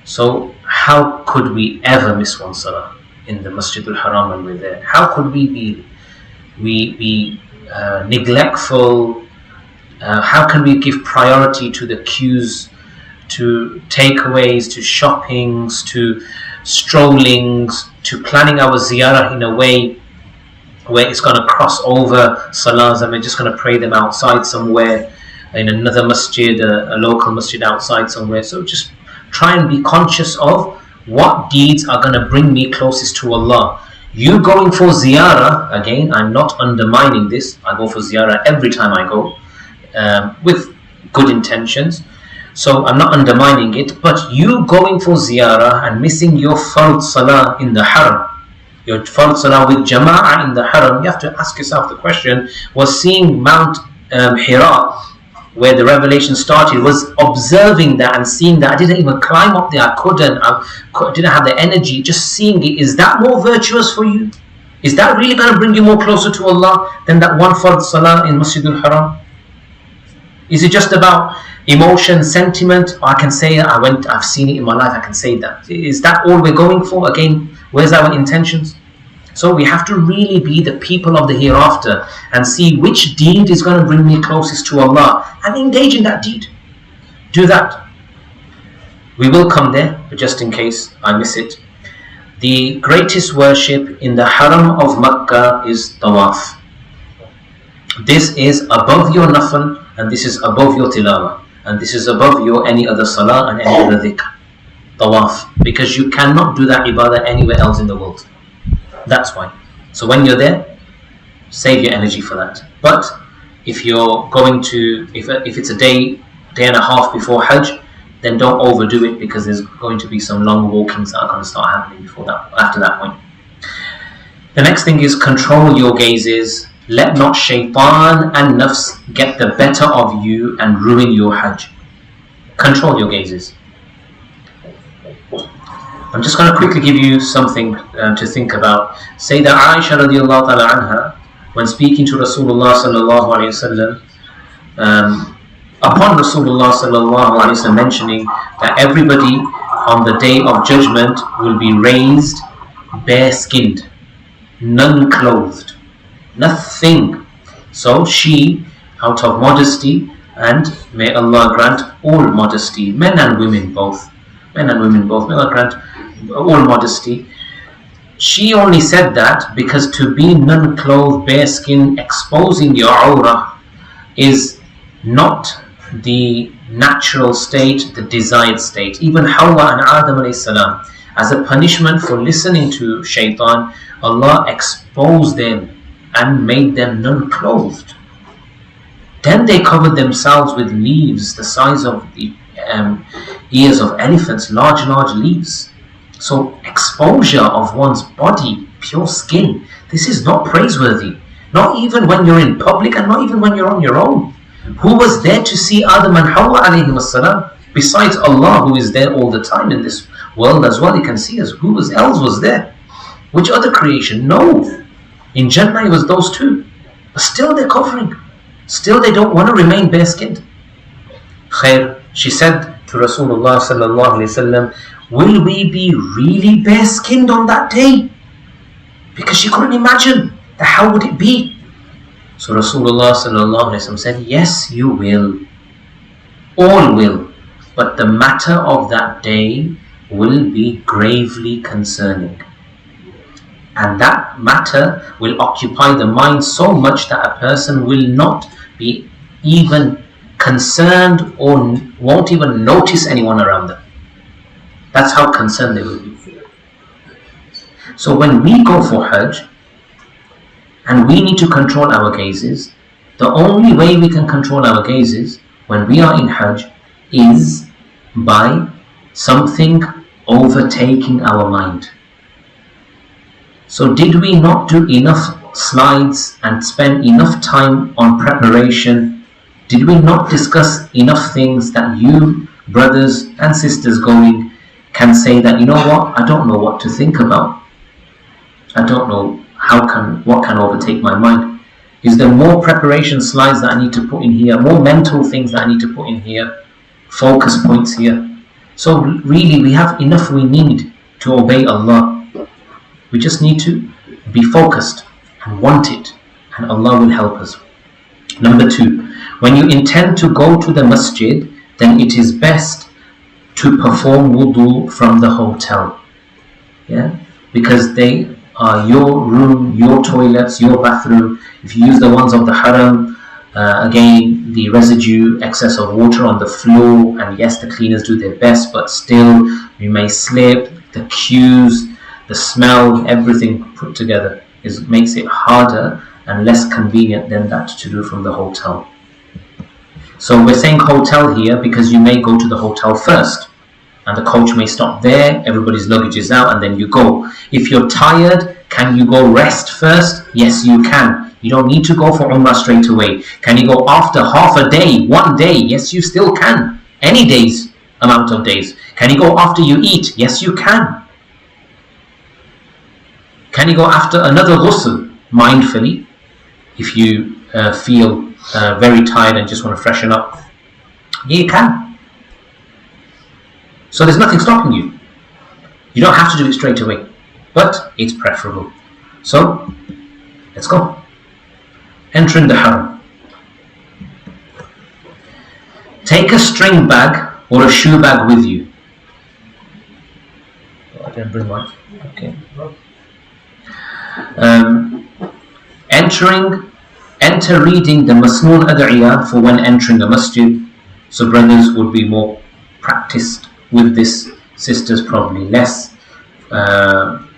Speaker 1: So how could we ever miss one salah in the Masjid al-Haram when we're there? How could we be neglectful? How can we give priority to the queues, to takeaways, to shoppings, to strollings, to planning our ziyarah in a way where it's going to cross over salahs and we're just going to pray them outside somewhere in another masjid, a local masjid outside somewhere? So just try and be conscious of what deeds are going to bring me closest to Allah. You going for ziyarah, again, I'm not undermining this. I go for ziyarah every time I go, with good intentions. So I'm not undermining it. But you going for ziyarah and missing your fard salah in the haram, your fard salah with jama'ah in the haram, you have to ask yourself the question, was seeing Mount Hira where the revelation started, was observing that and seeing that. I didn't even climb up there. I didn't have the energy. Just seeing it. Is that more virtuous for you? Is that really going to bring you more closer to Allah than that one fard salah in Masjid al-Haram? Is it just about emotion, sentiment? I can say I've seen it in my life, I can say that. Is that all we're going for? Again, where's our intentions? So we have to really be the people of the hereafter and see which deed is going to bring me closest to Allah and engage in that deed. Do that. We will come there, but just in case I miss it. The greatest worship in the Haram of Makkah is Tawaf. This is above your nafl, and this is above your tilawah, and this is above your any other salah and any other dhikr. Tawaf. Because you cannot do that ibadah anywhere else in the world. That's why. So when you're there, save your energy for that. But if you're going to, if it's a day and a half before Hajj, then don't overdo it, because there's going to be some long walkings that are going to start happening after that point. The next thing is control your gazes. Let not shaitan and nafs get the better of you and ruin your Hajj. Control your gazes. I'm just going to quickly give you something to think about. Sayyidah Aisha radiallahu ta'ala anha, when speaking to Rasulullah sallallahu alayhi wasallam, upon Rasulullah sallallahu alayhi wasallam mentioning that everybody on the day of judgment will be raised bare-skinned, none clothed, nothing. So she, out of modesty, and may Allah grant all modesty, men and women both, may Allah grant all modesty. She only said that because to be none clothed, bare skin, exposing your aurah is not the natural state, the desired state. Even Hawa and Adam alayhi salam, as a punishment for listening to shaitan, Allah exposed them and made them non-clothed. Then they covered themselves with leaves the size of the ears of elephants, large leaves. So exposure of one's body, pure skin, this is not praiseworthy. Not even when you're in public and not even when you're on your own. Who was there to see Adam and Hawa alayhi salam? Besides Allah, who is there all the time in this world as well, He can see us. Who else was there? Which other creation? No. In Jannah it was those two. But still they're covering. Still they don't want to remain bare-skinned. Khair, she said to Rasulullah sallallahu alayhi wasallam, will we be really bare-skinned on that day? Because she couldn't imagine that how would it be. So Rasulullah sallallahu alayhi wasallam said, yes, you will. All will. But the matter of that day will be gravely concerning. And that matter will occupy the mind so much that a person will not be even concerned or won't even notice anyone around them. That's how concerned they will be. So when we go for Hajj, and we need to control our gazes, the only way we can control our gazes when we are in Hajj is by something overtaking our mind. So did we not do enough slides and spend enough time on preparation? Did we not discuss enough things that you, brothers and sisters going, can say that, you know what, I don't know what to think about. I don't know what can overtake my mind. Is there more preparation slides that I need to put in here, more mental things that I need to put in here, focus points here? So really we have enough we need to obey Allah. We just need to be focused and want it, and Allah will help us. Number 2, when you intend to go to the masjid, then it is best to perform wudu from the hotel. Yeah, because they are your room, your toilets, your bathroom. If you use the ones of the haram, again, the residue, excess of water on the floor, and yes, the cleaners do their best, but still you may slip. The queues, the smell, everything put together makes it harder and less convenient than that to do from the hotel. So we're saying hotel here because you may go to the hotel first, and the coach may stop there, everybody's luggage is out, and then you go. If you're tired, can you go rest first? Yes, you can. You don't need to go for Umrah straight away. Can you go after half a day, 1 day? Yes, you still can. Any days, amount of days. Can you go after you eat? Yes, you can. Can you go after another ghusl mindfully if you feel very tired and just want to freshen up? Yeah, you can. So there's nothing stopping you. You don't have to do it straight away, but it's preferable. So let's go. Entering the haram. Take a string bag or a shoe bag with you. I didn't bring one. Okay. Enter reading the Masnoon Ad'iyah for when entering a masjid. So brothers would be more practiced with this, sisters probably less.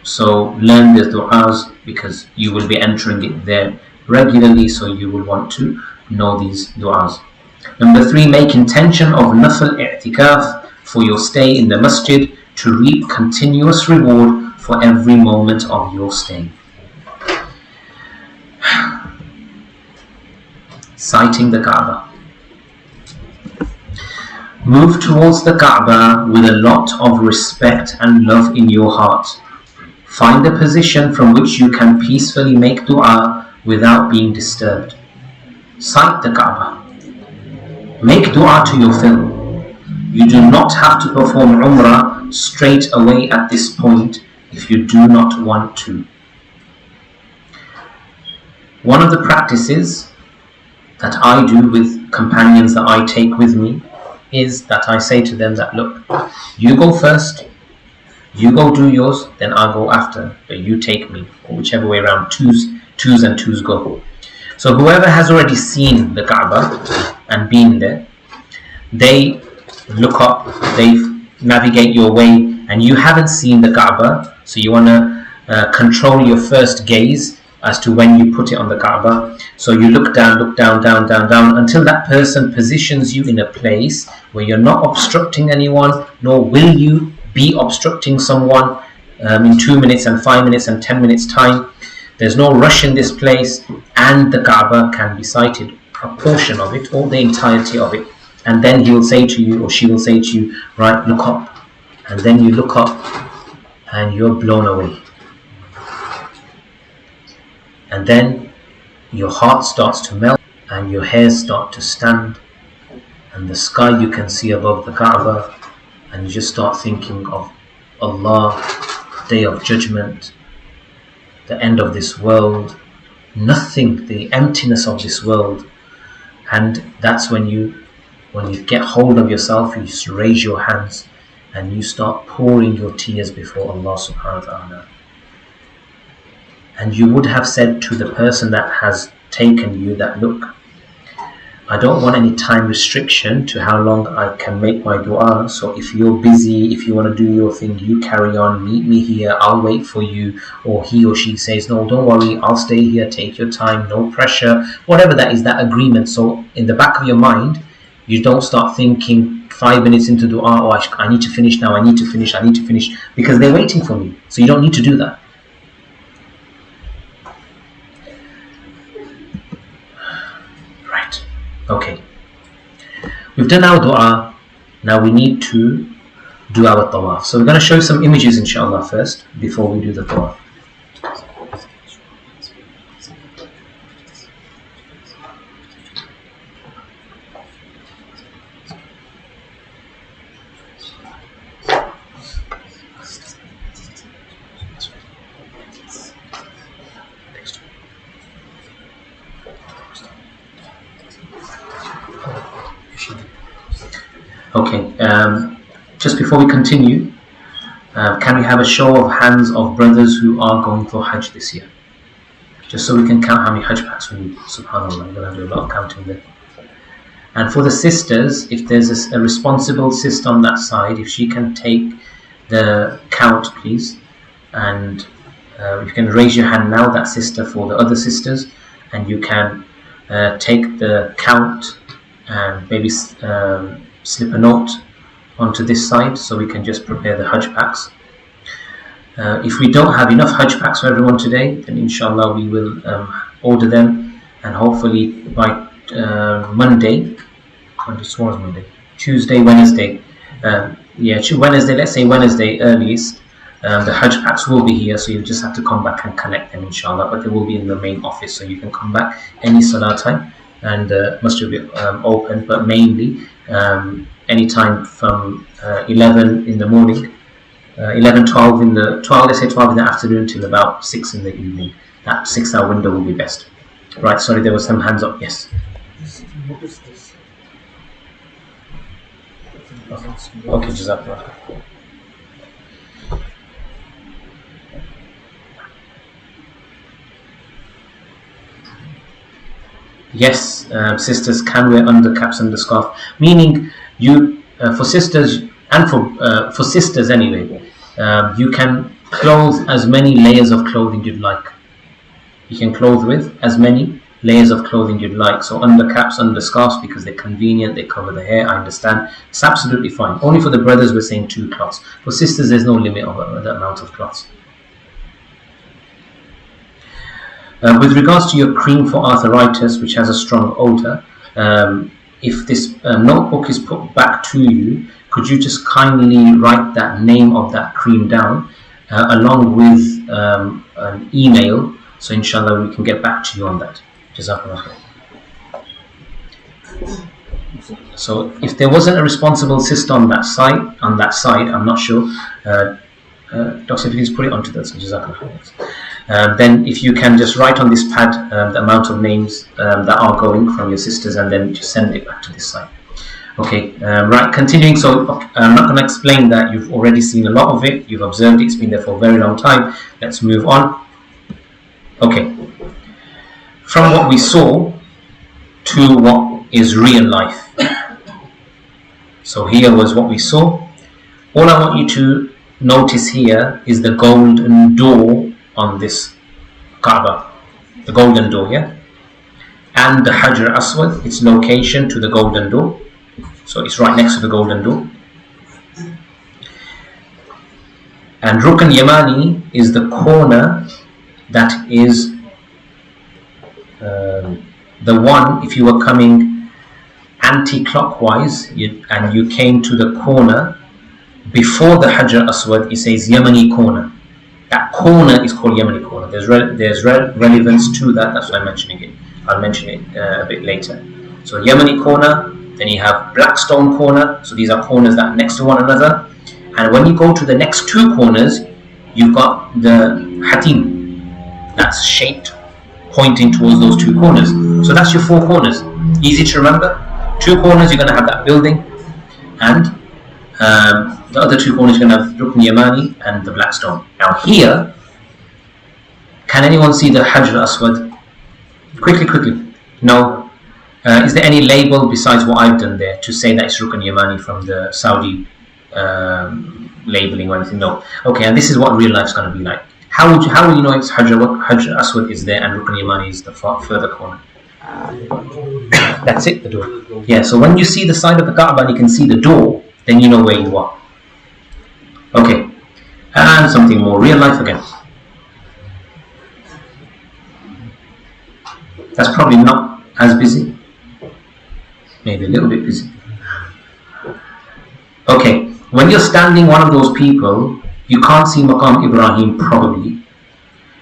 Speaker 1: So learn the du'as because you will be entering it there regularly, so you will want to know these du'as. Number 3, make intention of nafil i'tikaf for your stay in the masjid to reap continuous reward for every moment of your stay. Sighting the Kaaba. Move towards the Kaaba with a lot of respect and love in your heart. Find a position from which you can peacefully make dua without being disturbed. Sight the Kaaba. Make dua to your fill. You do not have to perform Umrah straight away at this point if you do not want to. One of the practices that I do with companions that I take with me is that I say to them that, look, you go first, you go do yours, then I'll go after, but you take me, or whichever way around, twos and twos go. So whoever has already seen the Kaaba and been there, they look up, they navigate your way, and you haven't seen the Kaaba, so you want to control your first gaze as to when you put it on the Kaaba. So you look down, until that person positions you in a place where you're not obstructing anyone, nor will you be obstructing someone in 2 minutes and 5 minutes and 10 minutes time. There's no rush in this place, and the Kaaba can be sighted, a portion of it or the entirety of it. And then he will say to you, or she will say to you, right, look up. And then you look up and you're blown away. And then your heart starts to melt and your hairs start to stand, and the sky you can see above the Kaaba, and you just start thinking of Allah, Day of Judgment, the end of this world, nothing, the emptiness of this world. And that's when you get hold of yourself, you just raise your hands and you start pouring your tears before Allah subhanahu wa ta'ala. And you would have said to the person that has taken you that, look, I don't want any time restriction to how long I can make my dua. So if you're busy, if you want to do your thing, you carry on, meet me here, I'll wait for you. Or he or she says, no, don't worry, I'll stay here, take your time, no pressure. Whatever that is, that agreement. So in the back of your mind, you don't start thinking 5 minutes into dua, oh, I need to finish now, I need to finish, because they're waiting for me. So you don't need to do that. Right. Okay. We've done our dua. Now we need to do our tawaf. So we're going to show some images inshallah first before we do the tawaf. Okay, just before we continue, can we have a show of hands of brothers who are going for Hajj this year? Just so we can count how many Hajj packs we need. SubhanAllah, we're going to do a lot of counting there. And for the sisters, if there's a responsible sister on that side, if she can take the count, please. And you can raise your hand now, that sister, for the other sisters. And you can take the count and maybe slip a note onto this side so we can just prepare the Hajj packs. If we don't have enough Hajj packs for everyone today, then inshallah we will order them and hopefully by Monday, tomorrow's Monday, Tuesday, Wednesday, Wednesday, let's say Wednesday earliest, the Hajj packs will be here, so you just have to come back and collect them, inshallah. But they will be in the main office, so you can come back any salah time, and masjid will be open, but mainly any time from 11 in the morning, 12 in the 12, let's say 12 in the afternoon till about 6 in the evening. That 6-hour window will be best. Right? Sorry, there was some hands up. Yes.
Speaker 2: What is this?
Speaker 1: Okay, Jazakallah. Yes, sisters can wear undercaps and the scarf. Meaning, you for sisters and for sisters anyway, you can clothe as many layers of clothing you'd like. You can clothe with as many layers of clothing you'd like. So undercaps, underscarves, because they're convenient, they cover the hair. I understand. It's absolutely fine. Only for the brothers we're saying 2 cloths. For sisters, there's no limit of the amount of cloths. With regards to your cream for arthritis, which has a strong odor, if this notebook is put back to you, could you just kindly write that name of that cream down along with an email, so inshallah we can get back to you on that. Jazakallah. So if there wasn't a responsible sister on that side, I'm not sure. Doctor, if you can put it onto this, Jazakallah. Then if you can just write on this pad the amount of names that are going from your sisters, and then just send it back to this side. Okay, right, continuing. So I'm not going to explain that. You've already seen a lot of it. You've observed it. It's been there for a very long time. Let's move on. Okay. From what we saw to what is real life. So here was what we saw. All I want you to notice here is the golden door on this Kaaba. The golden door, yeah? And the Hajar Aswad, its location to the golden door. So it's right next to the golden door. And Rukn Yamani is the corner that is the one, if you were coming anti-clockwise and you came to the corner before the Hajar Aswad, it says Yamani corner. That corner is called Yamani corner. There's relevance to that. That's why I'm mentioning it. I'll mention it a bit later. So Yamani corner, then you have Blackstone corner. So these are corners that are next to one another. And when you go to the next 2 corners, you've got the Hatim. That's shaped, pointing towards those 2 corners. So that's your 4 corners. Easy to remember. 2 corners, you're going to have that building, and the other 2 corners, you're going to have Rukn Yamani and the Blackstone. Now here, can anyone see the Hajar Aswad? Quickly. No. Is there any label besides what I've done there to say that it's Rukn Yamani from the Saudi labeling or anything? No. Okay, and this is what real life is going to be like. How will you know it's Hajar Aswad is there and Rukn Yamani is the further corner? That's it, the door. Yeah, so when you see the side of the Kaaba and you can see the door, then you know where you are. Okay, and something more real life again. That's probably not as busy. Maybe a little bit busy. Okay, when you're standing one of those people, you can't see Maqam Ibrahim probably.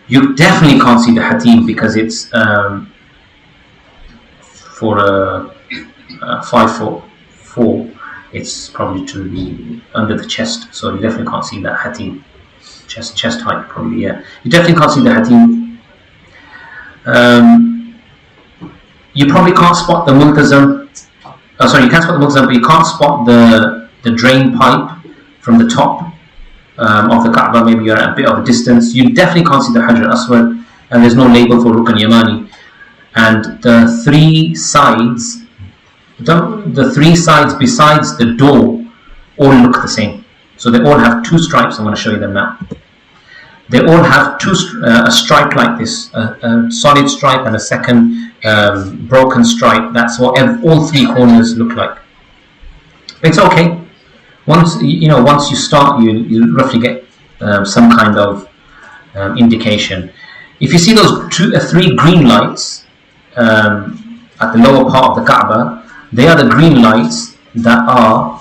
Speaker 1: You definitely can't see the Hatim because it's for a 5'4", it's probably to be under the chest, so you definitely can't see that Hatim. Chest height probably, yeah. You definitely can't see the Hatim. You probably can't spot the Multazam. Oh, sorry, you can spot the Multazam, but you can't spot the drain pipe from the top of the Kaaba. Maybe you're at a bit of a distance. You definitely can't see the Hajar Aswad, and there's no label for Rukn Yamani. And the 3 sides, besides the door, all look the same. So they all have 2 stripes. I'm going to show you them now. They all have a stripe like this, a solid stripe and a second broken stripe. That's what all 3 corners look like. It's okay. Once you start, you roughly get some kind of indication. If you see those 3 green lights, at the lower part of the Kaaba, they are the green lights that are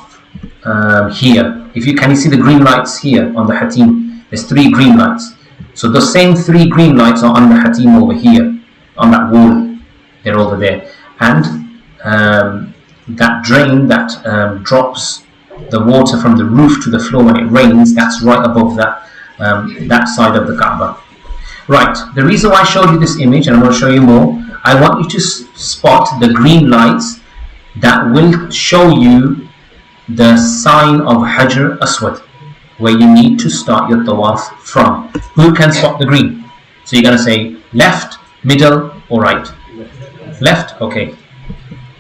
Speaker 1: here. If you see the green lights here on the Hatim, there's 3 green lights. So the same 3 green lights are on the Hatim over here, on that wall. They're over there. And that drain that drops the water from the roof to the floor when it rains, that's right above that side of the Kaaba. Right, the reason why I showed you this image, and I'm going to show you more, I want you to spot the green lights that will show you the sign of Hajar Aswad, where you need to start your tawaf from. Who can spot the green? So you're going to say left, middle, or right? Left? Okay.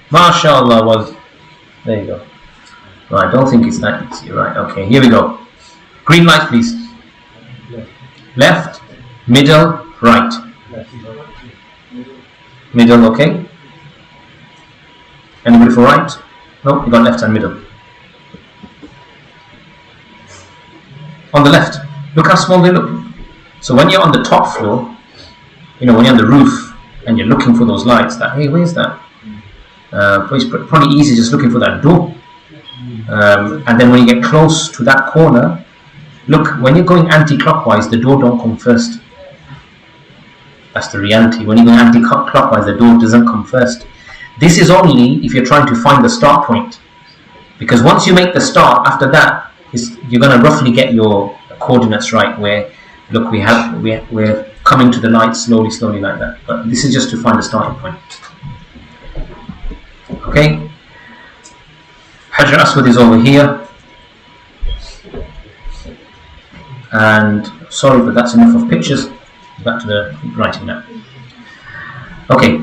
Speaker 1: MashaAllah was. There you go. Right, I don't think it's that easy. Right, okay, here we go. Green light, please. Left, middle, right. Middle, okay. Anybody for right? No, you got left and middle. On the left, look how small they look. So when you're on the top floor, when you're on the roof and you're looking for those lights, hey, where's that? It's probably easy just looking for that door. And then when you get close to that corner, look, when you're going anti-clockwise, the door don't come first. That's the reality. When you go anti-clockwise, the door doesn't come first. This is only if you're trying to find the start point. Because once you make the start, after that, you're going to roughly get your coordinates right, where, look, we're coming to the light slowly like that. But this is just to find the starting point. Okay? Hajar Aswad is over here. And sorry, but that's enough of pictures. Back to the writing now. Okay,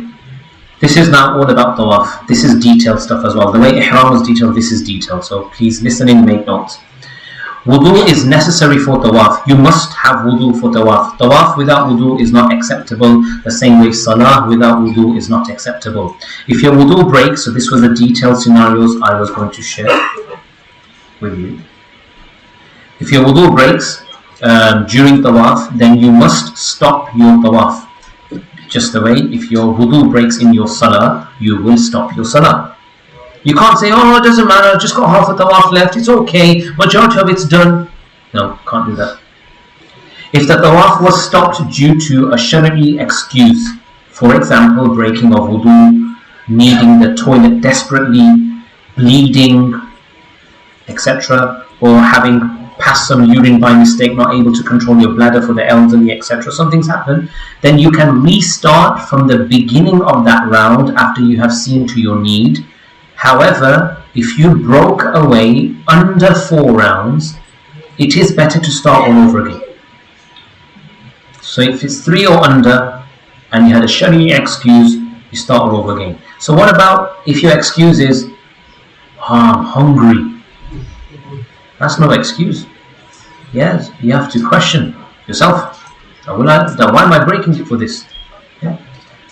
Speaker 1: this is now all about tawaf. This is detailed stuff as well. The way ihram was detailed, this is detailed. So please listen in, make notes. Wudu is necessary for tawaf. You must have wudu for tawaf. Tawaf without wudu is not acceptable. The same way salah without wudu is not acceptable. If your wudu breaks, so this was the detailed scenarios I was going to share with you. If your wudu breaks during tawaf, then you must stop your tawaf. Just the way if your wudu breaks in your salah, you will stop your salah. You can't say, oh, it doesn't matter, just got half a tawaf left, it's okay, majority of it's done. No, can't do that. If the tawaf was stopped due to a shari'i excuse, for example, breaking of wudu, needing the toilet desperately, bleeding, etc., or having passed some urine by mistake, not able to control your bladder for the elderly, etc., something's happened, then you can restart from the beginning of that round after you have seen to your need. However, if you broke away under 4 rounds, it is better to start all over again. So if it's 3 or under, and you had a shari'i excuse, you start all over again. So what about if your excuse is, I'm hungry? That's no excuse. Yes, you have to question yourself. Why am I breaking it for this? Yeah.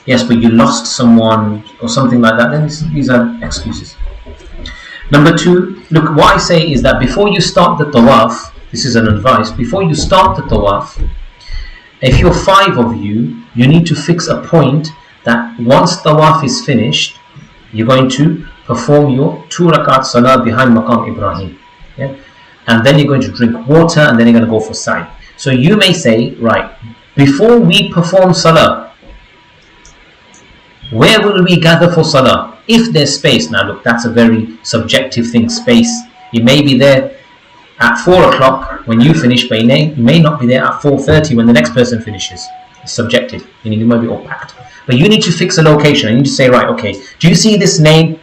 Speaker 1: Yes, but you lost someone or something like that, then these are excuses. Number 2, look, what I say is that before you start the tawaf, this is an advice, before you start the tawaf, if you're 5 of you, you need to fix a point that once tawaf is finished, you're going to perform your 2 rakat salah behind Maqam Ibrahim. Yeah? And then you're going to drink water, and then you're going to go for sa'i. So you may say, right, before we perform salah, where will we gather for salah? If there's space. Now look, that's a very subjective thing, space. You may be there at 4 o'clock when you finish, but you may not be there at 4:30 when the next person finishes. It's subjective, meaning you might be all packed. But you need to fix a location. You need to say, right, okay, do you see this name,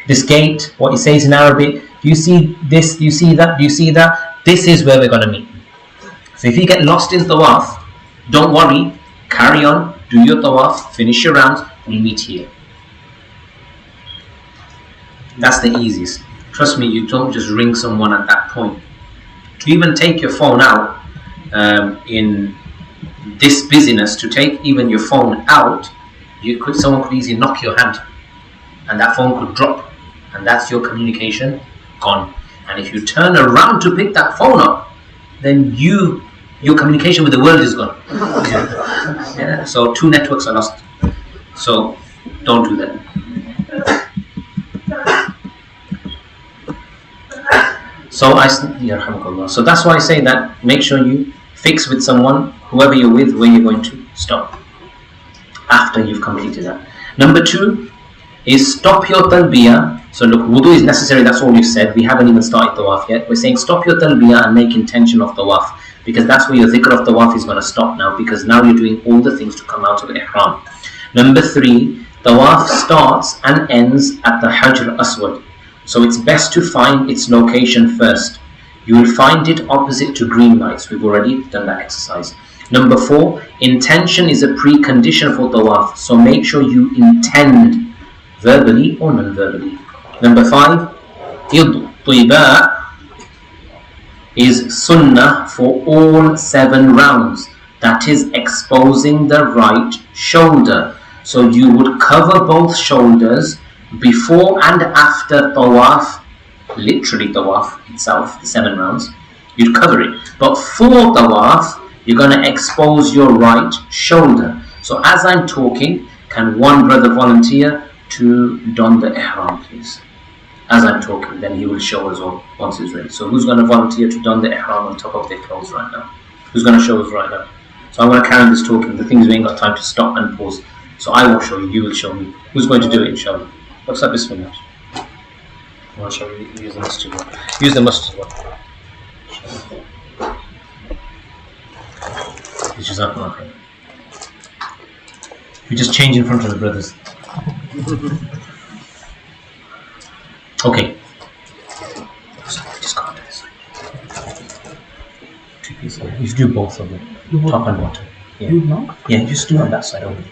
Speaker 1: this gate, what it says in Arabic? Do you see this? Do you see that? Do you see that? This is where we're going to meet. So if you get lost in tawaf, don't worry, carry on, do your tawaf, finish your rounds, we meet here. That's the easiest. Trust me, you don't just ring someone at that point. To even take your phone out in this busyness, to take even your phone out, someone could easily knock your hand and that phone could drop, and that's your communication gone. And if you turn around to pick that phone up, then your communication with the world is gone. Yeah. So 2 networks are lost. So Don't do that. So that's why I say that make sure you fix with someone, whoever you're with, where you're going to stop after you've completed that. Number 2 is stop your talbiyah. So look, wudu is necessary, that's all we've said. We haven't even started tawaf yet. We're saying stop your talbiyah and make intention of tawaf, because that's where your dhikr of tawaf is going to stop now, because now you're doing all the things to come out of ihram. Number 3, tawaf starts and ends at the Hajr Aswad. So it's best to find its location first. You will find it opposite to green lights. We've already done that exercise. Number 4, intention is a precondition for tawaf. So make sure you intend verbally or non-verbally. Number 5, Tiba is sunnah for all 7 rounds. That is exposing the right shoulder. So you would cover both shoulders before and after tawaf, literally tawaf itself, the 7 rounds, you'd cover it. But for tawaf, you're going to expose your right shoulder. So as I'm talking, can one brother volunteer to don the ihram, please? As I'm talking, then he will show us all once he's ready. So who's going to volunteer to don the ihram on top of their clothes right now? Who's going to show us right now? So I'm going to carry this talking. The thing is, we ain't got time to stop and pause. So I won't show you, you will show me. Who's going to do it, inshallah? What's up, bismillah? Well, shall we use the masjid one? Use the masjid one. We just change in front of the brothers. Okay. Just go to this side. 2 pieces. You should do both of them. Top and bottom. Yeah. Yeah, just do on that side only.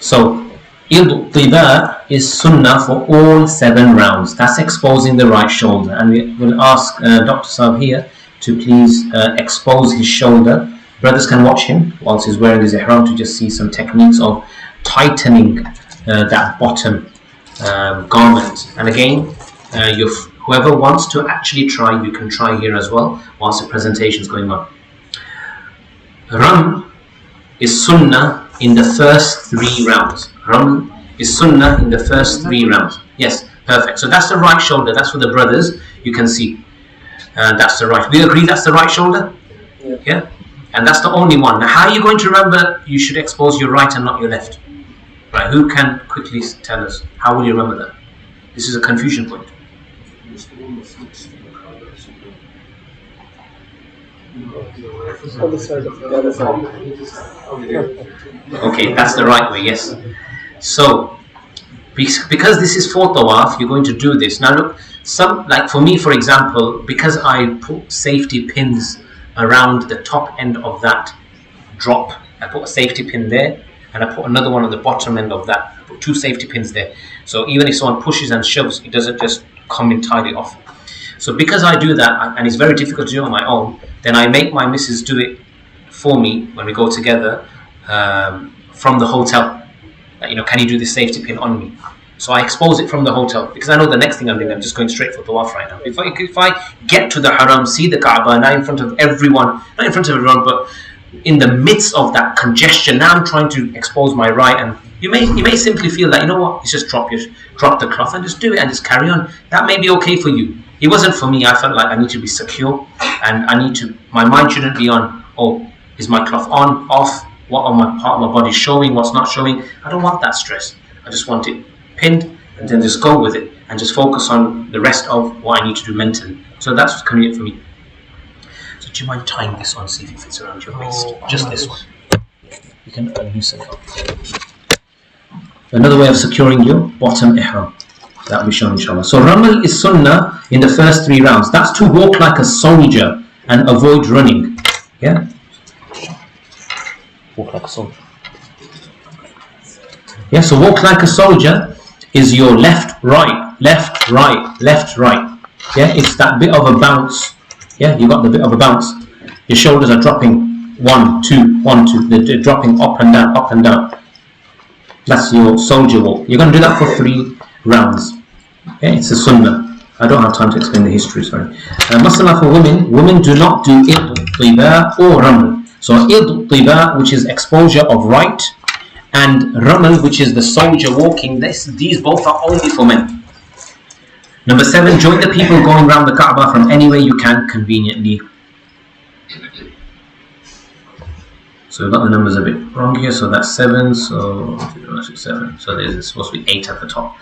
Speaker 1: So, Tiba is sunnah for all 7 rounds. That's exposing the right shoulder. And we will ask Dr. Saab here to please expose his shoulder. Brothers can watch him whilst he's wearing his ihram to just see some techniques of tightening that bottom garment. And again, whoever wants to actually try, you can try here as well whilst the presentation is going on. Ram is sunnah in the first 3 rounds. Ram is sunnah in the first 3 rounds. Yes, perfect. So that's the right shoulder. That's for the brothers. You can see. That's the right. We agree that's the right shoulder? Yeah? And that's the only one. Now, how are you going to remember you should expose your right and not your left? Right, who can quickly tell us? How will you remember that? This is a confusion point.
Speaker 2: Other side of the other side.
Speaker 1: Okay, that's the right way, yes. So, because this is for tawaf, you're going to do this. Now look, like for me, for example, because I put safety pins around the top end of that drop, I put a safety pin there, and I put another one on the bottom end of that. I put 2 safety pins there. So even if someone pushes and shoves, it doesn't just come entirely off. So because I do that, and it's very difficult to do on my own, then I make my missus do it for me when we go together from the hotel. Can you do this safety pin on me? So I expose it from the hotel, because I know the next thing I'm doing, I'm just going straight for tawaf right now. If I get to the haram, see the Kaaba, now in front of everyone, not in front of everyone, but in the midst of that congestion, now I'm trying to expose my right, and you may simply feel that, you know what, it's just drop the cloth and just do it and just carry on. That may be okay for you. It wasn't for me. I felt like I need to be secure, and my mind shouldn't be on, oh, is my cloth on, off, what are my part of my body showing, what's not showing. I don't want that stress. I just want it pinned, and then just go with it and just focus on the rest of what I need to do mentally. So that's what's convenient for me. So do you mind tying this on, see if it fits around your waist? Just this one. You can loosen it up. Another way of securing your bottom ihram. That will be shown inshallah. So Ramal is sunnah in the first 3 rounds. That's to walk like a soldier and avoid running. Yeah? Walk like a soldier. Yeah, so walk like a soldier is your left, right, left, right, left, right. Yeah, it's that bit of a bounce. Yeah, you got the bit of a bounce. Your shoulders are dropping 1, 2, 1, 2. They're dropping up and down, up and down. That's your soldier walk. You're going to do that for 3 rounds. Okay, it's a sunnah. I don't have time to explain the history, sorry. Masala for women, women do not do Tiba or Ramal. So Tiba, which is exposure of right, and Ramal, which is the soldier walking, these both are only for men. Number 7, join the people going around the Kaaba from anywhere you can conveniently. So we've got the numbers a bit wrong here, so that's 7, so 7. So there's supposed to be 8 at the top.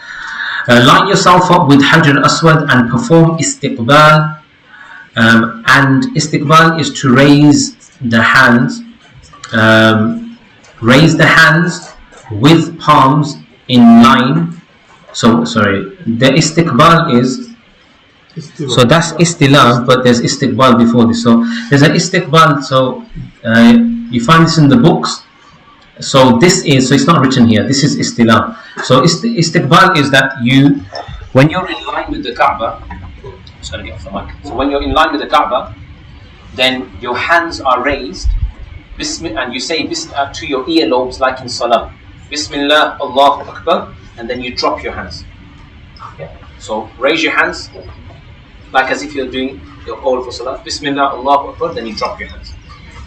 Speaker 1: Line yourself up with Hajar Aswad and perform istiqbal. And istiqbal is to raise the hands. Raise the hands with palms in line. So sorry, the istiqbal is, so that's istilam, but there's istiqbal before this. So there's an istiqbal, so you find this in the books. So this is, so it's not written here, this is istilam. So istiqbal is that you, when you're in line with the Kaaba, sorry, get off the mic. So when you're in line with the Kaaba, then your hands are raised, and you say to your earlobes like in Salah, Bismillah, Allahu Akbar, and then you drop your hands. Okay. So raise your hands, like as if you're doing your call for Salah, Bismillah, Allahu Akbar, then you drop your hands.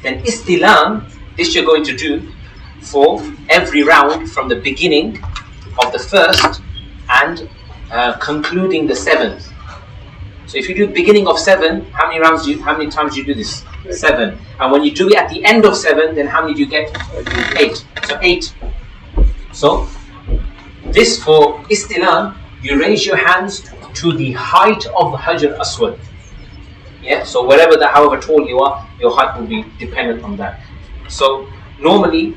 Speaker 1: Then istilam, this you're going to do for every round from the beginning of the first and concluding the 7th. So if you do beginning of 7, how many times do you do this? 7. And when you do it at the end of 7, then how many do you get? 8. So 8. So this for istilam, you raise your hands to the height of the Hajar Aswad. Yeah. So however tall you are, your height will be dependent on that. So normally,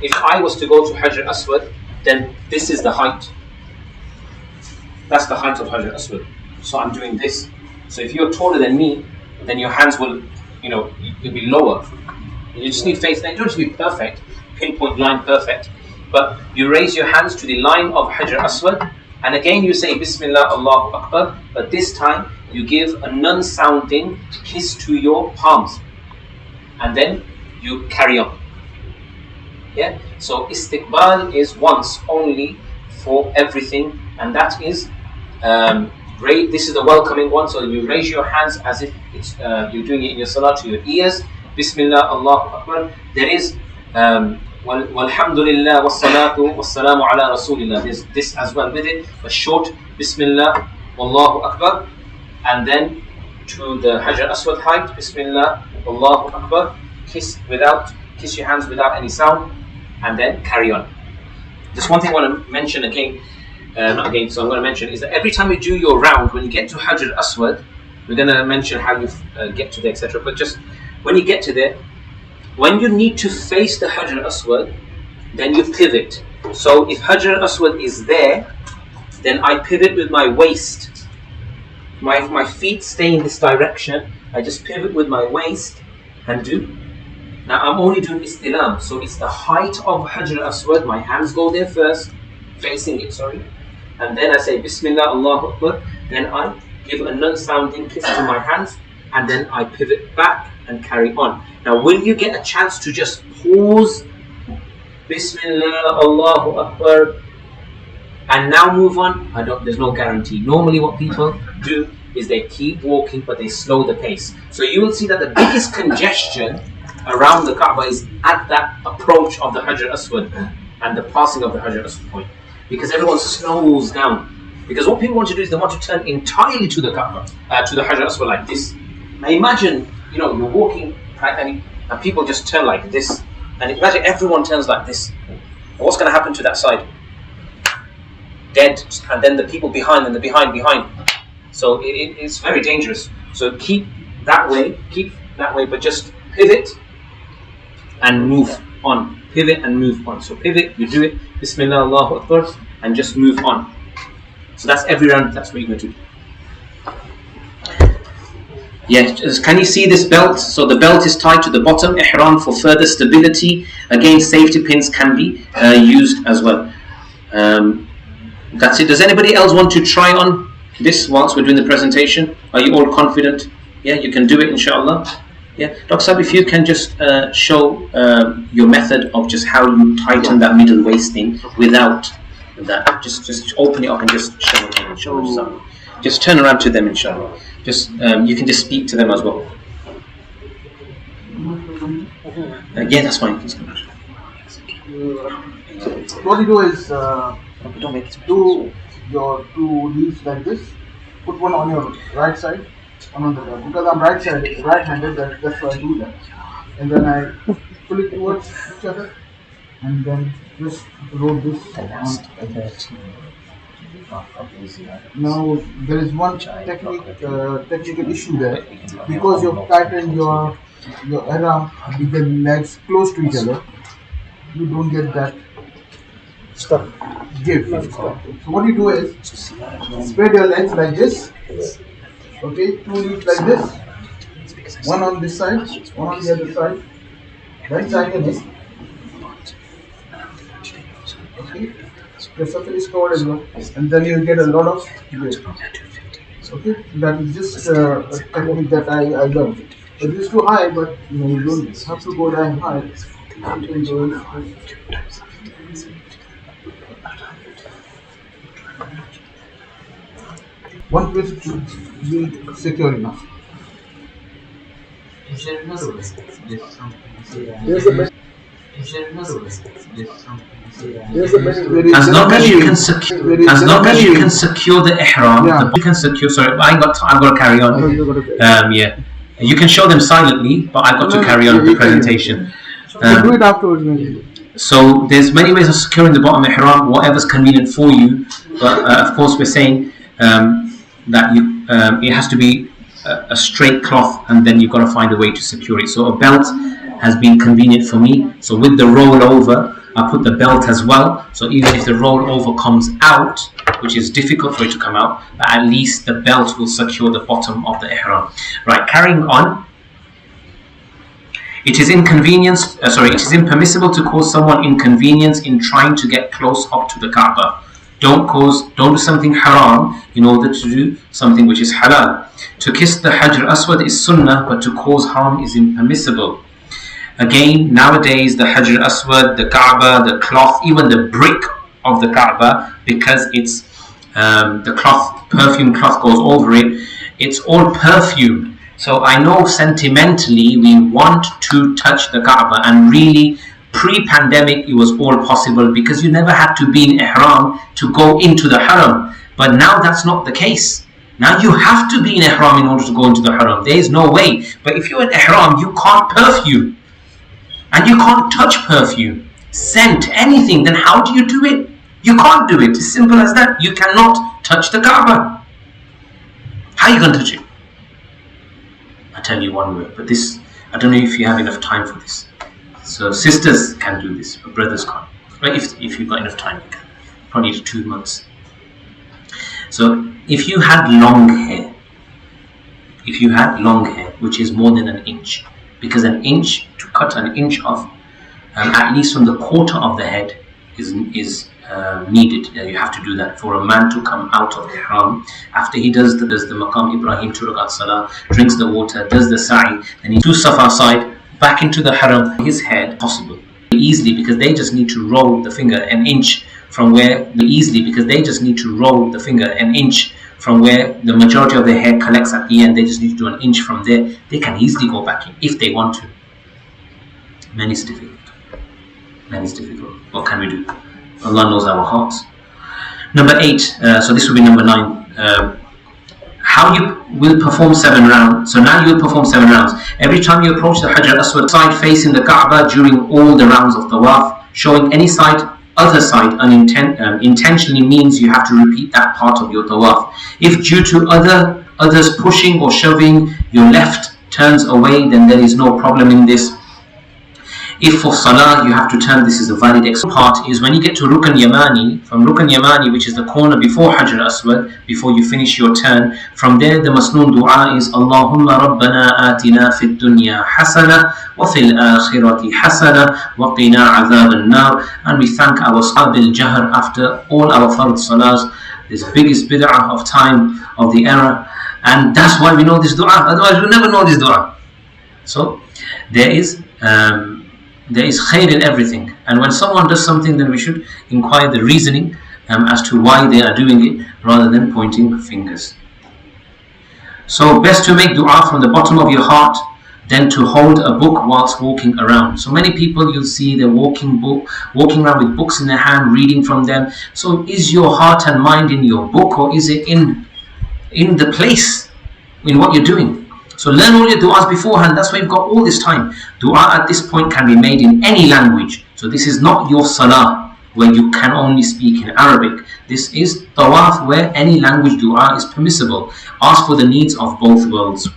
Speaker 1: if I was to go to Hajar Aswad, then this is the height. That's the height of Hajar Aswad. So I'm doing this. So if you're taller than me, then your hands will, you'll be lower. You just need faith. You don't have to be perfect, pinpoint line perfect, but you raise your hands to the line of Hajar Aswad, and again you say Bismillah, Allahu Akbar, but this time you give a non-sounding kiss to your palms, and then you carry on. Yeah. So istiqbal is once only for everything, and that is this is the welcoming one. So you raise your hands as if it's you're doing it in your salah to your ears. Bismillah, Allahu Akbar. There is walhamdulillah wassalatu wassalamu ala rasulillah. There's this as well with it, a short Bismillah, Allahu Akbar, and then to the Hajar Aswad height, Bismillah, Allahu Akbar. Kiss your hands without any sound, and then carry on. Just one thing I want to mention again, so I'm going to mention is that every time you do your round, when you get to Hajar Aswad, we're going to mention how you get to there, etc. But just when you get to there, when you need to face the Hajar Aswad, then you pivot. So if Hajar Aswad is there, then I pivot with my waist. My feet stay in this direction. I just pivot with my waist and do. Now I'm only doing istilam, so it's the height of Hajar Aswad. My hands go there first, facing it, and then I say Bismillah, Allahu Akbar. Then I give a non-sounding kiss to my hands, and then I pivot back and carry on. Now, will you get a chance to just pause, Bismillah, Allahu Akbar, and now move on? There's no guarantee. Normally, what people do is they keep walking, but they slow the pace. So you will see that the biggest congestion around the Kaaba is at that approach of the Hajar Aswad and the passing of the Hajar Aswad point, because everyone slows down. Because what people want to do is they want to turn entirely to the Kaaba, to the Hajar Aswad like this. Now imagine, you're walking, right, and people just turn like this, and imagine everyone turns like this. What's going to happen to that side? Dead, and then the people behind, and the behind. So it's very dangerous. So keep that way, but just pivot and move on. Pivot and move on. So pivot, you do it, Bismillah, Allahu Akbar, and just move on. So that's every round, that's what you're going to do. Yes, can you see this belt? So the belt is tied to the bottom, ihram, for further stability. Again, safety pins can be used as well. That's it. Does anybody else want to try on this whilst we're doing the presentation? Are you all confident? Yeah, you can do it, inshallah. Yeah, Dr. Sab, if you can just show your method of just how you tighten that middle waist thing without that. Just open it up and just show it. Just turn around to them, inshallah. Just you can just speak to them as well. Yeah, that's fine. Please come on.
Speaker 5: What you do is do your two leaves like this. Put one on your right side, one on the left. Because I'm right-handed, that's why I do that. And then I pull it towards each other, and then just roll this on. Now there is one technical issue there, because you've tightened your ihram with the legs close to each other. You don't get that
Speaker 2: Stuck.
Speaker 5: give. So what you do is spread your legs like this. Okay, two leaves like this. One on this side, one on the other side. Then tighten it. Okay, the surface is covered as well, and then you get a lot of weight. Okay, that is just a technique that I love. It is too high, but you don't have to go that high. You can go one place should be secure enough.
Speaker 2: There's a
Speaker 1: As long as you can secure the ihram, you can secure. Sorry, I've got to carry on. Yeah, you can show them silently, but I've got to carry on with the presentation.
Speaker 5: Do it afterwards, maybe.
Speaker 1: So there's many ways of securing the bottom ihram, whatever's convenient for you. But of course, we're saying that it has to be a straight cloth, and then you've got to find a way to secure it. So a belt has been convenient for me. So with the roll over, I put the belt as well. So even if the roll over comes out, which is difficult for it to come out, but at least the belt will secure the bottom of the ihram. Right, carrying on. It is impermissible to cause someone inconvenience in trying to get close up to the Kaaba. Don't do something haram in order to do something which is halal. To kiss the Hajr Aswad is sunnah, but to cause harm is impermissible. Again, nowadays the Hajr Aswad, the Kaaba, the cloth, even the brick of the Kaaba, because it's the cloth, perfume cloth goes over it, it's all perfume. So I know sentimentally we want to touch the Kaaba, and really pre-pandemic it was all possible because you never had to be in ihram to go into the haram. But now that's not the case. Now you have to be in ihram in order to go into the haram. There is no way. But if you're in ihram, you can't perfume. And you can't touch perfume, scent, anything. Then how do you do it? You can't do it. It's simple as that. You cannot touch the Kaaba. How are you going to touch it? I'll tell you one way. But this, I don't know if you have enough time for this. So sisters can do this, but brothers can't. But if you've got enough time, you can. Probably 2 months. So if you had long hair, which is more than an inch, because an inch, to cut an inch off, at least from the quarter of the head is needed. You have to do that for a man to come out of ihram. After he does the Maqam Ibrahim, 2 rakat salah, drinks the water, does the sa'i, then he do Safa side, back into the haram, his head possible easily, because they just need to roll the finger an inch from where the majority of their hair collects at the end. They just need to do an inch from there. They can easily go back in if they want to. Man is difficult. What can we do? Allah knows our hearts. Number 8, so this will be number 9. How you will perform 7 rounds. So now you will perform 7 rounds. Every time you approach the Hajr Aswad side facing the Kaaba during all the rounds of tawaf, showing any side, other side intentionally means you have to repeat that part of your tawaf. If due to others pushing or shoving, your left turns away, then there is no problem in this. If for salah you have to turn, this is a valid part is when you get to Rukn Yamani, from Rukn Yamani, which is the corner before Hajr Aswad, before you finish your turn, from there the masnoon dua is Allahumma Rabbana atina fid dunya hasana wa fil akhirati hasana wa qina azab an-nar. And we thank our Sahab al-Jahr after all our fard salahs, this biggest bid'ah of time of the era, and that's why we know this dua, otherwise we never know this dua. So there is khair in everything, and when someone does something, then we should inquire the reasoning as to why they are doing it, rather than pointing fingers. So best to make dua from the bottom of your heart than to hold a book whilst walking around. So many people you'll see they're walking around with books in their hand, reading from them. So is your heart and mind in your book, or is it in the place, in what you're doing? So learn all your du'as beforehand. That's why you've got all this time. Du'a at this point can be made in any language. So this is not your salah where you can only speak in Arabic. This is tawaf where any language du'a is permissible. Ask for the needs of both worlds.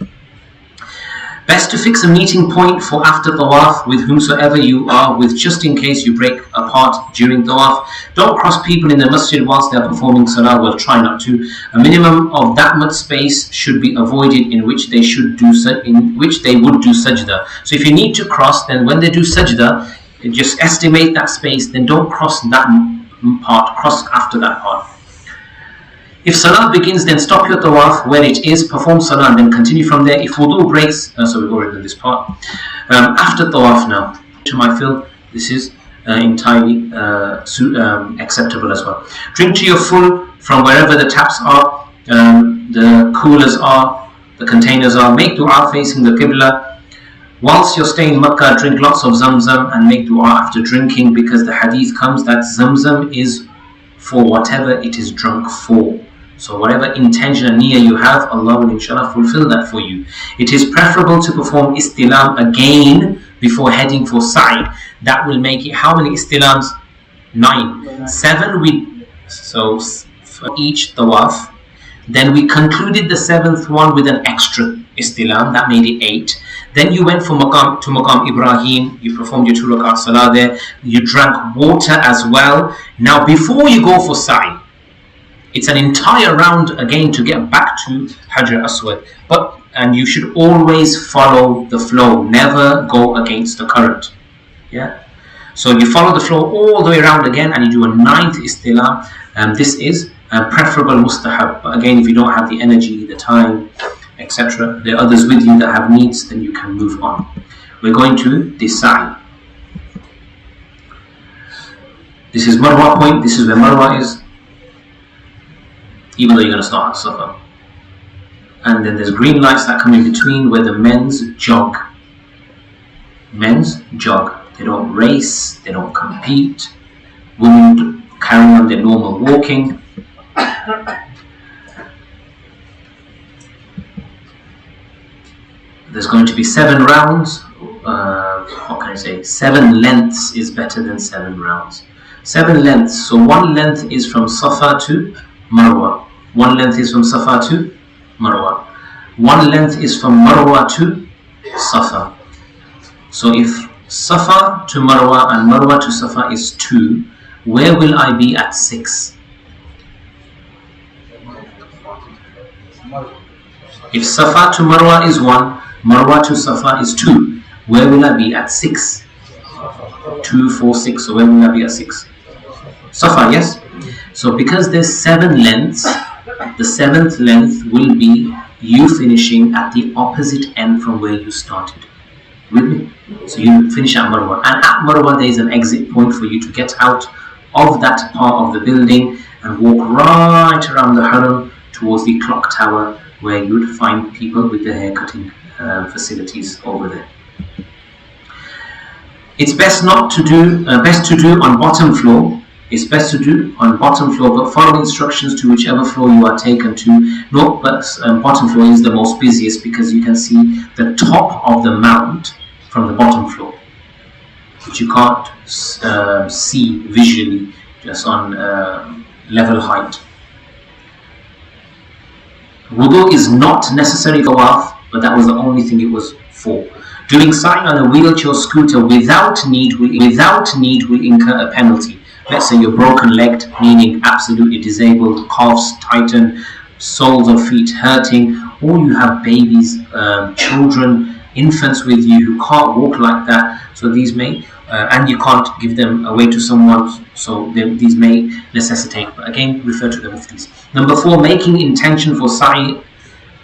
Speaker 1: Best to fix a meeting point for after tawaf with whomsoever you are with, just in case you break apart during tawaf. Don't cross people in the masjid whilst they are performing salah. Well, try not to. A minimum of that much space should be avoided in which they would do sajda. So if you need to cross, then when they do sajda, just estimate that space, then don't cross that part, cross after that part. If salah begins, then stop your tawaf when it is, perform salah and then continue from there. If wudu breaks, so we've already done this part. After tawaf now, to my fill, this is entirely acceptable as well. Drink to your full from wherever the taps are, the coolers are, the containers are. Make dua facing the qibla. Whilst you're staying in Makkah, drink lots of zamzam and make dua after drinking, because the hadith comes that zamzam is for whatever it is drunk for. So whatever intention and niyyah you have, Allah will inshallah fulfill that for you. It is preferable to perform istilam again before heading for sa'i. That will make it, how many istilams? 9. 7 so for each tawaf. Then we concluded the 7th one with an extra istilam, that made it 8. Then you went for Maqam Ibrahim, you performed your 2 rakat salah there, you drank water as well. Now before you go for sa'i, it's an entire round again to get back to Hajar Aswad. And you should always follow the flow, never go against the current. Yeah. So you follow the flow all the way around again, and you do a 9th istilam. This is preferable mustahab. But again, if you don't have the energy, the time, etc., there are others with you that have needs, then you can move on. We're going to the sa'i. This is Marwa point. This is where Marwa is, even though you're going to start at Safa. And then there's green lights that come in between where the men's jog. Men's jog. They don't race, they don't compete. Women carry on their normal walking. There's going to be 7 rounds. What can I say? 7 lengths is better than 7 rounds. 7 lengths. So 1 length is from Safa to Marwa. 1 length is from Safa to Marwa. 1 length is from Marwa to Safa. So if Safa to Marwa and Marwa to Safa is 2, where will I be at 6? If Safa to Marwa is 1, Marwa to Safa is 2, where will I be at 6? 2, 4, 6. So where will I be at 6? Safa, yes? So because there's 7 lengths, the 7th length will be you finishing at the opposite end from where you started. With me? So you finish at Marwa. And at Marwa there is an exit point for you to get out of that part of the building and walk right around the haram towards the clock tower, where you would find people with their hair cutting facilities over there. It's best to do on bottom floor. It's best to do on bottom floor, but follow instructions to whichever floor you are taken to. No, but bottom floor is the most busiest because you can see the top of the mount from the bottom floor, which you can't see visually just on level height. Wudu is not necessary for tawaf, but that was the only thing it was for. Doing sa'i on a wheelchair or scooter without need will incur a penalty. Let's say you're broken-legged, meaning absolutely disabled, calves tightened, soles of feet hurting, or you have babies, children, infants with you who can't walk like that. So these may, and you can't give them away to someone, so these may necessitate. But again, refer to the muftis. Number 4, making intention for sa'i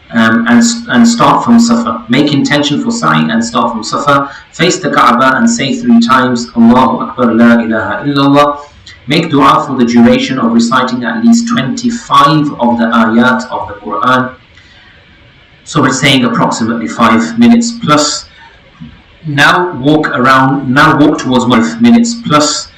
Speaker 1: and start from Safa. Make intention for sa'i and start from Safa. Face the Kaaba and say 3 times, Allahu Akbar, La ilaha illallah. Make dua for the duration of reciting at least 25 of the ayat of the Quran. So we're saying approximately 5 minutes plus. Now walk towards 5 minutes plus.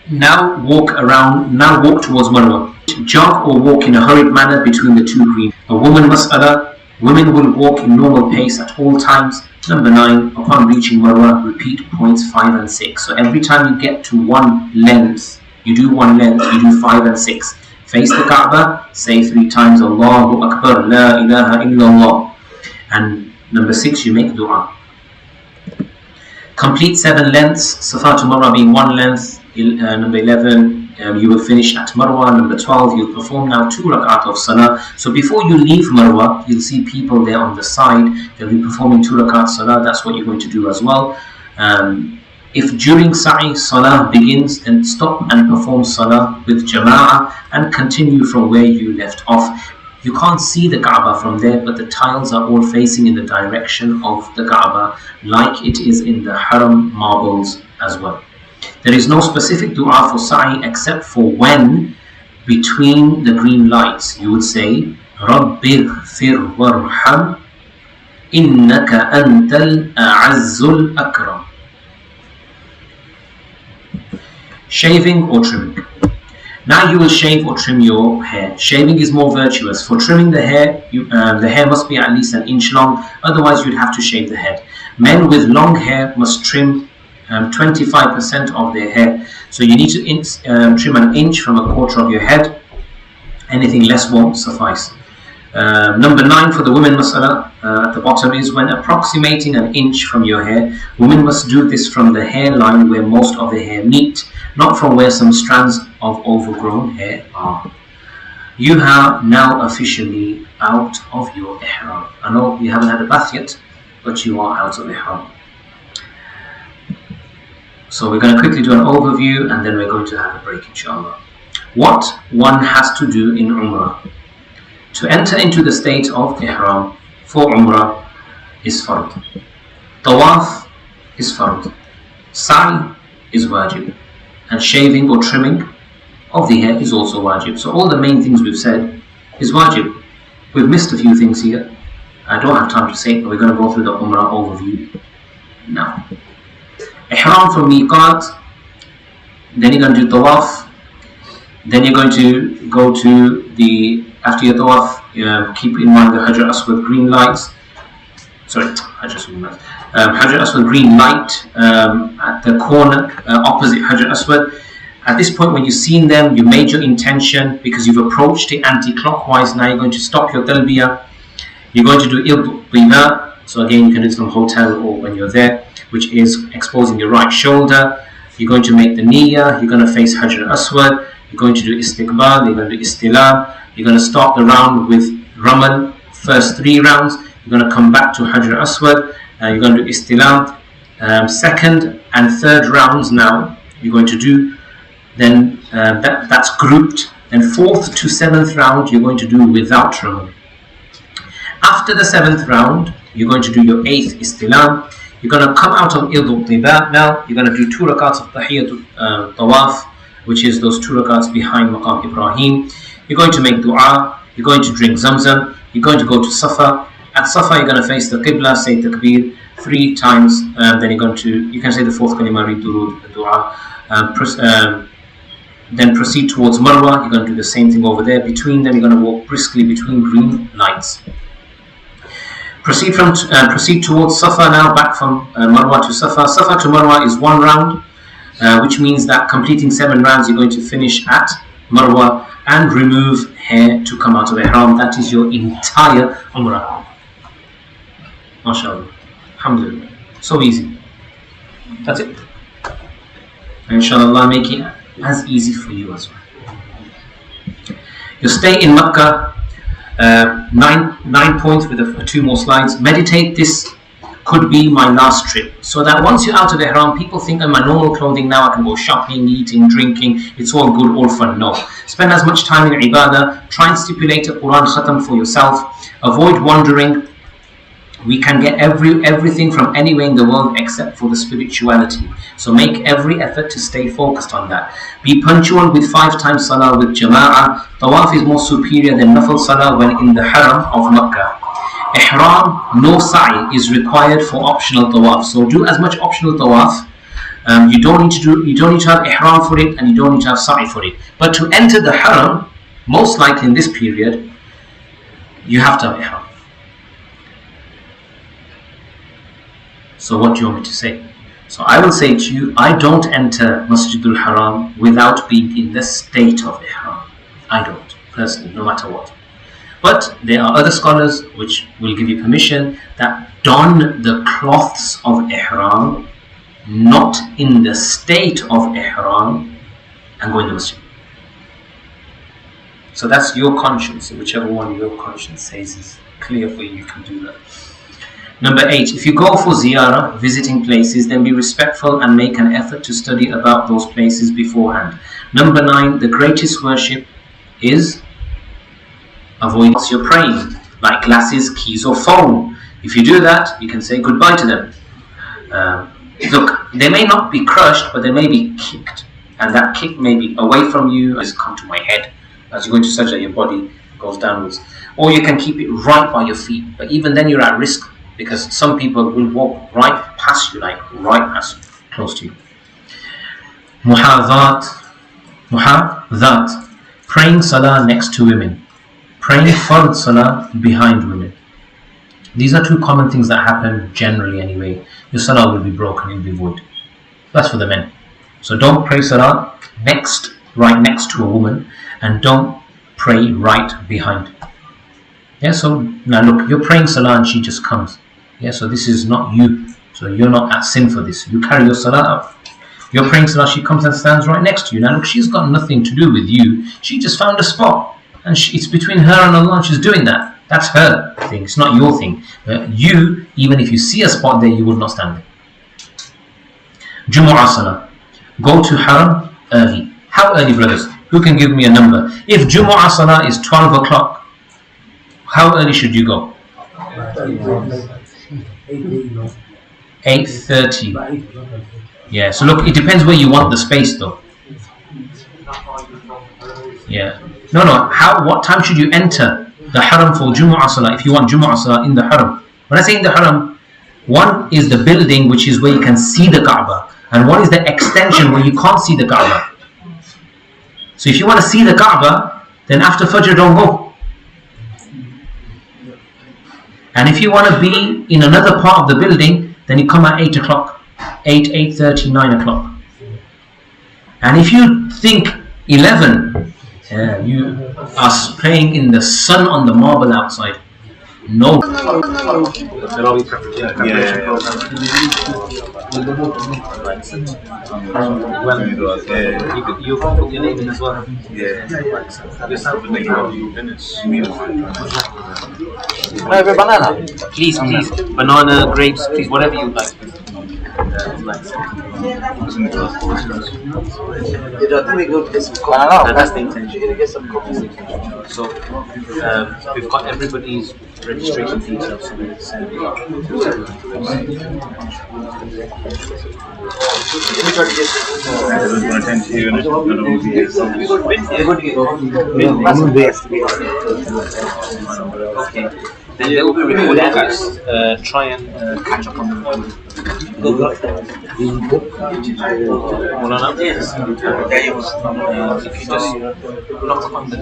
Speaker 1: Now walk towards Marwa. Jog or walk in a hurried manner between the two greens. A woman mas'ala, women will walk in normal pace at all times. Number 9, upon reaching Marwa, repeat points 5 and 6. So every time you get to one length, you do 5 and 6. Face the Kaaba, say 3 times Allahu Akbar, La ilaha illallah. And number 6, you make dua. Complete 7 lengths, Safa to Marwa being 1 length. Number 11, you will finish at Marwa. Number 12, you'll perform now 2 rak'at of salah. So before you leave Marwa, you'll see people there on the side. They'll be performing 2 rak'at salah. That's what you're going to do as well. If during sa'i salah begins, then stop and perform salah with jama'ah and continue from where you left off. You can't see the Kaaba from there, but the tiles are all facing in the direction of the Kaaba, like it is in the Haram marbles as well. There is no specific dua for sa'i except for when between the green lights you would say Rabbi ighfir warham innaka antal a'azzul akram. Shaving or trimming. Now you will shave or trim your hair. Shaving is more virtuous. For trimming the hair, the hair must be at least an inch long, otherwise you'd have to shave the head. Men with long hair must trim 25% of their hair. So you need to trim an inch from a quarter of your head. Anything less won't suffice. Number 9 for the women mas'ala at the bottom is when approximating an inch from your hair, women must do this from the hairline where most of the hair meet, not from where some strands of overgrown hair are. You are now officially out of your ihram. I know you haven't had a bath yet, but you are out of ihram. So we're going to quickly do an overview and then we're going to have a break, inshallah. What one has to do in Umrah. To enter into the state of ihram for Umrah is fard. Tawaf is fard. Sa'i is wajib. And shaving or trimming of the hair is also wajib. So all the main things we've said is wajib. We've missed a few things here. I don't have time to say it, but we're going to go through the Umrah overview now. Ihram from miqat, then you're going to do tawaf, then you're going to go to the, after your tawaf, keep in mind the Hajar Aswad green lights, Hajar Aswad green light at the corner opposite Hajar Aswad. At this point when you've seen them, you made your intention because you've approached it anti-clockwise. Now you're going to stop your talbiyah. You're going to do Iqtiba. So again, you can do it from hotel or when you're there, which is exposing your right shoulder. You're going to make the niyyah. You're going to face Hajar Aswad. You're going to do istiqbal. You're going to do istilam. You're going to start the round with Ramal. First 3 rounds. You're going to come back to Hajar Aswad. You're going to do istilam. Second and third rounds now you're going to do. Then that's grouped. Then 4th to 7th round you're going to do without Ramal. After the 7th round, you're going to do your 8th istilam. You're going to come out of Iqtiba now. You're going to do 2 rakats of Tahiyatul Tawaf, which is those 2 rakats behind Maqam Ibrahim. You're going to make dua. You're going to drink Zamzam. You're going to go to Safa. At Safa, you're going to face the Qibla, say Takbir 3 times. Then you're going to, you can say the 4th kalima, read Durud, the dua. Then proceed towards Marwa. You're going to do the same thing over there. Between them, you're going to walk briskly between green lights. Proceed towards Safa now, back from Marwa to Safa. Safa to Marwa is 1 round, which means that completing 7 rounds, you're going to finish at Marwa and remove hair to come out of ihram. That is your entire Umrah. MashaAllah. Alhamdulillah. So easy. That's it. And inshallah, make it as easy for you as well. Your stay in Makkah. 9 points with 2 more slides. Meditate, this could be my last trip. So that once you're out of ihram, people think in my normal clothing now I can go shopping, eating, drinking, it's all good, all fun. No. Spend as much time in ibadah. Try and stipulate a Quran khatam for yourself. Avoid wandering. We can get everything from anywhere in the world except for the spirituality. So make every effort to stay focused on that. Be punctual with 5 times salah with jama'ah. Tawaf is more superior than nafil salah when in the haram of Makkah. Ihram, no sa'i is required for optional tawaf. So do as much optional tawaf. You don't need to have ihram for it, and you don't need to have sa'i for it. But to enter the haram, most likely in this period, you have to have ihram. So what do you want me to say? So I will say to you, I don't enter Masjidul Haram without being in the state of ihram. I don't, personally, no matter what. But there are other scholars which will give you permission that don the cloths of ihram, not in the state of ihram, and go in the masjid. So that's your conscience. Whichever one your conscience says is clear for you, you can do that. Number 8, if you go for ziyarah, visiting places, then be respectful and make an effort to study about those places beforehand. Number 9, the greatest worship is avoid your praying, like glasses, keys or phone. If you do that, you can say goodbye to them. Look, they may not be crushed, but they may be kicked. And that kick may be away from you, as come to my head. As you go into sajda, your body goes downwards. Or you can keep it right by your feet. But even then you're at risk, because some people will walk right past you, like right past, close to you. Muhadhat, praying salah next to women. Praying fard salah behind women. These are two common things that happen generally anyway. Your salah will be broken, it will be void. That's for the men. So don't pray salah right next to a woman, and don't pray right behind. Yeah, so now look, you're praying salah and she just comes. Yeah, so this is not you. So you're not at sin for this. You carry your salah out. You're praying salah, she comes and stands right next to you. Now look, she's got nothing to do with you. She just found a spot. And it's between her and Allah, she's doing that. That's her thing, it's not your thing. You, even if you see a spot there, you would not stand there. Jumu'ah salah. Go to haram early. How early, brothers? Who can give me a number? If Jumu'ah salah is 12 o'clock, how early should you go? 8:30. Yeah, so look, it depends where you want the space though. Yeah. No. What time should you enter the haram for Jumu'ah salah if you want Jumu'ah salah in the haram? When I say in the haram, one is the building, which is where you can see the Kaaba, and one is the extension where you can't see the Kaaba. So if you want to see the Kaaba, then after Fajr don't go. And if you want to be in another part of the building, then you come at 8 o'clock, 8:30, 9 o'clock. And if you think 11, you are praying in the sun on the marble outside. No. You can put your name in as well. Can I have a banana? Please. Banana, grapes, please, whatever you like. That's the intention. So we've got everybody's registration details. Okay. Then they will be recording us. Try and catch up on them. If you just look on the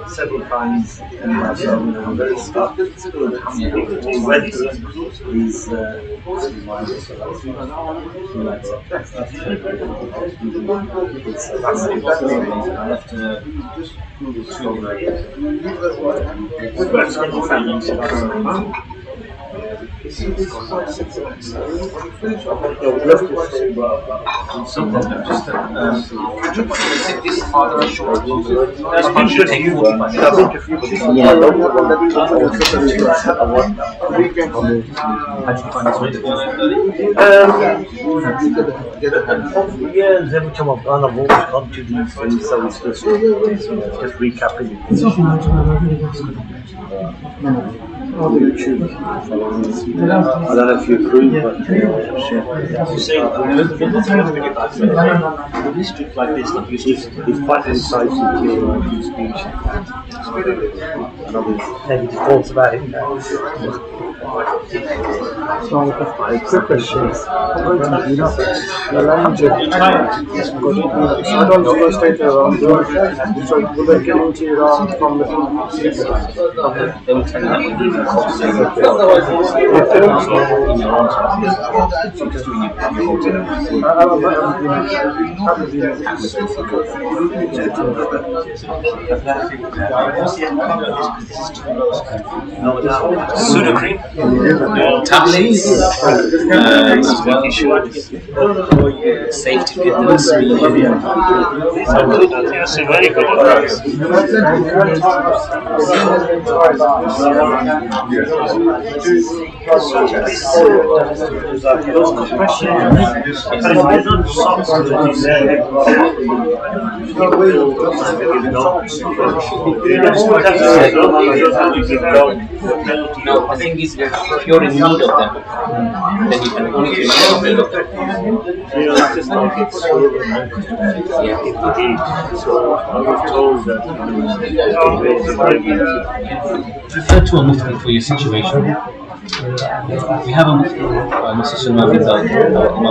Speaker 7: several times and very stuck. He's every time I've gone, I've always come to these things, so it's just recapping. YouTube following this. I don't know if you agree, but
Speaker 3: You say with district like this, like you
Speaker 7: he's quite incisive to his speech. Negative thoughts about it. So, quick question. The language of I don't know the state around there. So, will they get into Iran from the
Speaker 6: They will tell you that you can
Speaker 3: Sudocrem,
Speaker 6: tablets, making sure safety fitness.
Speaker 3: Yes, very good advice.
Speaker 6: No, the thing is, if you're in need of them, then you can only take advantage of them. Refer to a mufti for your situation. We have a mufti, Masjid Esa Ibn Maryam.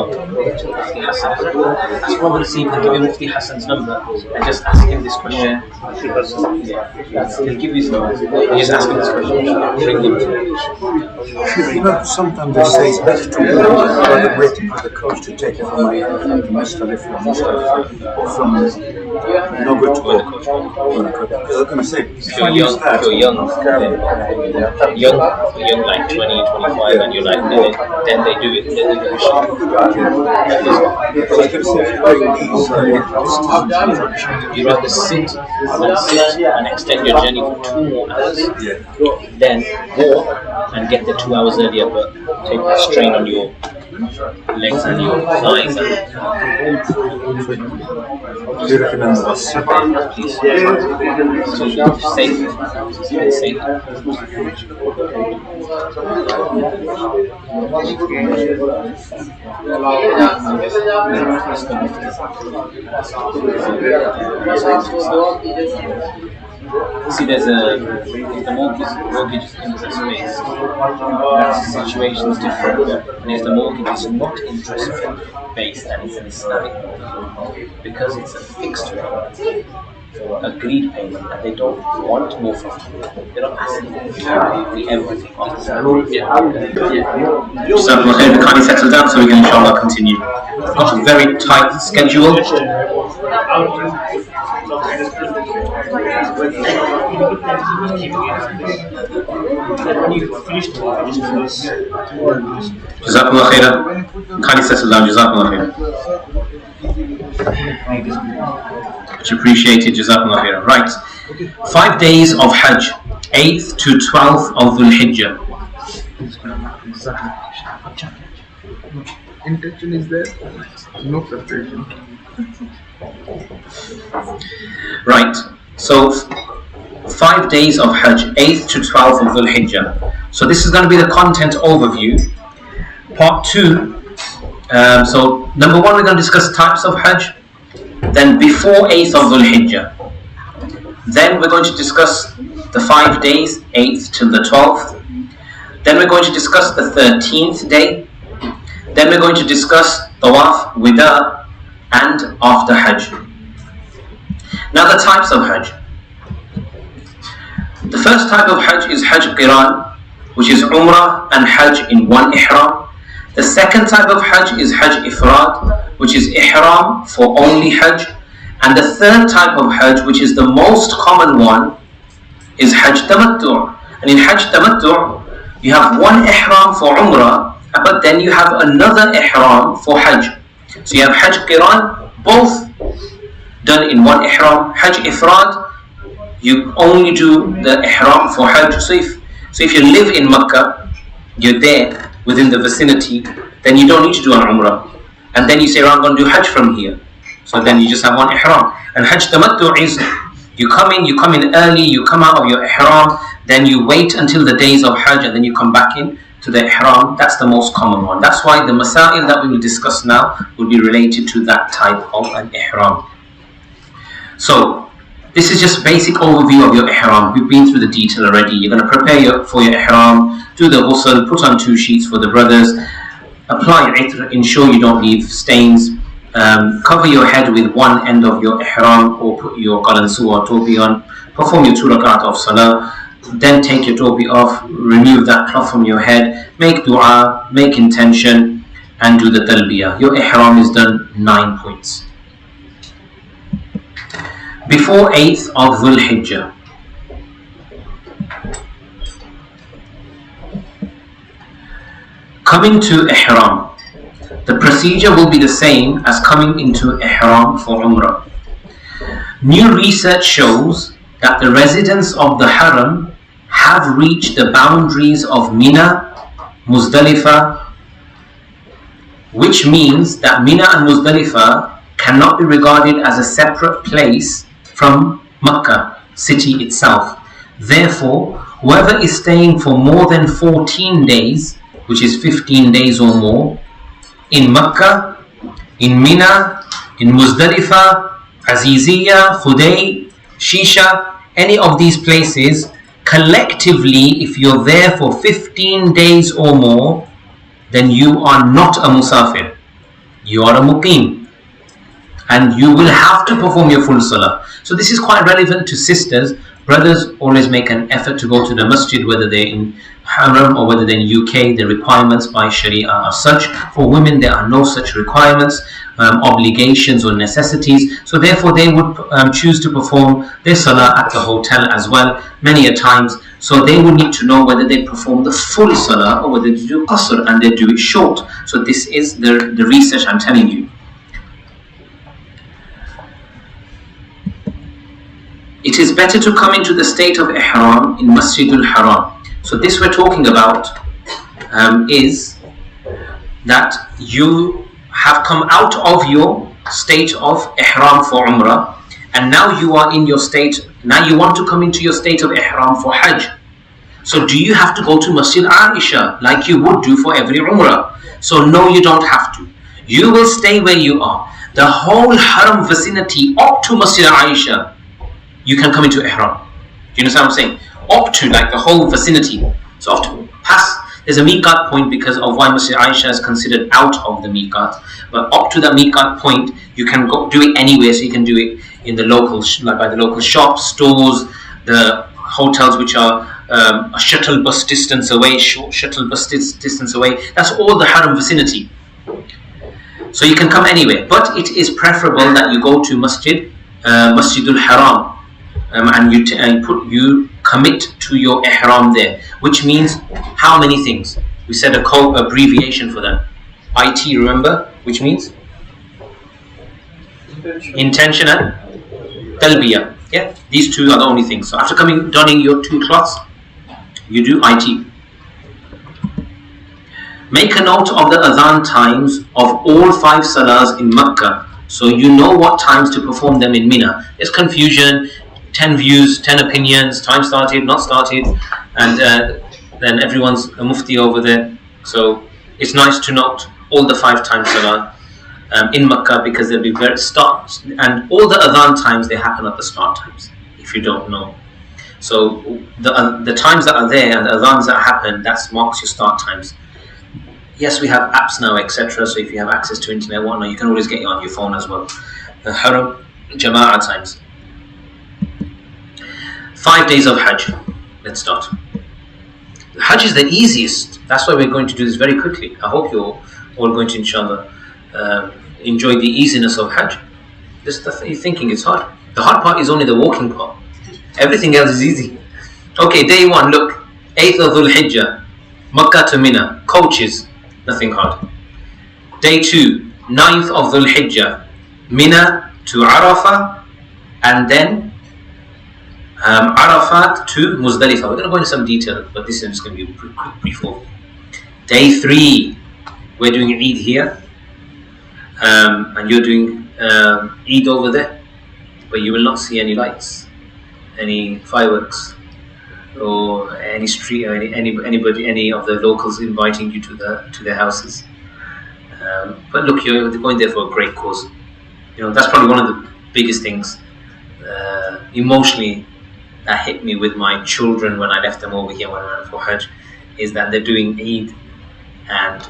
Speaker 6: Ask one of the team to give you Mufti Hassan's number and just ask him this question. He'll give you his number. You just ask him this question. Bring him to
Speaker 7: sometimes they say it's better to wait for the coach to take it from my Mustalif or from Nogger to the coach. I was going to say,
Speaker 6: if you're young, like 20, 25, and you're like, then they do it. You'd rather sit and extend your journey for 2 more hours, then go and get there 2 hours earlier, but take the strain on your legs and your thighs.
Speaker 7: Do you recommend us?
Speaker 6: Please. So safe. Safe. See, there's the mortgage is interest based. That situation is different. And if the mortgage is not interest based and it's an Islamic mortgage, because it's a fixed rate, agreed payment, and they don't want more from you. They're not asking you to pay everything off the salary.
Speaker 1: So we'll kindly settle down so we can inshallah continue. We've got a very tight schedule. Jazakallah khairan. Kindly settle down. Jazakallah khairan. Much appreciated. Jazakallah khairan. Right. 5 days of Hajj, 8th to 12th of Dhul Hijjah.
Speaker 5: Intention is there, no preparation.
Speaker 1: Right. So 5 days of Hajj, 8th to 12th of Dhul Hijjah. So this is going to be the content overview. Part 2. So number 1, we're going to discuss types of Hajj. Then before 8th of Dhul Hijjah. Then we're going to discuss the 5 days, 8th till the 12th. Then we're going to discuss the 13th day. Then we're going to discuss Tawaf, Wida, and after Hajj. Now the types of Hajj. The first type of Hajj is Hajj Qiran, which is Umrah and Hajj in one Ihram. The second type of Hajj is Hajj Ifrad, which is Ihram for only Hajj. And the third type of Hajj, which is the most common one, is Hajj Tamattu'. And in Hajj Tamattu', you have one Ihram for Umrah, but then you have another Ihram for Hajj. So you have Hajj Qiran, both done in one Ihram. Hajj Ifrad, you only do the Ihram for Hajj. So if you live in Makkah, you're there within the vicinity, then you don't need to do an Umrah. And then you say, I'm going to do Hajj from here. So then you just have one Ihram. And Hajj Tamattu' is, you come in early, you come out of your Ihram, then you wait until the days of Hajj and then you come back in to the ihram. That's the most common one. That's why the masail that we will discuss now will be related to that type of an ihram. So this is just basic overview of your ihram. We've been through the detail already. You're going to prepare for your ihram, do the ghusl, put on 2 sheets for the brothers, apply itr, ensure you don't leave stains, cover your head with one end of your ihram or put your qalansu or topi on, perform your 2 rakat of salah, then take your topi off, remove that cloth from your head, make dua, make intention, and do the talbiyah. Your ihram is done 9 points. Before 8th of Dhul Hijjah, coming to ihram, the procedure will be the same as coming into ihram for Umrah. New research shows that the residents of the Haram have reached the boundaries of Mina, Muzdalifah, which means that Mina and Muzdalifah cannot be regarded as a separate place from Makkah city itself. Therefore, whoever is staying for more than 14 days, which is 15 days or more, in Makkah, in Mina, in Muzdalifah, Aziziyah, Khudayy, Shisha, any of these places, collectively, if you're there for 15 days or more, then you are not a musafir. You are a muqim. And you will have to perform your full salah. So this is quite relevant to sisters. Brothers always make an effort to go to the masjid, whether they're in Haram or whether they're in UK. The requirements by Sharia are such. For women, there are no such requirements, obligations or necessities. So therefore, they would choose to perform their salah at the hotel as well, many a times. So they would need to know whether they perform the full salah or whether they do qasr and they do it short. So this is the research I'm telling you. It is better to come into the state of ihram in Masjidul Haram. So this we're talking about is that you have come out of your state of ihram for Umrah, and now you are in your state, now you want to come into your state of ihram for Hajj. So do you have to go to Masjid Aisha like you would do for every Umrah? So no, you don't have to. You will stay where you are. The whole Haram vicinity up to Masjid Aisha, you can come into ihram. Do you understand what I'm saying? Up to like the whole vicinity. So after pass, there's a miqat point because of why Masjid Aisha is considered out of the miqat. But up to that miqat point, you can go do it anywhere. So you can do it in the local, like by the local shops, stores, the hotels which are a shuttle bus distance away, short shuttle bus distance away. That's all the Haram vicinity. So you can come anywhere. But it is preferable that you go to Masjidul Haram. And you commit to your ihram there, which means how many things? We said a code abbreviation for that. IT, remember, which means intention and talbiyah. Yeah, these two are the only things. So after donning your 2 cloths, you do IT. Make a note of the adhan times of all 5 salahs in Makkah, so you know what times to perform them in Mina. There's confusion. 10 views, 10 opinions, time started, not started, and then everyone's a mufti over there. So it's nice to note all the 5 times salah in Makkah, because they'll be very start, and all the adhan times, they happen at the start times, if you don't know. So the times that are there and the adhans that happen, that marks your start times. Yes, we have apps now, etc. So if you have access to internet, whatnot, you can always get it on your phone as well. The Haram Jama'ah times. 5 days of Hajj. Let's start. Hajj is the easiest. That's why we're going to do this very quickly. I hope you're all going to, inshallah, enjoy the easiness of Hajj. You're thinking it's hard. The hard part is only the walking part. Everything else is easy. Okay, day 1, look. 8th of Dhul Hijjah, Makkah to Mina, coaches, nothing hard. Day 2, 9th of Dhul Hijjah, Mina to Arafah, and then Arafat to Muzdalifah. We're going to go into some detail, but this is just going to be a quick brief overview. Day 3, we're doing Eid here, and you're doing Eid over there, but you will not see any lights, any fireworks.
Speaker 6: or any street, or anybody, any of the locals inviting you to their houses. But look, you're going there for a great cause. That's probably one of the biggest things emotionally that hit me with my children when I left them over here when I went for Hajj, is that they're doing Eid, and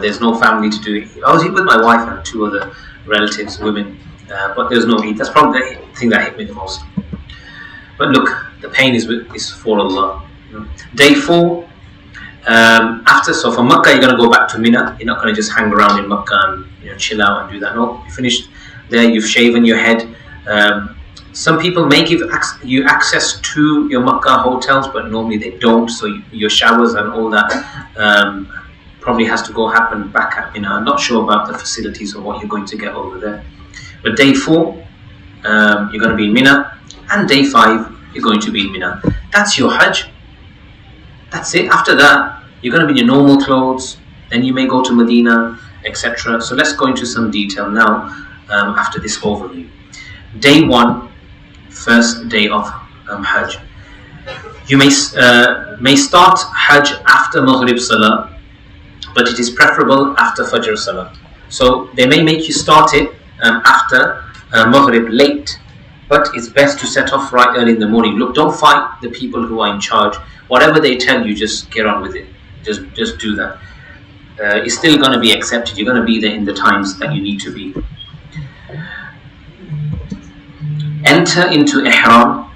Speaker 6: there's no family to do it. I was with my wife and 2 other relatives, women, but there's no Eid. That's probably the thing that hit me the most. But look, the pain is for Allah. Day 4, so from Makkah you're going to go back to Mina. You're not going to just hang around in Makkah and chill out and do that. No, you finished there. You've shaven your head. Some people may give you access to your Makkah hotels, but normally they don't. So your showers and all that probably has to happen back at Mina. I'm not sure about the facilities or what you're going to get over there. But day 4, you're going to be in Mina, and day 5 you're going to be in Mina. That's your Hajj. That's it. After that, you're going to be in your normal clothes. Then you may go to Medina, etc. So let's go into some detail now after this overview. Day 1, first day of Hajj. You may start Hajj after Maghrib Salah, but it is preferable after Fajr Salah. So they may make you start it after Maghrib late, but it's best to set off right early in the morning. Look, don't fight the people who are in charge. Whatever they tell you, just get on with it. Just do that. It's still going to be accepted. You're going to be there in the times that you need to be. Enter into Ihram.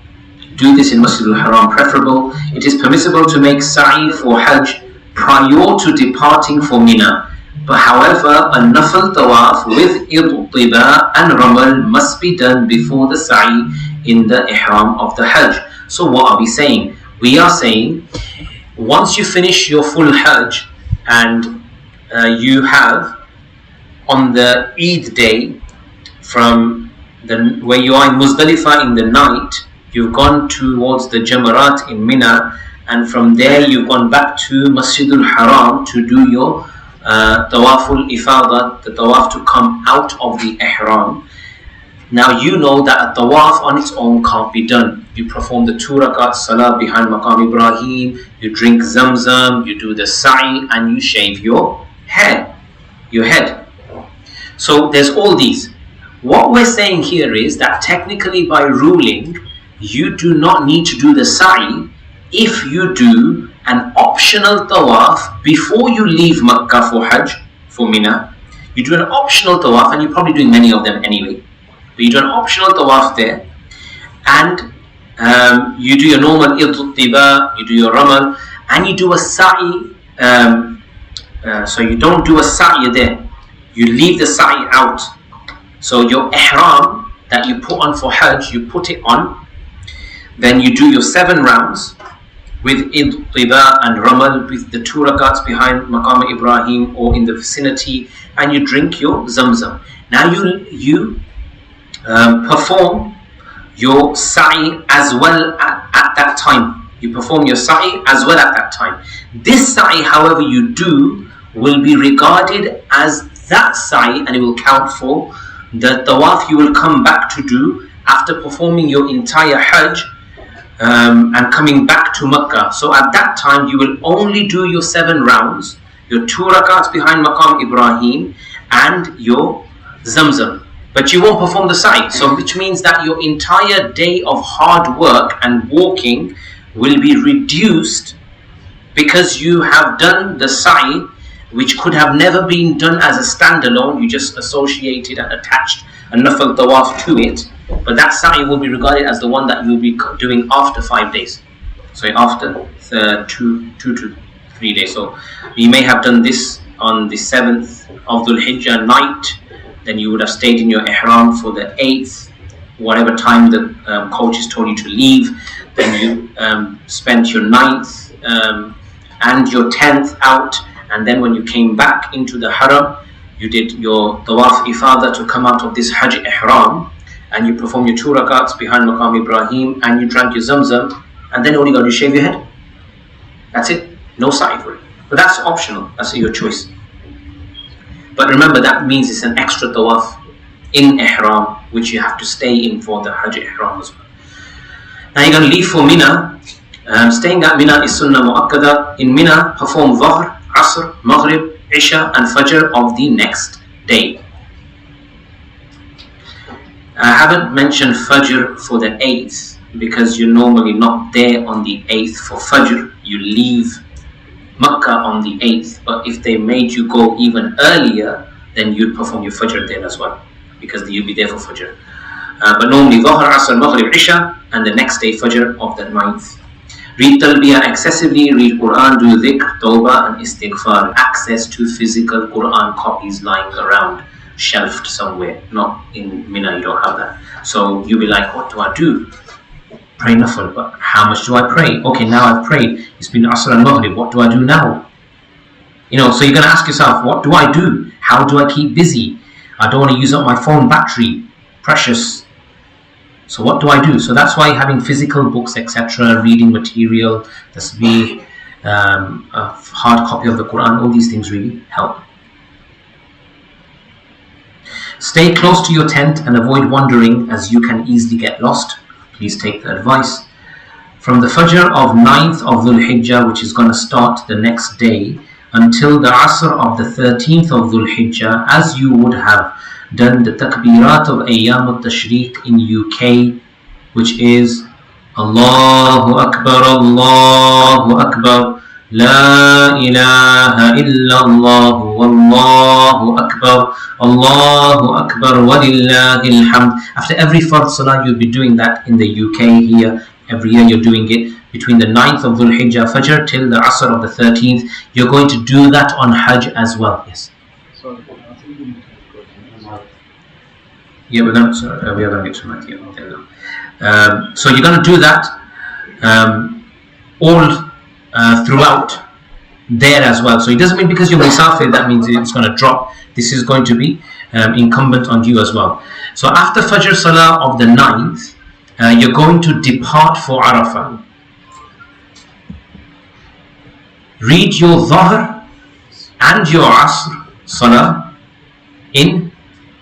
Speaker 6: Do this in Masjid al-Haram preferable. It is permissible to make sa'i for Hajj prior to departing for Mina. But however, a nafil tawaf with Idtiba and Ramal must be done before the sa'i in the Ihram of the Hajj. So what are we saying? We are saying, once you finish your full Hajj and you have on the Eid day, from where you are in Muzdalifah in the night, you've gone towards the Jamarat in Mina, and from there you've gone back to Masjid al-Haram to do your Tawaful Ifadah, the Tawaf to come out of the Ihram. Now you know that a Tawaf on its own can't be done. You perform the 2 rakat Salah behind Maqam Ibrahim, you drink Zamzam, you do the Sa'i, and you shave your head. So there's all these. What we're saying here is that technically by ruling, you do not need to do the sa'i if you do an optional tawaf before you leave Makkah for Hajj, for Mina. You do an optional tawaf, and you're probably doing many of them anyway. But you do an optional tawaf there, and you do your normal Idtiba, you do your Ramal, and you do a sa'i. So you don't do a sa'i there. You leave the sa'i out. So your ihram that you put on for Hajj, you put it on. Then you do your 7 rounds with Idtiba and Ramal, with the 2 rakats behind Maqam Ibrahim or in the vicinity, and you drink your Zamzam. Now you perform your sa'i as well at that time. You perform your sa'i as well at that time. This sa'i, however you do, will be regarded as that sa'i, and it will count for the tawaf you will come back to do after performing your entire Hajj and coming back to Makkah. So at that time you will only do your 7 rounds, your 2 rakats behind Maqam Ibrahim and your Zamzam, but you won't perform the sa'i. So which means that your entire day of hard work and walking will be reduced, because you have done the sa'i, which could have never been done as a standalone. You just associated and attached a nafil tawaf to it, but that sa'i will be regarded as the one that you'll be doing after 5 days. So after 2 to 3 days. So you may have done this on the 7th of Dhul Hijjah night, then you would have stayed in your ihram for the 8th, whatever time the coaches told you to leave. Then you spent your 9th and your 10th out, and then when you came back into the haram, you did your tawaf ifadah to come out of this Hajj ihram, and you performed your 2 rakats behind Maqam Ibrahim, and you drank your Zamzam, and then all you got to shave your head. That's it. No sa'i for it. But that's optional. That's your choice. But remember, that means it's an extra tawaf in ihram, which you have to stay in for the Hajj ihram as well. Now you're going to leave for Mina.
Speaker 1: Staying at Mina is Sunnah Mu'akkada. In Mina, perform Dhuhr, Asr, Maghrib, Isha and Fajr of the next day. I haven't mentioned Fajr for the 8th because you're normally not there on the 8th for Fajr. You leave Makkah on the 8th, but if they made you go even earlier, then you'd perform your Fajr then as well, because you'll be there for Fajr. But normally Dhuhr, Asr, Maghrib, Isha, and the next day Fajr of the 9th. Read Talbiyah excessively, read Quran, do dhikr, tawbah and istighfar. Access to physical Quran copies lying around, shelved somewhere, not in Mina, you don't have that. So you'll be like, what do I do? Pray Nafal, but how much do I pray? Okay, now I've prayed, it's been Asr and Maghrib, what do I do now? You know, so you're going to ask yourself, what do I do? How do I keep busy? I don't want to use up my phone battery, precious. So what do I do? So that's why having physical books, etc., reading material, tasbih, a hard copy of the Quran, all these things really help. Stay close to your tent and avoid wandering, as you can easily get lost. Please take the advice. From the Fajr of 9th of Dhul Hijjah, which is going to start the next day, until the Asr of the 13th of Dhul Hijjah, as you would have done the takbirat of Ayyam al-Tashriq in UK, which is Allahu Akbar, Allahu Akbar, La ilaha illallah, Wallahu Akbar, Allahu Akbar, Walillahil hamd. After every Fard Salah, you'll be doing that in the UK here. Every year you're doing it between the 9th of Dhul Hijjah Fajr till the Asr of the 13th. You're going to do that on Hajj as well. Yes. Yeah, we are going to get to that. So you're going to do that all throughout there as well. So it doesn't mean because you're Musafir that means it's going to drop. This is going to be incumbent on you as well. So after Fajr Salah of the 9th, you're going to depart for Arafah. Read your Dhuhr and your Asr Salah in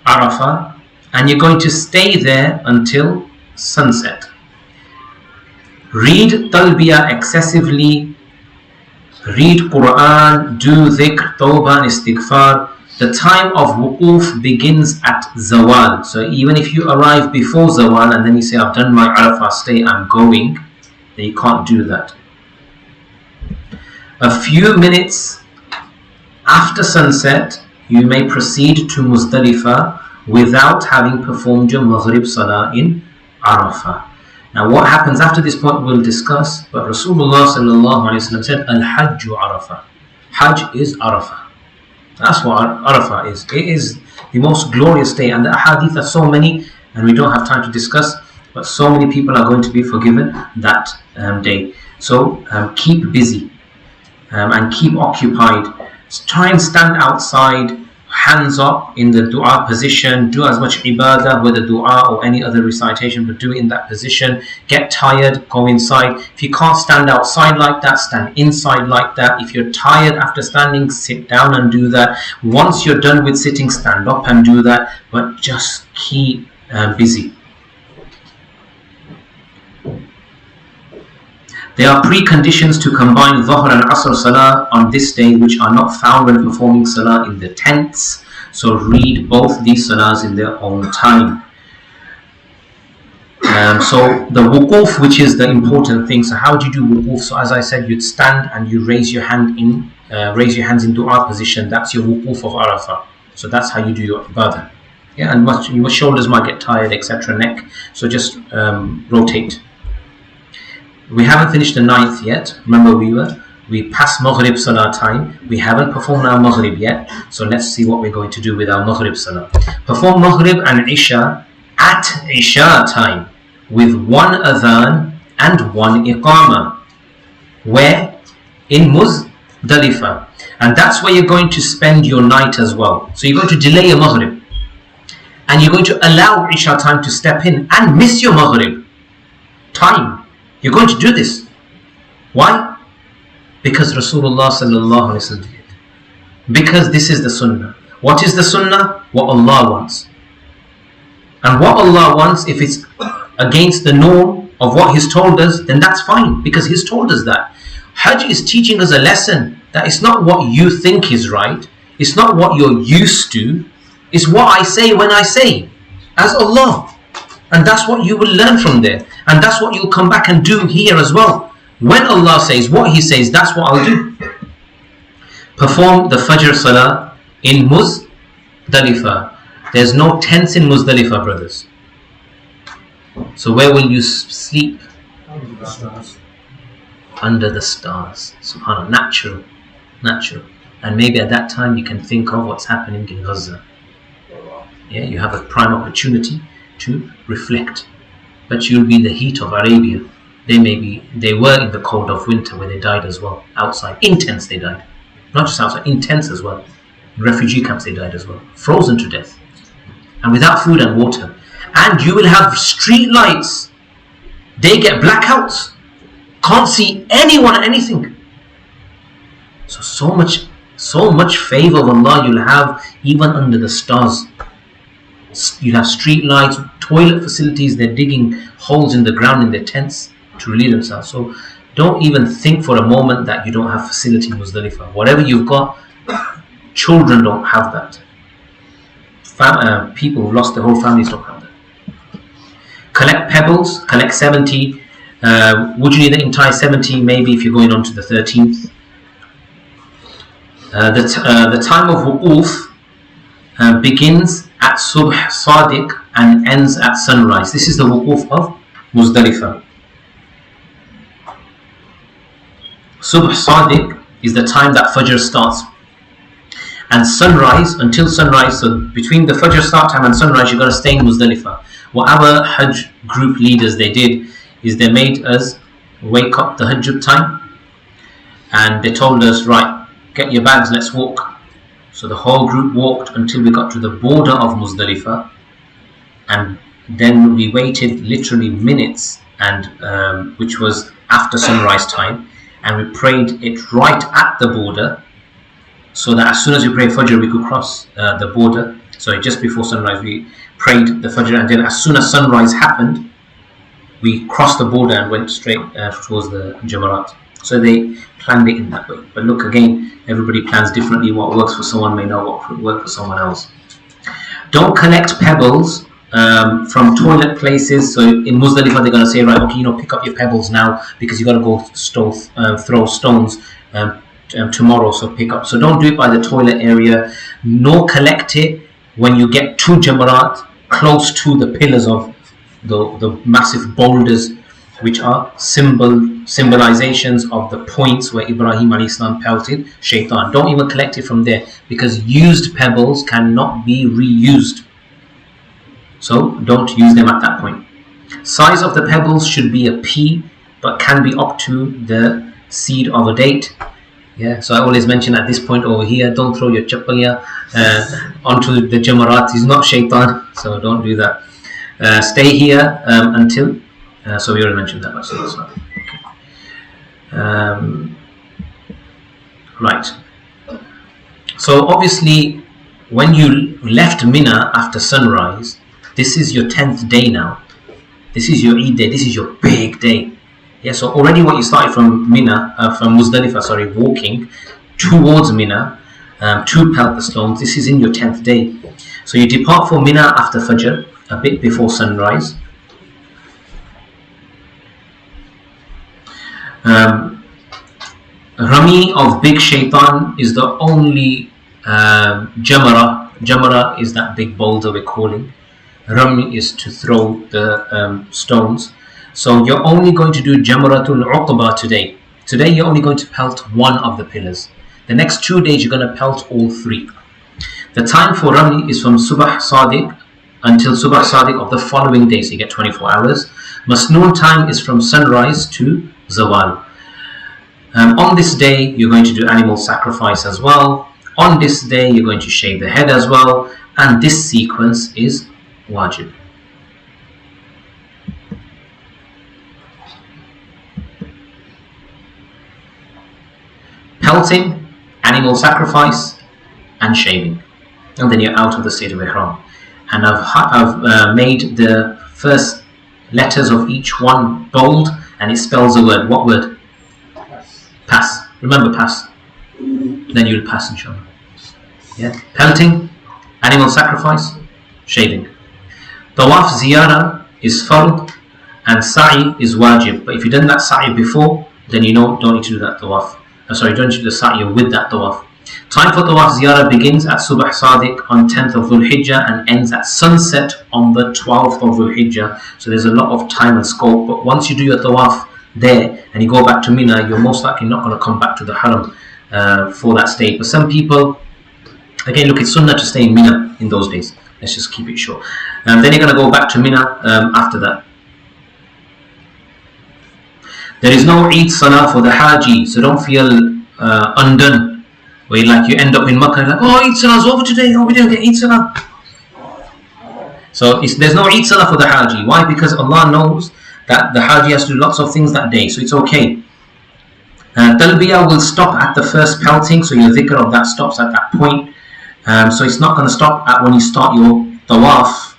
Speaker 1: Arafah, and you're going to stay there until sunset. Read Talbiyah excessively, read Quran, do dhikr, tawbah and istighfar. The time of wuquf begins at Zawal. So even if you arrive before Zawal and then you say, I've done my Arafah stay, I'm going, then you can't do that. A few minutes after sunset, you may proceed to Muzdalifah without having performed your Maghrib Salah in Arafah. Now what happens after this point we'll discuss, but Rasulullah sallallahu alaihi wasallam said, Al-Hajju Arafah. Hajj is Arafah. That's what Arafah is. It is the most glorious day, and the ahadith are so many and we don't have time to discuss, but so many people are going to be forgiven that day. So keep busy and keep occupied. Try and stand outside, hands up in the dua position. Do as much ibadah, whether dua or any other recitation, but do it in that position. Get tired, go inside. If you can't stand outside like that, stand inside like that. If you're tired after standing, sit down and do that. Once you're done with sitting, stand up and do that, but just keep busy. There are preconditions to combine Dhuhr and Asr Salah on this day which are not found when performing Salah in the tents. So read both these Salahs in their own time. So the wuquf, which is the important thing. So how do you do wuquf? So as I said, you'd stand and you raise your hand in, raise your hands in dua position. That's your wuquf of Arafah. So that's how you do your ibadah. Yeah, and your shoulders might get tired, etc. Neck. So just rotate. We haven't finished the 9th yet. Remember, we passed Maghrib Salah time. We haven't performed our Maghrib yet. So let's see what we're going to do with our Maghrib Salah. Perform Maghrib and Isha at Isha time with one adhan and one iqamah. Where? In Muzdalifah. And that's where you're going to spend your night as well. So you're going to delay your Maghrib. And you're going to allow Isha time to step in and miss your Maghrib time. You're going to do this. Why? Because Rasulullah sallallahu alaihi wasallam did. Because this is the Sunnah. What is the Sunnah? What Allah wants. And what Allah wants, if it's against the norm of what He's told us, then that's fine, because He's told us that. Hajj is teaching us a lesson that it's not what you think is right, it's not what you're used to, it's what I say when I say, as Allah. And that's what you will learn from there. And that's what you'll come back and do here as well. When Allah says what He says, that's what I'll do. Perform the Fajr Salah in Muzdalifah. There's no tents in Muzdalifah, brothers. So where will you sleep?
Speaker 3: Under the stars.
Speaker 1: Under the stars. Subhanallah. Natural. Natural. And maybe at that time you can think of what's happening in Gaza. Yeah, you have a prime opportunity to reflect. But you'll be in the heat of Arabia. They were in the cold of winter where they died as well. Outside. In tents they died. Not just outside, in tents as well. In refugee camps they died as well. Frozen to death. And without food and water. And you will have street lights. They get blackouts. Can't see anyone or anything. So much favor of Allah you'll have even under the stars. You'll have street lights, toilet facilities. They're digging holes in the ground in their tents to relieve themselves. So don't even think for a moment that you don't have facility in Muzdalifah. Whatever you've got, children don't have that. People who've lost their whole families don't have that. Collect pebbles, collect 70. Would you need the entire 70? Maybe if you're going on to the 13th. The time of Wuquf begins at Subh Sadiq and ends at sunrise. This is the Wuquf of Muzdalifah. Subh Sadiq is the time that Fajr starts. And sunrise, until sunrise, so between the Fajr start time and sunrise, you've got to stay in Muzdalifah. What our Hajj group leaders they did is they made us wake up the Hajj time, and they told us, right, get your bags, let's walk. So the whole group walked until we got to the border of Muzdalifah, and then we waited literally minutes, and which was after sunrise time, and we prayed it right at the border, so that as soon as we prayed Fajr we could cross the border. So just before sunrise we prayed the Fajr, and then as soon as sunrise happened we crossed the border and went straight towards the Jamarat. So they planned it in that way. But look, again, everybody plans differently. What works for someone may not work for someone else. Don't collect pebbles from toilet places. So in Muzdalifah they're going to say, right, okay, pick up your pebbles now because you got to go throw stones tomorrow. So pick up. So don't do it by the toilet area. Nor collect it when you get to Jamarat, close to the pillars of the massive boulders, which are symbolizations of the points where Ibrahim a.s. pelted Shaitan. Don't even collect it from there, because used pebbles cannot be reused. So don't use them at that point. Size of the pebbles should be a pea, but can be up to the seed of a date. Yeah, so I always mention at this point over here, don't throw your chappaliya onto the Jamarat. He's not Shaitan, so don't do that. Stay here until so we already mentioned that. So that's not okay. Right. So obviously, when you left Mina after sunrise, this is your 10th day now. This is your Eid day. This is your big day. Yeah. So already, what you started from Mina, from Muzdalifah, walking towards Mina to pelt the stones. This is in your 10th day. So you depart for Mina after Fajr, a bit before sunrise. Rami of Big Shaitan is the only Jamara. Jamara is that big boulder we're calling. Rami is to throw the stones. So you're only going to do Jamaratul Uqba today. Today you're only going to pelt one of the pillars. The next 2 days you're going to pelt all three. The time for Rami is from Subh Sadiq until Subh Sadiq of the following day, so you get 24 hours. Masnoon time is from sunrise to Zawal. On this day, you're going to do animal sacrifice as well. On this day, you're going to shave the head as well. And this sequence is wajib. Pelting, animal sacrifice, and shaving. And then you're out of the state of Ihram. And I've made the first letters of each one bold, and it spells a word. What word? Pass. Remember pass. Then you'll pass, inshallah. Yeah. Pelting, animal sacrifice, shaving. Tawaf ziyarah is fard, and sa'i is wajib. But if you've done that sa'i before, then you don't need to do that tawaf. Sorry, don't need to do the sa'i with that tawaf. Time for tawaf ziyarah begins at Subh Sadiq on 10th of Dhul Hijjah and ends at sunset on the 12th of Dhul Hijjah. So there's a lot of time and scope. But once you do your tawaf there and you go back to Mina, you're most likely not going to come back to the Haram for that stay. But some people, again, look, it's sunnah to stay in Mina in those days. Let's just keep it short. Then you're going to go back to Mina after that. There is no Eid Salah for the Haji, so don't feel undone. Where you end up in Makkah and oh, Eid Salah's over today, oh, we don't get Eid Salah. So there's no Eid Salah for the Haji. Why? Because Allah knows that the Haji has to do lots of things that day, so it's okay. Talbiyah will stop at the first pelting, so your dhikr of that stops at that point. So it's not going to stop at when you start your tawaf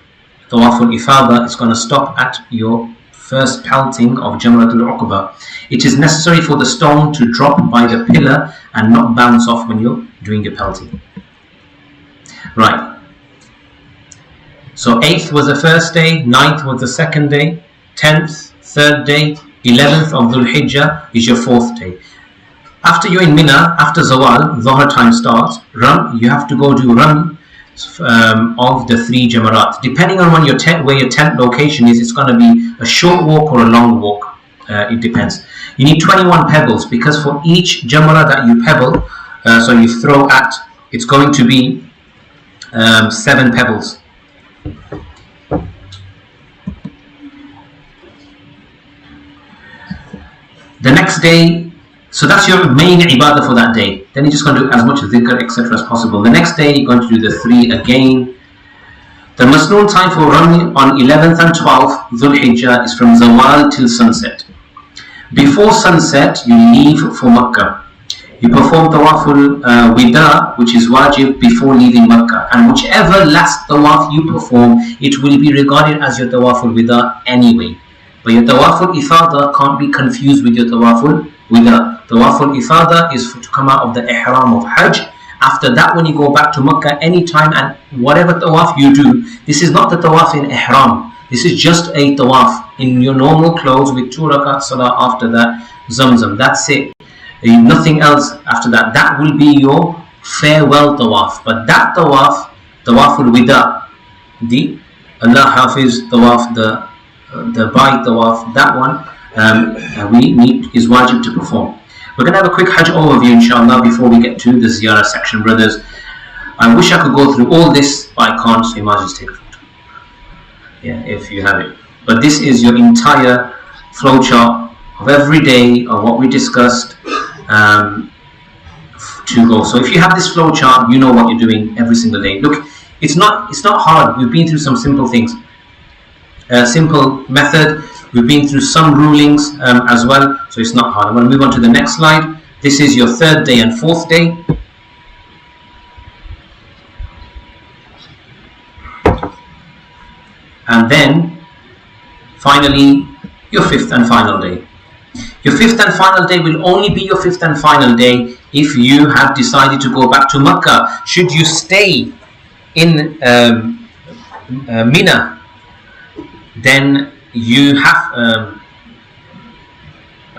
Speaker 1: al-Ifada. It's going to stop at your first pelting of Jamratul Uqba. It is necessary for the stone to drop by the pillar and not bounce off when you're doing your pelting. Right. So 8th was the first day, 9th was the second day, 10th, third day, 11th of Dhul Hijjah is your fourth day. After you're in Mina, after Zawal, Dhuhr time starts, you have to go do Ram of the 3 Jamarat. Depending on where your tent location is, it's going to be a short walk or a long walk. It depends. You need 21 pebbles because for each Jamara that you pebble, so you throw at, it's going to be 7 pebbles. The next day, so that's your main ibadah for that day. Then you're just going to do as much dhikr, etc. as possible. The next day, you're going to do the 3 again. The masnoon time for Rami on 11th and 12th Dhul Hijjah is from Zawal till sunset. Before sunset, you leave for Makkah. You perform Tawaful Wida, which is wajib before leaving Makkah. And whichever last Tawaf you perform, it will be regarded as your Tawaful Wida anyway. But your Tawaful Ifada can't be confused with your Tawaful Wida. Tawaful Ifada is to come out of the Ihram of Hajj. After that, when you go back to Makkah anytime and whatever Tawaf you do, this is not the Tawaf in Ihram. This is just a Tawaf in your normal clothes with 2 rakat salah after that, Zamzam. That's it. Nothing else after that. That will be your farewell Tawaf. But that Tawaf, Tawaful Wida, the Allah Hafiz Tawaf, the Bayt Tawaf, that one is wajib to perform. We're going to have a quick Hajj overview inshallah before we get to the Ziyarah section, brothers. I wish I could go through all this, but I can't, so you might just take a photo. Yeah, if you have it. But this is your entire flowchart of every day of what we discussed to go. So if you have this flowchart, you know what you're doing every single day. Look, it's not hard. We've been through some simple things. Simple method. We've been through some rulings as well, so it's not hard. I'm going to move on to the next slide. This is your 3rd day and 4th day. And then, finally, your 5th and final day. Your 5th and final day will only be your 5th and final day if you have decided to go back to Makkah. Should you stay in Mina, then you have, I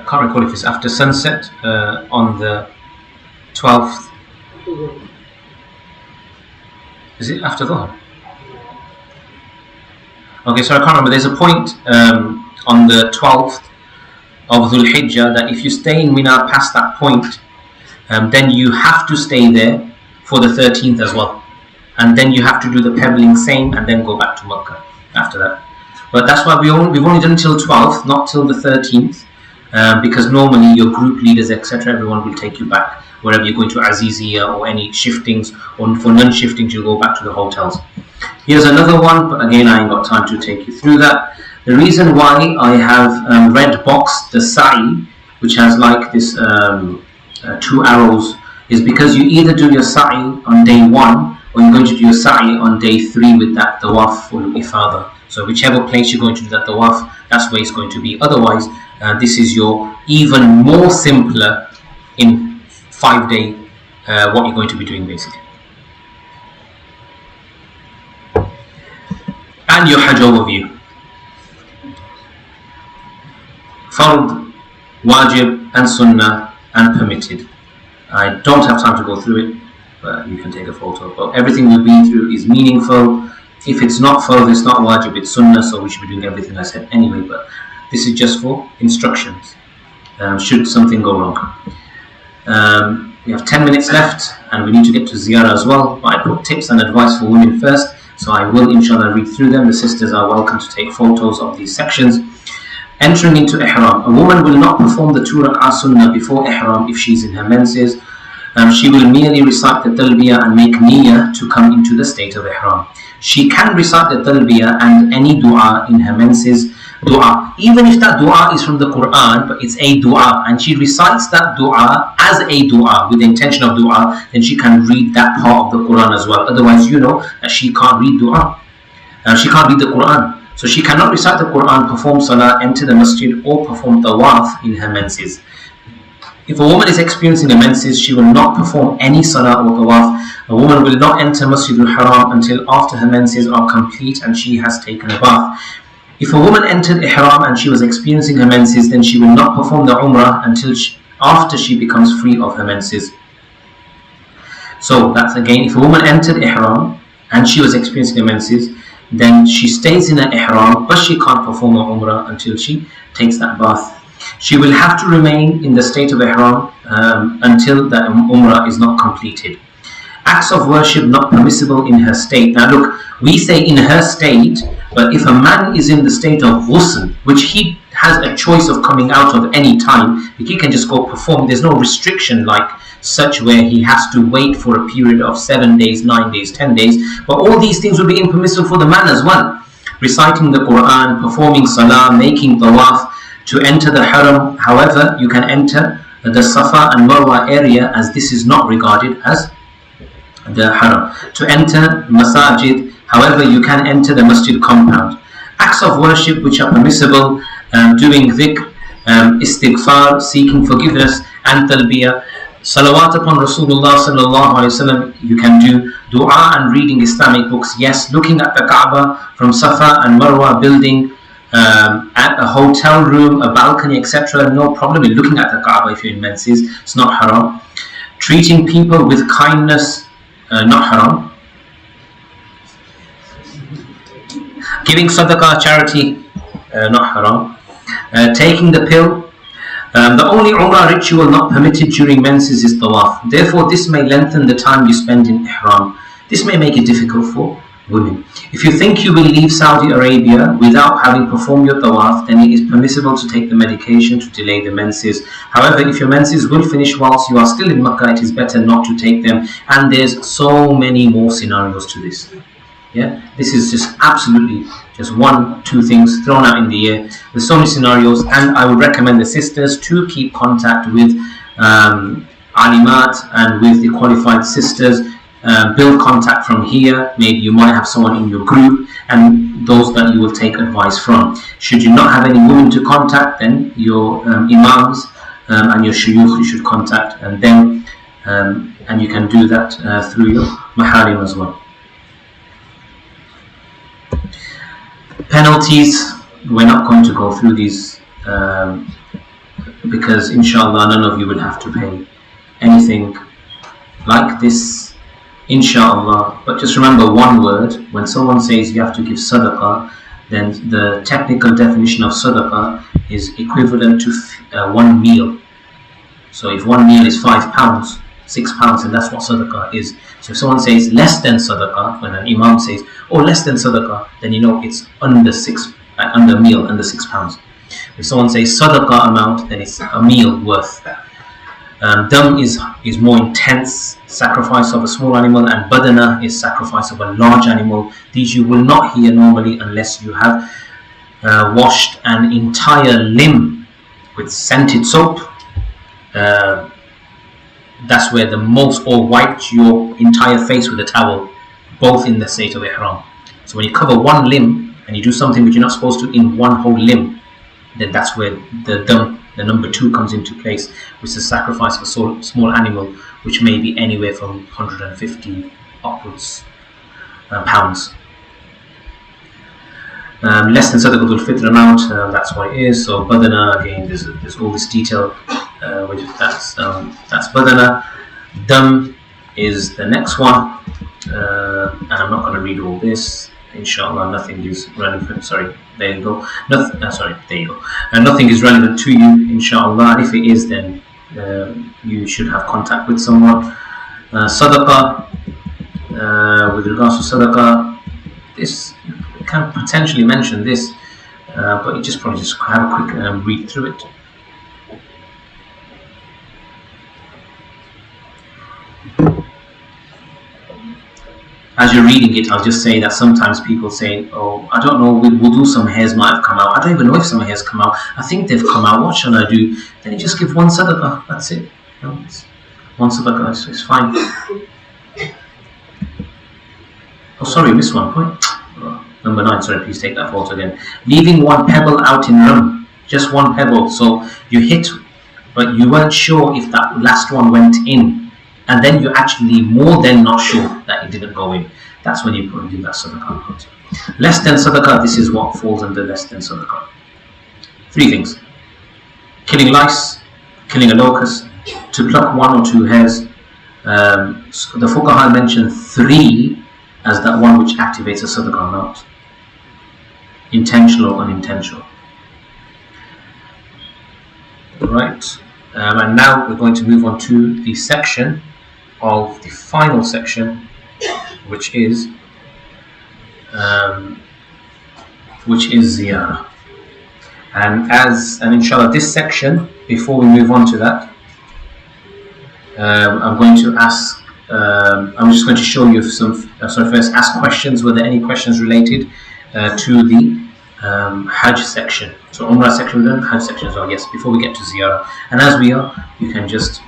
Speaker 1: can't recall if it's after sunset on the 12th. Is it after Dhuhr? Okay, so I can't remember. There's a point on the 12th of Dhul Hijjah that if you stay in Mina past that point, then you have to stay there for the 13th as well. And then you have to do the pebbling same and then go back to Makkah after that. But that's why we've only done till 12th, not till the 13th, because normally your group leaders, etc., everyone will take you back wherever you're going to Aziziyah or any shiftings, or for non-shiftings you go back to the hotels. Here's another one, but again I ain't got time to take you through that. The reason why I have red boxed the sa'i, which has like this 2 arrows, is because you either do your sa'i on day 1 or you're going to do your sa'i on day 3 with that tawaf or ifada. So whichever place you're going to do that tawaf, that's where it's going to be. Otherwise, this is your even more simpler in 5 day what you're going to be doing basically. And your Hajj overview. Fard, wajib and sunnah and permitted. I don't have time to go through it, but you can take a photo. But everything we've been through is meaningful. If it's not fard, it's not wajib, it's sunnah, so we should be doing everything I said anyway. But this is just for instructions, should something go wrong. We have 10 minutes left and we need to get to ziyarah as well. But I put tips and advice for women first, so I will inshallah read through them. The sisters are welcome to take photos of these sections. Entering into ihram. A woman will not perform the 2 rak'ah sunnah before ihram if she's in her menses. She will merely recite the talbiyah and make niyyah to come into the state of ihram. She can recite the talbiyah and any dua in her menses. Dua, even if that dua is from the Quran, but it's a dua, and she recites that dua as a dua with the intention of dua, then she can read that part of the Quran as well. Otherwise, you know that she can't read dua. She can't read the Quran. So she cannot recite the Quran, perform salah, enter the masjid, or perform tawaf in her menses. If a woman is experiencing a menses, she will not perform any salah or tawaf. A woman will not enter Masjid al-Haram until after her menses are complete and she has taken a bath. If a woman entered ihram and she was experiencing her menses, then she will not perform the umrah until after she becomes free of her menses. So that's again, if a woman entered ihram and she was experiencing her menses, then she stays in her ihram, but she can't perform her umrah until she takes that bath. She will have to remain in the state of ihram until the umrah is not completed. Acts of worship not permissible in her state. Now look, we say in her state, but if a man is in the state of ghusl, which he has a choice of coming out of any time, he can just go perform. There's no restriction like such where he has to wait for a period of 7 days, 9 days, 10 days. But all these things will be impermissible for the man as well. Reciting the Quran, performing salah, making tawaf, to enter the haram. However, you can enter the Safa and Marwa area as this is not regarded as the haram. To enter masajid, however, you can enter the masjid compound. Acts of worship which are permissible, doing dhikr, istighfar, seeking forgiveness, and talbiyah. Salawat upon Rasulullah sallallahu alaihi wasallam, you can do dua and reading Islamic books. Yes, looking at the Kaaba from Safa and Marwa building, at a hotel room, a balcony, etc. No problem in looking at the Kaaba if you're in menses. It's not haram. Treating people with kindness, not haram. Giving sadaqah, charity, not haram. Taking the pill. The only umrah ritual not permitted during menses is tawaf. Therefore, this may lengthen the time you spend in ihram. This may make it difficult for women. If you think you will leave Saudi Arabia without having performed your tawaf, then it is permissible to take the medication to delay the menses. However, if your menses will finish whilst you are still in Makkah, it is better not to take them. And there's so many more scenarios to this. Yeah, this is just absolutely just 1-2 things thrown out in the air. There's so many scenarios, and I would recommend the sisters to keep contact with alimat and with the qualified sisters. Build contact from here. Maybe you might have someone in your group and those that you will take advice from. Should you not have any women to contact, then your imams and your shuyukh you should contact, and then and you can do that through your maharim as well. Penalties, we're not going to go through these because inshallah none of you will have to pay anything like this, inshallah. But just remember one word: when someone says you have to give sadaqah, then the technical definition of sadaqah is equivalent to 1 meal. So if 1 meal is £5, £6, and that's what sadaqah is. So if someone says less than sadaqah, when an imam says, oh, less than sadaqah, then you know it's under under meal, under £6. If someone says sadaqah amount, then it's a meal worth. Dam is more intense sacrifice of a small animal, and badana is sacrifice of a large animal. These you will not hear normally unless you have washed an entire limb with scented soap. That's where the most, or wiped your entire face with a towel. both in the state of ihram. So when you cover one limb and you do something which you're not supposed to in one whole limb, then that's where the number 2 comes into place, which is a sacrifice of a small animal, which may be anywhere from 150 upwards pounds. Less than Sadaqatul Fitr amount, that's what it is. So badana, again, there's all this detail, which that's badana. Dam is the next one, and I'm not going to read all this. Inshallah, nothing is relevant. Sorry, there you go. Nothing. There you go. Nothing is relevant to you, inshallah. And if it is, then you should have contact with someone. Sadaqah. With regards to sadaqah, this can potentially mention this, but you just probably just have a quick read through it. As you're reading it, I'll just say that sometimes people say, oh, I don't know, wudu some hairs might have come out. I don't even know if some hairs come out. I think they've come out. What shall I do? Then you just give one sadaqah. That's it. It's one sadaqah. It's fine. Oh, sorry, missed one point. Number 9, sorry, please take that photo again. Leaving one pebble out in run. Just one pebble. So you hit, but you weren't sure if that last one went in. And then you're actually more than not sure that it didn't go in. That's when you put in that sadaqah. Less than sadaqah, this is what falls under less than sadaqah. 3 things. Killing lice, killing a locust, to pluck 1 or 2 hairs. So the fuqaha mentioned 3 as that one which activates a sadaqah amount. Intentional or unintentional. Right. And now we're going to move on to the section of the final section, which is ziyarah. And inshallah, this section, before we move on to that, I'm going to ask. I'm just going to show you some. First, ask questions. Were there any questions related to the Hajj section? So Umrah section, then Hajj section as well. Yes. Before we get to ziyarah, and as we are, you can just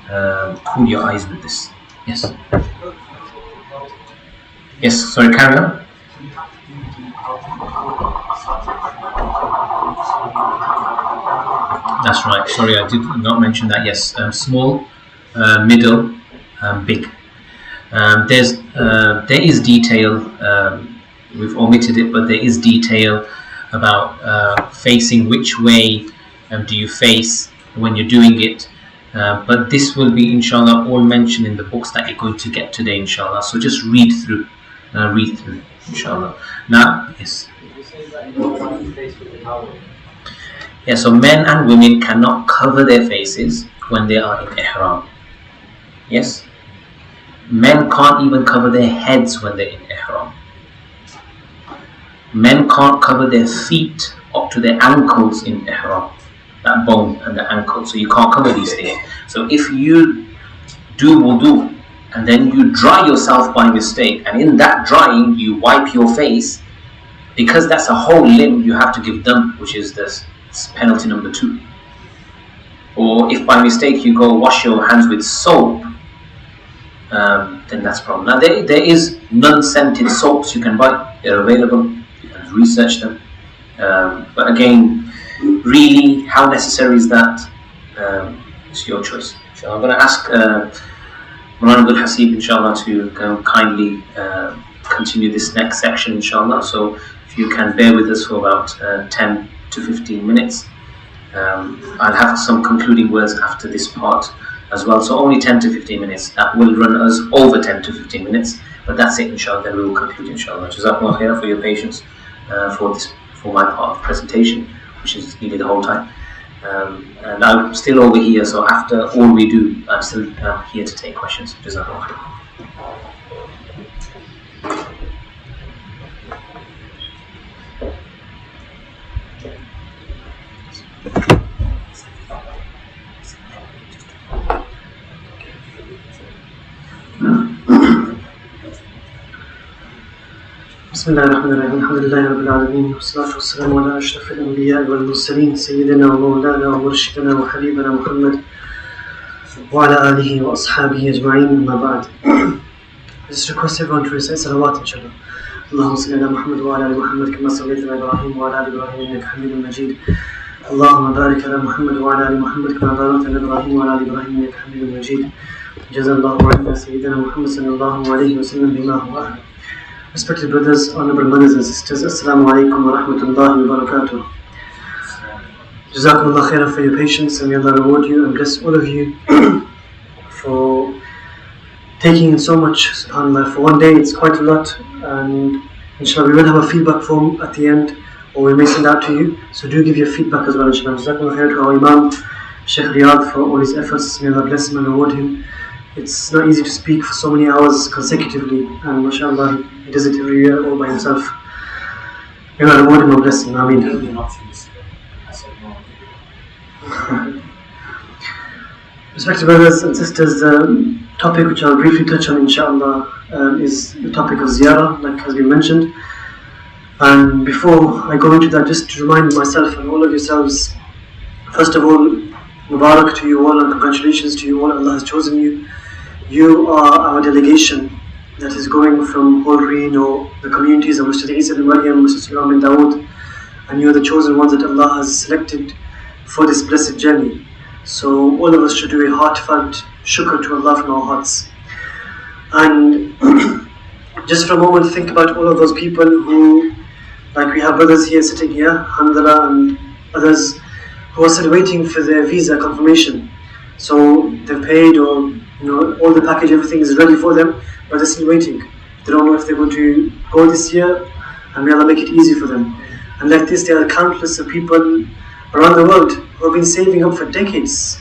Speaker 1: cool your eyes with this. Yes. Yes. Sorry. Carry on. That's right. Sorry, I did not mention that. Yes. Small, middle, big. There is detail. We've omitted it, but there is detail about facing which way do you face when you're doing it. But this will be, inshallah, all mentioned in the books that you're going to get today, inshallah. So just read through, inshallah. Now, yes. Yeah. So men and women cannot cover their faces when they are in ihram. Yes. Men can't even cover their heads when they're in ihram. Men can't cover their feet up to their ankles in ihram. That bone and the ankle. So you can't cover these things. So if you do wudu and then you dry yourself by mistake, and in that drying you wipe your face, because that's a whole limb, you have to give dam, which is this penalty number 2. Or if by mistake you go wash your hands with soap, then that's a problem. Now there is non-scented soaps you can buy. They're available. You can research them. But again, really, how necessary is that? It's your choice. So I'm going to ask Mulana Abdul Hasib, inshallah, to kindly continue this next section, inshallah. So if you can bear with us for about 10 to 15 minutes. I'll have some concluding words after this part as well. So only 10 to 15 minutes. That will run us over 10 to 15 minutes. But that's it, inshallah. Then we will conclude, inshallah. Jazakumullah khair for your patience for my part of the presentation, which is needed the whole time. And I'm still over here, so after all we do, I'm still here to take questions. Jazakumullah khair.
Speaker 2: بسم الله الرحمن الرحيم الحمد لله رب العالمين والصلاة والسلام على أشرف الأنبياء والمرسلين سيدنا ومولانا ومرشدنا وحبيبنا محمد وعلى آله وأصحابه أجمعين. أما بعد.
Speaker 8: Just request everyone to recite salawat inshallah. اللهم صل على محمد وعلى ال محمد كما صليت على ابراهيم وعلى ال ابراهيم انك حميد مجيد. اللهم بارك على محمد وعلى ال محمد كما باركت على ابراهيم وعلى ال ابراهيم انك حميد مجيد. جزا الله عنا سيدنا محمد صلى الله عليه وسلم بما هو اهل. Respected brothers, honorable mothers and sisters, Assalamu alaikum wa rahmatullahi wa barakatuh. Jazakumullah khairan for your patience, and may Allah reward you and bless all of you for taking in so much, subhanAllah. For one day it's quite a lot, and inshallah we will have a feedback form at the end, or we may send out to you, so do give your feedback as well inshallah. Jazakumullah khairan to our Imam, Shaykh Riyadh, for all his efforts. May Allah bless him and reward him. It's not easy to speak for so many hours consecutively, and mashallah he does it every year all by himself. May Allah reward him and bless him. Ameen. Respected brothers and sisters, the topic which I'll briefly touch on inshallah is the topic of ziyarah, like has been mentioned. And before I go into that, just to remind myself and all of yourselves, first of all, Mubarak to you all and congratulations to you all. Allah has chosen you. You are our delegation that is going from Whole Green or the communities of Masjid Esa Ibn Maryam, Masjid Sulaiman bin Dawood, and you are the chosen ones that Allah has selected for this blessed journey. So all of us should do a heartfelt shukr to Allah from our hearts. And just for a moment think about all of those people who, like we have brothers here sitting here, Hamdallah and others, who are still waiting for their visa confirmation. So they've paid, or all the package, everything is ready for them, but they're still waiting. They don't know if they're going to go this year, and may Allah make it easy for them. And like this, there are countless of people around the world who have been saving up for decades.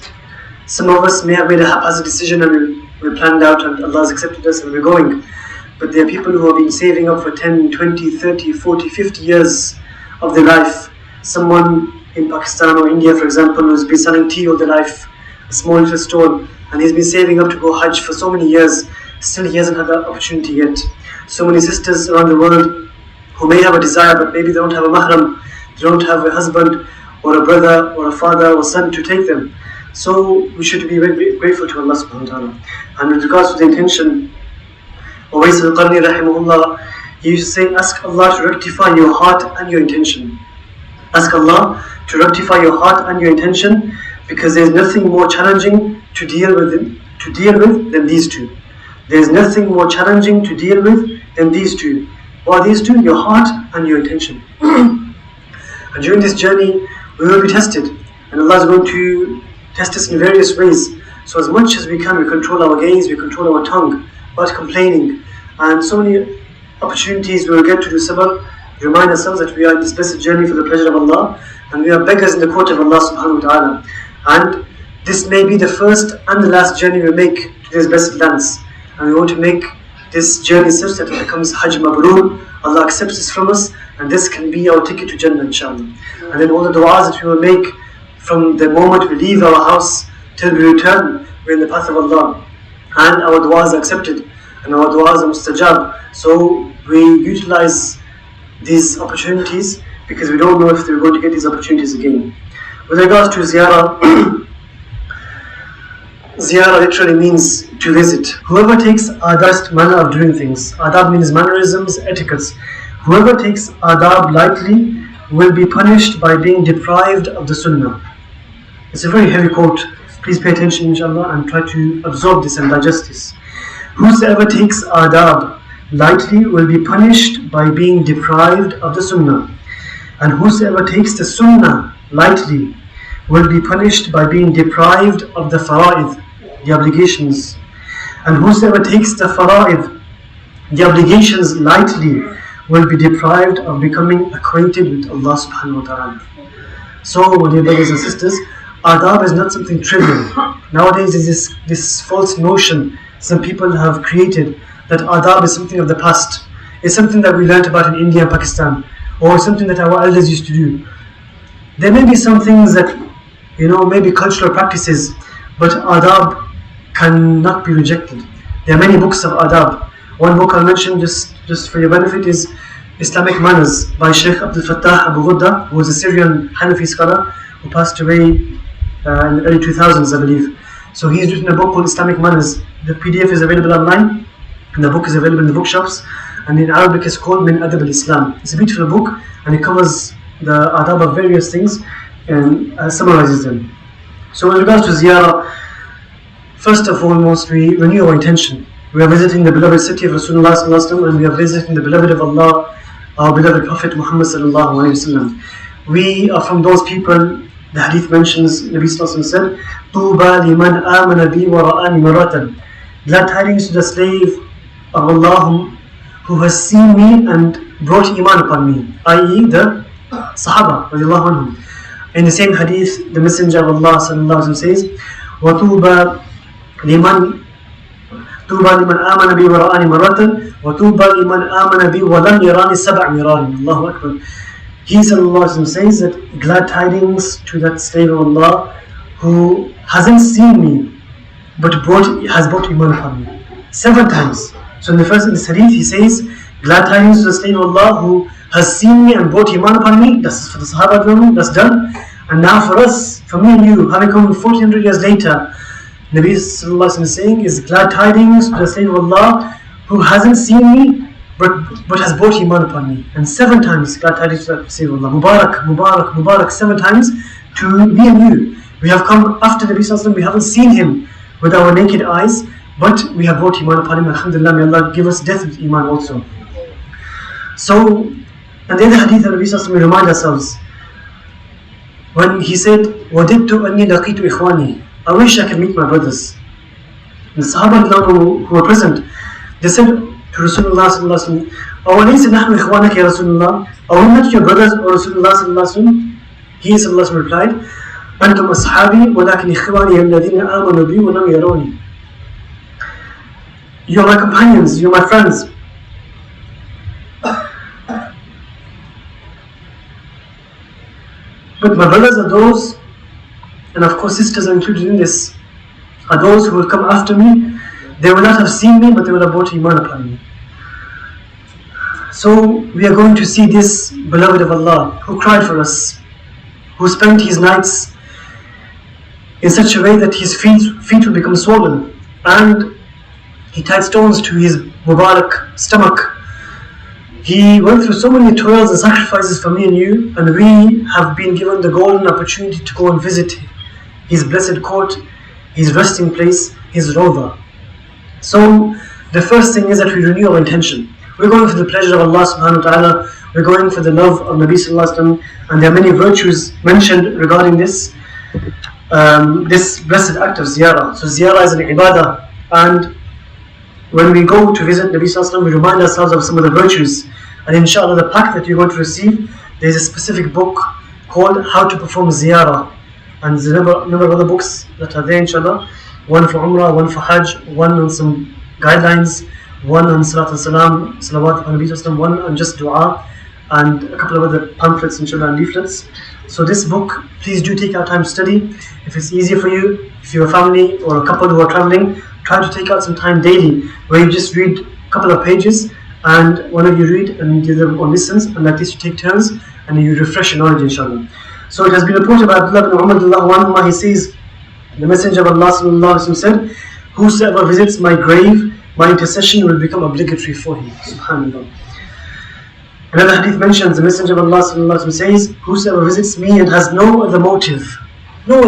Speaker 8: Some of us may have made a haphazard decision and we planned out and Allah has accepted us and we're going. But there are people who have been saving up for 10, 20, 30, 40, 50 years of their life. Someone in Pakistan or India, for example, who's been selling tea all their life, a small little stall, and he's been saving up to go Hajj for so many years. Still he hasn't had that opportunity yet. So many sisters around the world who may have a desire, but maybe they don't have a mahram, they don't have a husband or a brother or a father or son to take them. So we should be very grateful to Allah subhanahu wa ta'ala. And with regards to the intention, Uwais al-Qarni rahimahullah, he used to say, ask Allah to rectify your heart and your intention. Ask Allah to rectify your heart and your intention, because there is nothing more challenging to deal with than these two. There is nothing more challenging to deal with than these two. What are these two? Your heart and your intention. And during this journey, we will be tested, and Allah is going to test us in various ways. So as much as we can, we control our gaze, we control our tongue, without complaining. And so many opportunities we will get to do sabr, remind ourselves that we are in this blessed journey for the pleasure of Allah, and we are beggars in the court of Allah subhanahu wa ta'ala. And this may be the first and the last journey we make to these blessed lands. And we want to make this journey such that it becomes Hajj Mabrur. Allah accepts this from us, and this can be our ticket to Jannah inshallah. And then all the du'as that we will make from the moment we leave our house till we return, we're in the path of Allah. And our du'as are accepted, and our du'as are mustajab. So we utilize these opportunities, because we don't know if we're going to get these opportunities again. With regards to ziyarah, ziyarah literally means to visit. Whoever takes adab manner of doing things, adab means mannerisms, etiquettes. Whoever takes adab lightly will be punished by being deprived of the sunnah. It's a very heavy quote. Please pay attention inshallah and try to absorb this and digest this. Whosoever takes adab lightly will be punished by being deprived of the sunnah. And whosoever takes the sunnah lightly will be punished by being deprived of the fara'id, the obligations. And whosoever takes the fara'id, the obligations lightly, will be deprived of becoming acquainted with Allah subhanahu wa ta'ala. So, my dear brothers and sisters, adab is not something trivial. Nowadays there's this false notion some people have created that adab is something of the past. It's something that we learnt about in India and Pakistan, or something that our elders used to do. There may be some things that, maybe cultural practices, but adab cannot be rejected. There are many books of adab. One book I'll mention just for your benefit is Islamic Manners by Shaykh Abdul Fattah Abu Ghudda, who was a Syrian Hanafi scholar who passed away in the early 2000s, I believe. So he's written a book called Islamic Manners. The PDF is available online. and the book is available in the bookshops, and in Arabic it's called Min Adab al-Islam. It's a beautiful book, and it covers the adab of various things and summarizes them. So in regards to ziyarah, first and foremost, we renew our intention. We are visiting the beloved city of Rasulullah sallallahu alaihi wasallam, and we are visiting the beloved of Allah, our beloved Prophet Muhammad sallallahu alaihi wasallam. We are from those people, the hadith mentions, Nabi sallallahu alaihi wasallam said, "Tuba liman amana bi wa ra'ani maratan." Glad tidings to the slave of Allah who has seen me and brought iman upon me, i.e. the Sahaba radiallahu anhum. In the same hadith, the Messenger of Allah sallallahu alaihi wasallam says, "Watuba liman amana bi wa ra'ani maratan, watuba liman amana bi wa lam yarani sab'a mirarin." Allahu Akbar. He sallallahu alaihi wasallam says that glad tidings to that slave of Allah who hasn't seen me but has brought iman upon me 7 times. So in this hadith he says, glad tidings to the slave of Allah who has seen me and brought iman upon me. That's for the Sahaba, that's done. And now for us, for me and you, having come 1400 years later, Nabi sallallahu alaihi wasallam is saying is glad tidings to the slave of Allah who hasn't seen me but has brought iman upon me. And 7 times glad tidings to the slave of Allah. Mubarak, Mubarak, Mubarak, 7 times to me and you. We have come after Nabi sallallahu alaihi wasallam, we haven't seen him with our naked eyes, but we have brought iman upon him. Alhamdulillah, may Allah give us death with iman also. So, and the other hadith of Nabi sallallahu alaihi wasallam, we remind ourselves when he said, "Wadidtu anni laqitu ikhwani." I wish I could meet my brothers. And the Sahaba who were present, they said to Rasulullah sallallahu alaihi wasallam, "Awalaysa nahnu ikhwanak ya Rasulullah?" Are we not your brothers, O Rasulullah sallallahu alaihi wasallam? He sallallahu alaihi wasallam replied, "Antum ashabi, walakin ikhwani alladhina amanu bi wa lam yaruni." You are my companions, you are my friends. But my brothers are those, and of course sisters are included in this, are those who will come after me. They will not have seen me, but they will have brought iman upon me. So we are going to see this beloved of Allah who cried for us, who spent his nights in such a way that his feet will become swollen, and he tied stones to his Mubarak stomach. He went through so many toils and sacrifices for me and you, and we have been given the golden opportunity to go and visit his blessed court, his resting place, his Rawdah. So the first thing is that we renew our intention. We're going for the pleasure of Allah subhanahu wa ta'ala, we're going for the love of Nabi sallallahu alaihi wasallam, and there are many virtues mentioned regarding this blessed act of ziyarah. So ziyarah is an ibadah, and when we go to visit Nabi sallallahu alaihi wasallam, we remind ourselves of some of the virtues. And inshallah, the pack that you're going to receive, there's a specific book called How to Perform Ziyarah. And there's a number of other books that are there, inshallah. One for Umrah, one for Hajj, one on some guidelines, one on Salat al-Salam, Salawat on Nabi sallallahu alaihi wasallam, one on just dua, and a couple of other pamphlets, inshallah, and leaflets. So this book, please do take out time to study. If it's easier for you, if you're a family or a couple who are traveling, try to take out some time daily where you just read a couple of pages, and one of you read and the other one listens, and like this you take turns and you refresh your knowledge, inshallah. So it has been reported by Abdullah ibn Umar radhiyallahu anhu, he says, the Messenger of Allah sallallahu alaihi wasallam said, "Whosoever visits my grave, my intercession will become obligatory for him." Subhanallah. Another hadith mentions, the Messenger of Allah sallallahu alaihi wasallam says, "Whosoever visits me and has no other motive, you're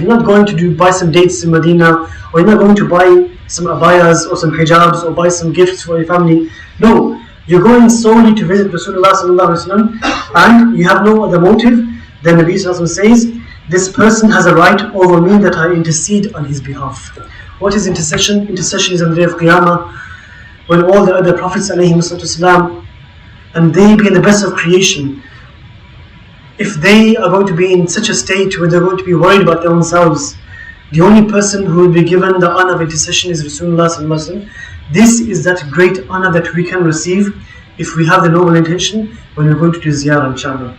Speaker 8: not going to buy some dates in Medina, or you're not going to buy some abayas or some hijabs or buy some gifts for your family. No, you're going solely to visit Rasulullah sallallahu alaihi wasallam, and you have no other motive." Then Nabi sallallahu alaihi wasallam says, "This person has a right over me that I intercede on his behalf." What is intercession? Intercession is on the day of Qiyamah, when all the other prophets alayhi wasallam, and they being the best of creation, if they are going to be in such a state where they're going to be worried about their own selves, the only person who will be given the honor of intercession is Rasulullah sallallahu alaihi wasallam. This is that great honor that we can receive if we have the noble intention when we're going to do ziyarah, inshallah.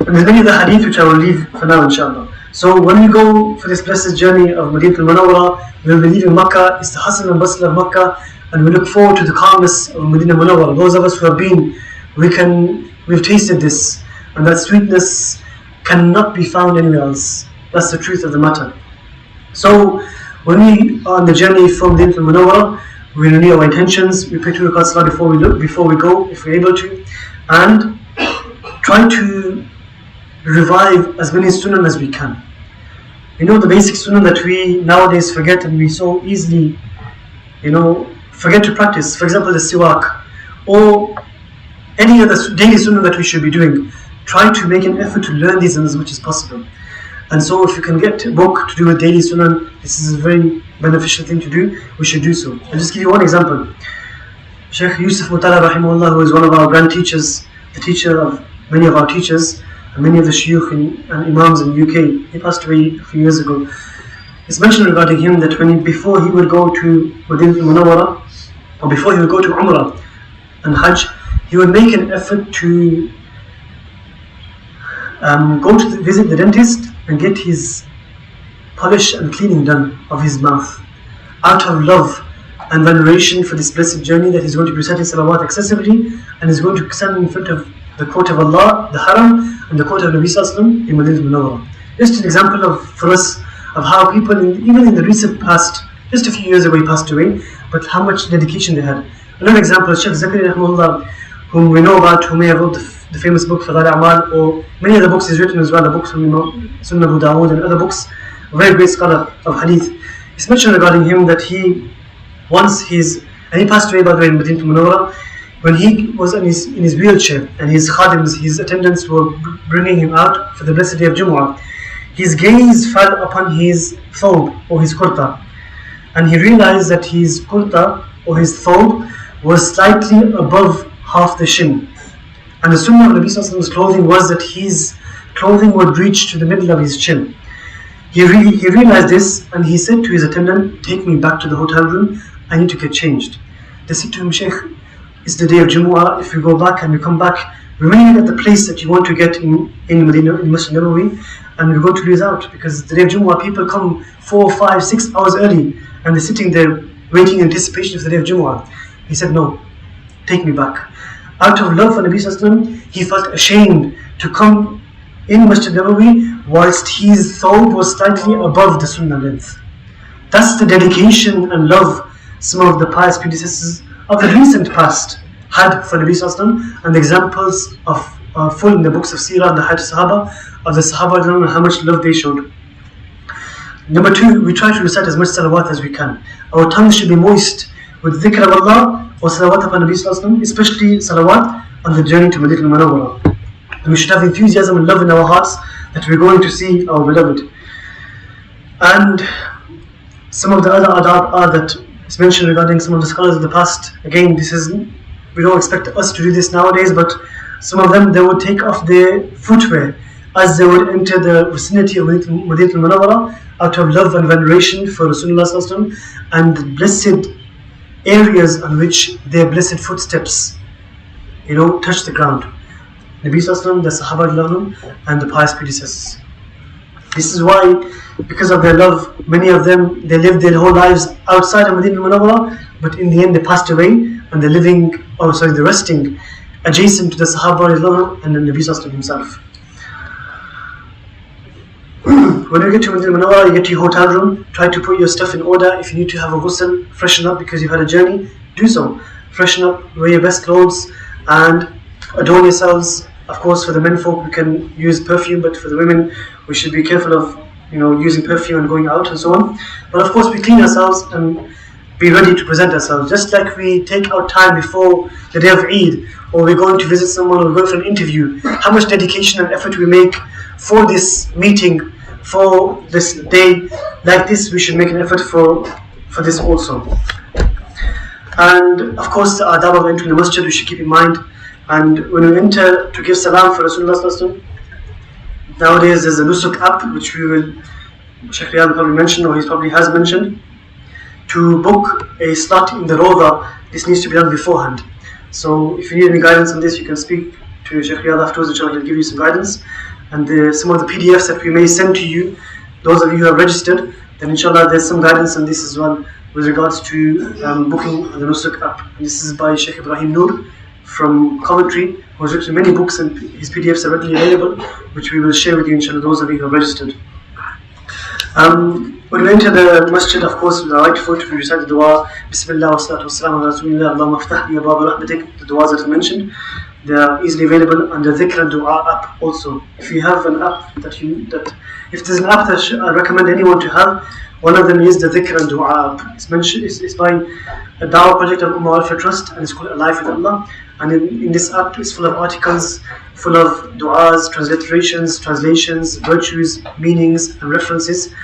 Speaker 8: And there's many other hadith which I will leave for now, inshallah. So when we go for this blessed journey of Madinah al-Munawwara, we'll be leaving Makkah. It's the hustle and bustle of Makkah, and we look forward to the calmness of Madinah al-Munawwara. Those of us who have been, we've tasted this, and that sweetness cannot be found anywhere else. That's the truth of the matter. So when we are on the journey from Madinah al-Munawwara, we renew our intentions, we pray 2 rakats salah before we go, if we're able to, and try to revive as many sunnah as we can. You know, the basic sunnah that we nowadays forget and we so easily, forget to practice. For example, the siwak, or any other daily sunnah that we should be doing. Try to make an effort to learn these as much as possible. And so if you can get a book to do with daily sunnah, this is a very beneficial thing to do, we should do so. I'll just give you one example. Shaykh Yusuf Patel rahimahullah, who is one of our grand teachers, the teacher of many of our teachers, and many of the shuyukh and imams in the UK, he passed away a few years ago. It's mentioned regarding him that before he would go to Madinah al-Munawwara, or before he would go to Umrah and Hajj, he would make an effort to go to visit the dentist and get his polish and cleaning done of his mouth, out of love and veneration for this blessed journey that he's going to be reciting salawat excessively, and is going to stand in front of the court of Allah, the Haram, and the court of Nabi Sallallahu Alaihi Wasallam in Madinah al-Munawwara. Just an example for us of how people, even in the recent past, just a few years ago he passed away, but how much dedication they had. Another example is Shaykh Zakaria rahimahullah, whom we know about, who may have wrote the famous book Fadail A'mal, or many other books he's written as well, the books from Sunnah Abu Dawood and other books, a very great scholar of hadith. It's mentioned regarding him that he passed away by the way in Madinah al-Munawwara, when he was in his wheelchair and his khadims, his attendants were bringing him out for the blessed day of Jumu'ah. His gaze fell upon his thobe or his kurta, and he realized that his kurta or his thobe was slightly above half the shin. And the sunnah of Nabi Sallallahu Alaihi Wasallam's clothing was that his clothing would reach to the middle of his chin. He realized this, and he said to his attendant, "Take me back to the hotel room, I need to get changed." They said to him, "Shaykh, it's the day of Jumu'ah, if we go back and we come back, remain at the place that you want to get in Medina, in Masjid Nabawi, and we're going to lose out, because the day of Jumu'ah people come 4, 5, 6 hours early, and they're sitting there waiting in anticipation for the day of Jumu'ah." He said, "No, take me back." Out of love for Nabi Sallallahu Alaihi Wasallam, he felt ashamed to come in Masjid Nabawi whilst his thobe was slightly above the sunnah length. That's the dedication and love some of the pious predecessors of the recent past had for Nabi Sallallahu Alaihi Wasallam, and the examples of full in the books of Seerah and the Hajj Sahaba, of the Sahaba and how much love they showed. Number 2, we try to recite as much salawat as we can. Our tongue should be moist with dhikr of Allah or salawat upon Nabi Sallallahu Alaihi Wasallam, especially salawat on the journey to Madinah al-Munawwara. And we should have enthusiasm and love in our hearts that we're going to see our beloved. And some of the other adab are that it's mentioned regarding some of the scholars of the past. Again, we don't expect us to do this nowadays, but some of them, they would take off their footwear as they would enter the vicinity of Madinah al-Munawwara out of love and veneration for Rasulullah Sallallahu Alaihi Wasallam and the blessed areas on which their blessed footsteps touch the ground. Nabi Sallallahu Alaihi Wasallam, the Sahaba and the pious predecessors. This is why, because of their love, many of them, they lived their whole lives outside of Madinah al-Munawwara, but in the end they passed away, and they're resting adjacent to the Sahaba and the Nabi Sallallahu Alaihi Wasallam himself. When you get to Madinah al-Munawwara, you get to your hotel room, try to put your stuff in order. If you need to have a ghusl, freshen up because you've had a journey, do so. Freshen up, wear your best clothes, and adorn yourselves. Of course, for the men folk, we can use perfume, but for the women, we should be careful of using perfume and going out and so on. But of course, we clean ourselves and be ready to present ourselves. Just like we take our time before the day of Eid, or we're going to visit someone, or we're going for an interview. How much dedication and effort we make for this meeting, for this day like this, we should make an effort for this also. And of course, the adab of entering the masjid, we should keep in mind. And when we enter to give salam for Rasulullah Sallallahu Alaihi Wasallam, nowadays there's a Nusuk app which Shaykh Riyadh probably mentioned, or he probably has mentioned. To book a slot in the Rawda, this needs to be done beforehand. So if you need any guidance on this, you can speak to Shaykh Riyadh afterwards, inshallah, he'll give you some guidance. And some of the PDFs that we may send to you, those of you who have registered, then inshallah there's some guidance on this as well with regards to booking the Nusuk app. And this is by Shaykh Ibrahim Noor from Coventry, who has written many books, and his PDFs are readily available, which we will share with you inshallah, those of you who have registered. When we enter the masjid, of course, with the right foot, we recite the dua, Bismillah wa salatu wa salam ala Rasulillah, Allahumma aftah li ababa rahmatik, the duas that is mentioned. They are easily available on the Dhikr and Dua app also. If you have an app if there's an app that I recommend anyone to have, one of them is the Dhikr and Dua app. It's mentioned, it's by a Dawah project of Ummah Welfare Trust, and it's called Alive with Allah. And in this app, it's full of articles, full of du'as, transliterations, translations, virtues, meanings, and references.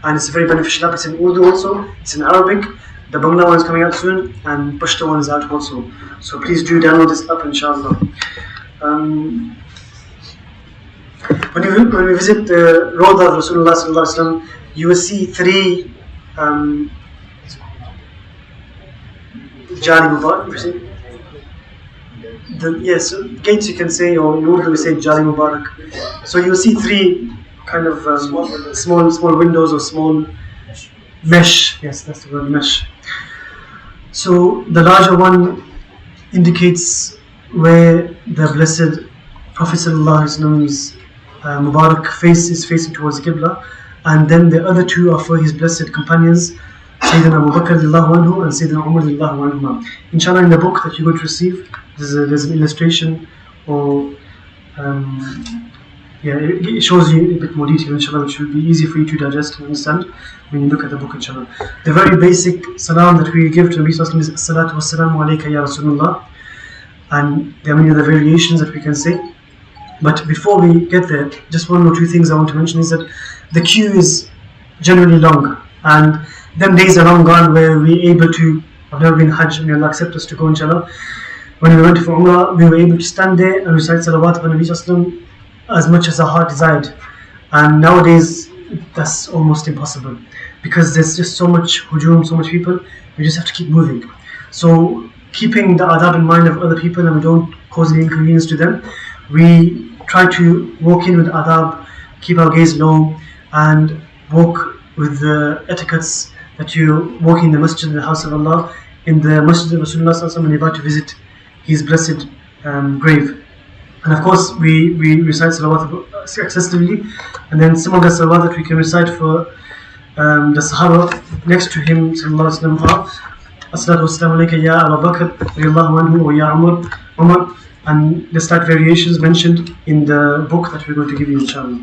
Speaker 8: And it's a very beneficial app. It's in Urdu also, it's in Arabic. The Bangla one is coming out soon, and Pashto one is out also. So please do download this app, inshallah. When we visit the Rawdah of Rasulullah sallallahu alaihi wasallam, you will see three Jali Mubarak. Yes, gates you can say, or in Urdu we say Jali Mubarak. So you will see three kind of small windows or small mesh. Yes, that's the word, mesh. So the larger one indicates where the blessed Prophet ﷺ's Mubarak face is facing towards the Qibla, and then the other two are for his blessed companions, Sayyidina Abu Bakr anhu and Sayyidina Umar anhu. Inshallah, in the book that you're going to receive, there's an illustration, or it shows you a bit more detail, inshallah, which will be easy for you to digest and understand when you look at the book, inshallah. The very basic salam that we give to Nabi Sallallahu Alaihi Wasallam is As-salatu wassalamu alayka ya Rasulullah, and there are many other variations that we can say. But before we get there, just one or two things I want to mention is that the queue is generally long, and them days are long gone where we're able to, I've never been Hajj, may Allah accept us to go, inshallah. When we went for Umrah, we were able to stand there and recite salawat of Nabi Sallallahu Alaihi Wasallam as much as our heart desired. And nowadays, that's almost impossible, because there's just so much hujum, so much people, we just have to keep moving. So keeping the adab in mind of other people, and we don't cause any inconvenience to them, we try to walk in with adab, keep our gaze low, and walk with the etiquettes that you walk in the masjid, in the house of Allah, in the masjid of Rasulullah sallallahu alaihi wasallam, when you're about to visit his blessed grave. And of course, we recite salawat successively, and then some of the salawat that we can recite for the Sahaba next to him sallallahu alaihi wasallam are As-salatu wassalamu alayka ya Abu Bakr radiyallahu anhu wa ya Umar, and the slight variations mentioned in the book that we're going to give you, inshallah.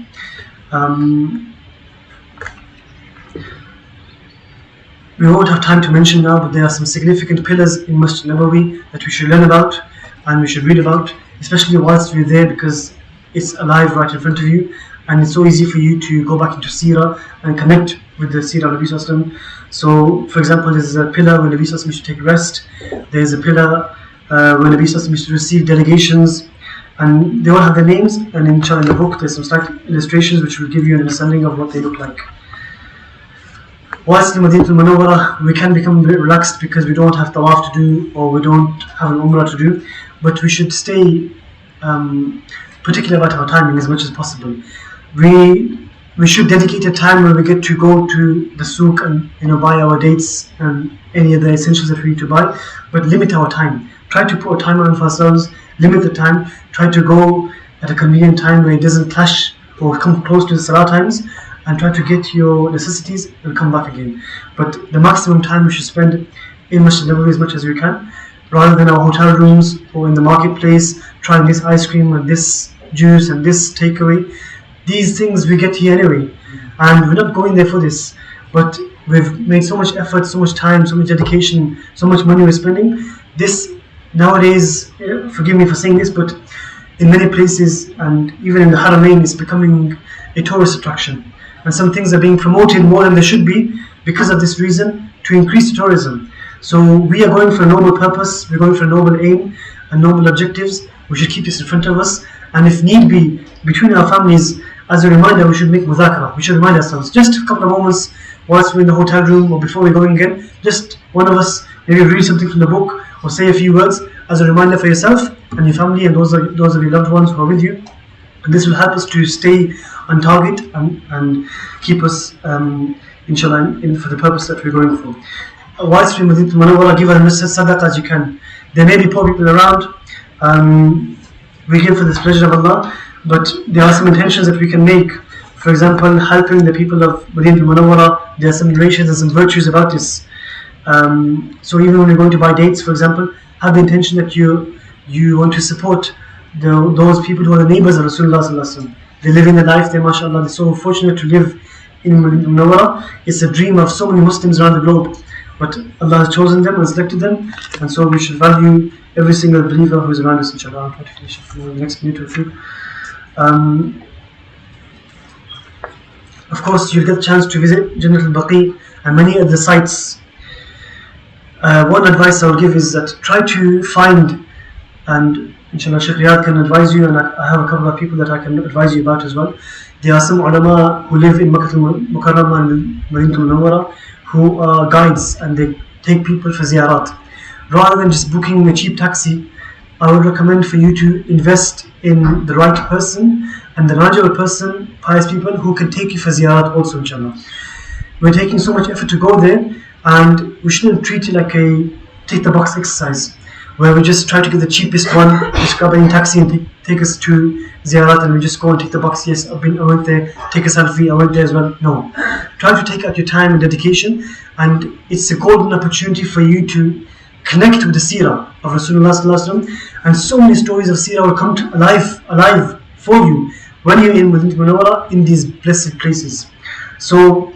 Speaker 8: We won't have time to mention now, but there are some significant pillars in Masjid Nabawi that we should learn about and we should read about, especially whilst we're there, because it's alive right in front of you, and it's so easy for you to go back into Seerah and connect with the Seerah of Nabi Sallallahu Alaihi Wasallam. So, for example, there's a pillar when Nabi Sallallahu Alaihi Wasallam used to take rest. There's a pillar when Nabi Sallallahu Alaihi Wasallam used to receive delegations, and they all have their names. And in the book, there's some slight illustrations which will give you an understanding of what they look like. Whilst in Madinatul Munawwarah, we can become a bit relaxed because we don't have tawaf to do, or we don't have an umrah to do, but we should stay particular about our timing as much as possible. We should dedicate a time when we get to go to the souk and buy our dates and any other essentials that we need to buy, but limit our time. Try to put a timer on for ourselves, limit the time, try to go at a convenient time where it doesn't clash or come close to the salah times, and try to get your necessities and come back again. But the maximum time we should spend in Masjid Nabawi as much as we can, rather than our hotel rooms or in the marketplace trying this ice cream and this juice and this takeaway. These things we get here anyway, and we're not going there for this, but we've made so much effort, so much time, so much dedication, so much money we're spending. This nowadays, forgive me for saying this, but in many places and even in the Haramain, it's becoming a tourist attraction, and some things are being promoted more than they should be because of this reason, to increase tourism. So we are going for a noble purpose, we're going for a noble aim and noble objectives. We should keep this in front of us, and if need be, between our families, as a reminder, we should make mudhakara. We should remind ourselves, just a couple of moments whilst we're in the hotel room or before we're going again, just one of us maybe read something from the book or say a few words as a reminder for yourself and your family and those of your loved ones who are with you. And this will help us to stay on target and keep us, inshallah, for the purpose that we're going for. Whilst we're in Madinatul Munawwarah, give as much sadaqah as you can. There may be poor people around. We give for this pleasure of Allah, but there are some intentions that we can make For example, helping the people of Madinah al-Munawwara, there are some narrations and some virtues about this. So even when you're going to buy dates, for example, have the intention that you want to support those people who are the neighbors of Rasulullah sallallahu alaihi wasallam. They're living a life there, mashallah. They're so fortunate to live in Munawwara. It's a dream of so many Muslims around the globe. But Allah has chosen them and selected them, and so we should value every single believer who is around us, inshallah. I'll try to finish it for the next minute or two. Of course, you'll get a chance to visit Jannat al-Baqi and many other sites. One advice I'll give is that try to find, and inshallah Shaykh Riyadh can advise you, and I have a couple of people that I can advise you about as well. There are some ulama who live in Makkah al-Mukarramah and Madinah al-Munawwara who are guides, and they take people for ziyarat. Rather than just booking a cheap taxi, I would recommend for you to invest in the right person and the knowledgeable person, pious people who can take you for ziyarat also, inshallah. We're taking so much effort to go there, and we shouldn't treat it like a take the box exercise where we just try to get the cheapest one, just grab any taxi and take us to ziyarat, and we just go and tick the box. Yes, I went there, take a selfie, I went there as well. No. Try to take out your time and dedication, and it's a golden opportunity for you to connect with the seerah of Rasulullah sallallahu alaihi wasallam, and so many stories of seerah will come to alive for you when you're in Madinah al-Munawwara in these blessed places. So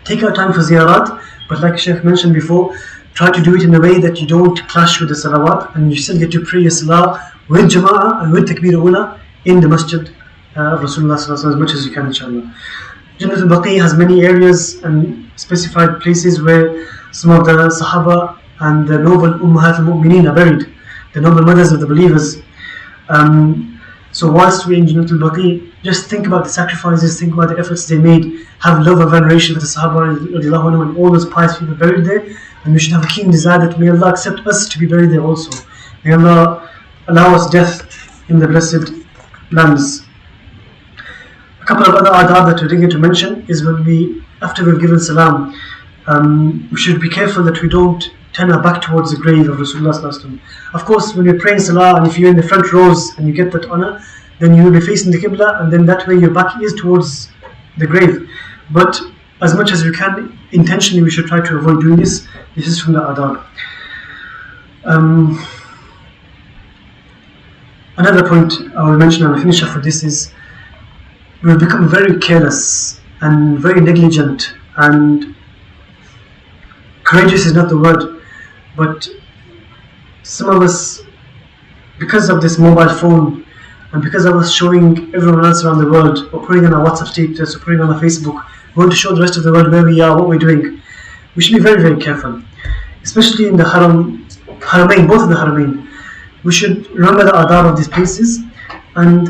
Speaker 8: take out time for ziyarat, but like Shaykh mentioned before, try to do it in a way that you don't clash with the salawat, and you still get to pray your salah with jama'ah and with takbir ula in the masjid of Rasulullah sallallahu alaihi wasallam as much as you can, inshallah. Jannat al-Baqi has many areas and specified places where some of the Sahaba and the noble Ummahat al-Mu'mineen are buried, the noble mothers of the believers. So whilst we're in Jannat al-Baqi, just think about the sacrifices, think about the efforts they made, have love and veneration for the Sahaba and all those pious people buried there, and we should have a keen desire that may Allah accept us to be buried there also. May Allah allow us death in the blessed lands. A couple of other adab that we're going to mention is after we've given salam, we should be careful that we don't turn our back towards the grave of Rasulullah sallallahu alaihi wasallam. Of course, when you're praying salah and if you're in the front rows and you get that honor, then you will be facing the Qibla, and then that way your back is towards the grave. But as much as we can, intentionally we should try to avoid doing this. This is from the adab. Another point I will mention and I'll finish off for this is we've become very careless and very negligent, and courageous is not the word, but some of us, because of this mobile phone and because of us showing everyone else around the world, or putting on our WhatsApp status or putting on our Facebook, we want to show the rest of the world where we are, what we're doing. We should be very, very careful, especially in the Haramain, both of the Haramain. We should remember the adab of these places, and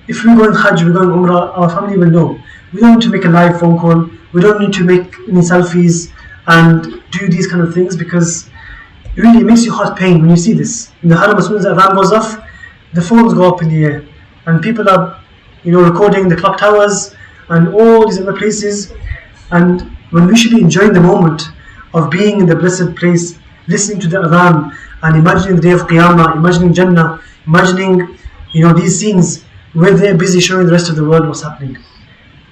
Speaker 8: if we're going Hajj, we're going Umrah, our family will know. We don't need to make a live phone call, we don't need to make any selfies and do these kind of things, because it really makes your heart pain when you see this. In the Haram, as soon as the adhan goes off, the phones go up in the air, and people are recording the clock towers and all these other places, and when we should be enjoying the moment of being in the blessed place, listening to the adhan and imagining the day of Qiyamah, imagining Jannah, imagining these scenes, where they're busy showing the rest of the world what's happening,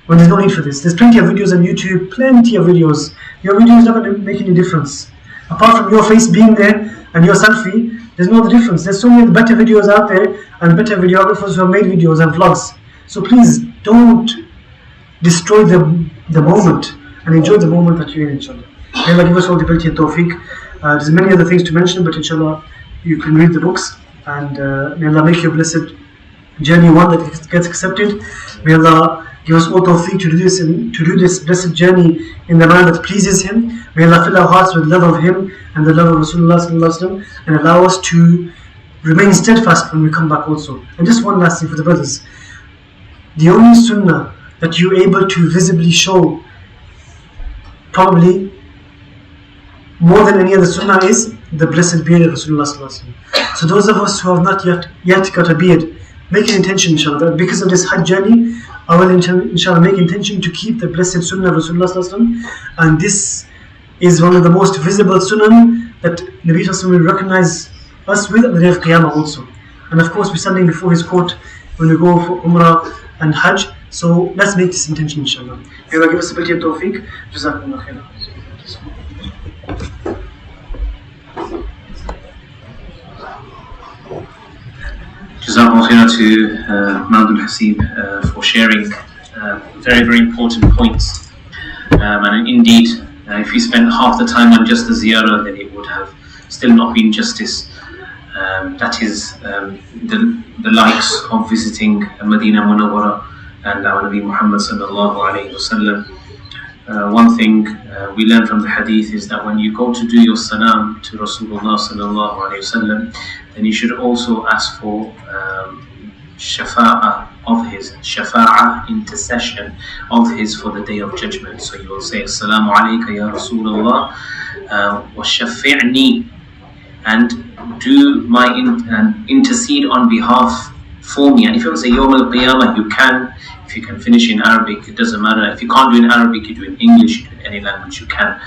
Speaker 8: when there's no need for this. There's plenty of videos on YouTube, plenty of videos. Your video is not going to make any difference. Apart from your face being there and your selfie, there's no other difference. There's so many better videos out there and better videographers who have made videos and vlogs. So please don't destroy the moment, and enjoy the moment that you're in, inshallah. May Allah give us all the ability and tawfiq. There's many other things to mention, but inshallah you can read the books, and may Allah make your blessed journey one that gets accepted. May Allah give us all tawfiq to do this blessed journey in the manner that pleases Him. May Allah fill our hearts with love of Him and the love of Rasulullah sallallahu alaihi wasallam, and allow us to remain steadfast when we come back also. And just one last thing for the brothers. The only sunnah that you're able to visibly show, probably more than any other sunnah, is the blessed beard of Rasulullah sallallahu alaihi wasallam. So those of us who have not yet got a beard, make an intention, inshallah, that because of this Hajj journey, I will inshallah make intention to keep the blessed sunnah of Rasulullah sallallahu alaihi wasallam. And this is one of the most visible sunnah that Nabi sallallahu alaihi wasallam will recognize us with at the day of Qiyamah also. And of course, we're standing before His court when we go for Umrah and Hajj. So let's make this intention, inshallah. May Allah give us ability and tawfiq. Jazakumullah khairan.
Speaker 1: Jazakallah khairan to Mahmoud Hasib for sharing very, very important points. And indeed, if we spent half the time on just the ziyarah, then it would have still not been justice. That is the likes of visiting Medina Munawwara and our Nabi Muhammad sallallahu alayhi wasallam. One thing we learn from the hadith is that when you go to do your salam to Rasulullah sallallahu alayhi wasallam, then you should also ask for shafa'ah of his, intercession of his for the day of judgment. So you will say, Assalamu alayka ya Rasulullah wa shafi'ni, and do my and intercede on behalf for me. And if you want to say Yawm al-Qiyamah, you can. If you can finish in Arabic, it doesn't matter. If you can't do in Arabic, you do in English, you do in any language you can.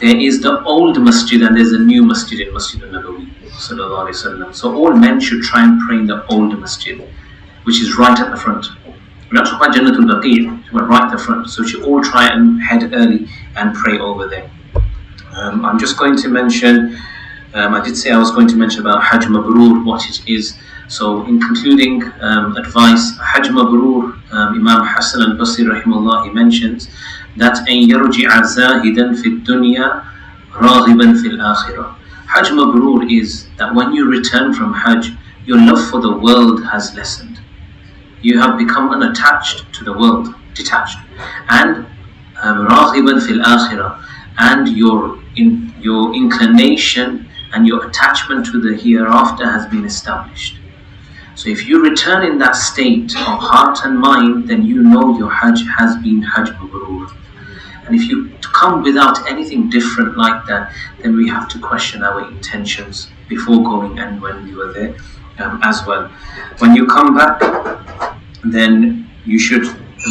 Speaker 1: There is the old masjid and there's a new masjid in Masjid al-Nabawi sallallahu alaihi wasallam. So all men should try and pray in the old masjid, which is right at the front. We're not talking about Jannatul Baqi', we're right at the front. So we should all try and head early and pray over there. I'm just going to mention, I did say I was going to mention about Hajj Mabrur, what it is. So in concluding advice, Hajj Mabrur, Imam Hassan al-Basri rahimahullah, he mentions that أن يرجع زاهدا في الدنيا راغبا في الآخرة. Hajj Mabrur is that when you return from Hajj, your love for the world has lessened. You have become unattached to the world, detached. And راغبا في الآخرة, and your inclination and your attachment to the hereafter has been established. So if you return in that state of heart and mind, then you know your Hajj has been Hajj Mabrur. And if you come without anything different like that, then we have to question our intentions before going and when we were there as well. When you come back, then you should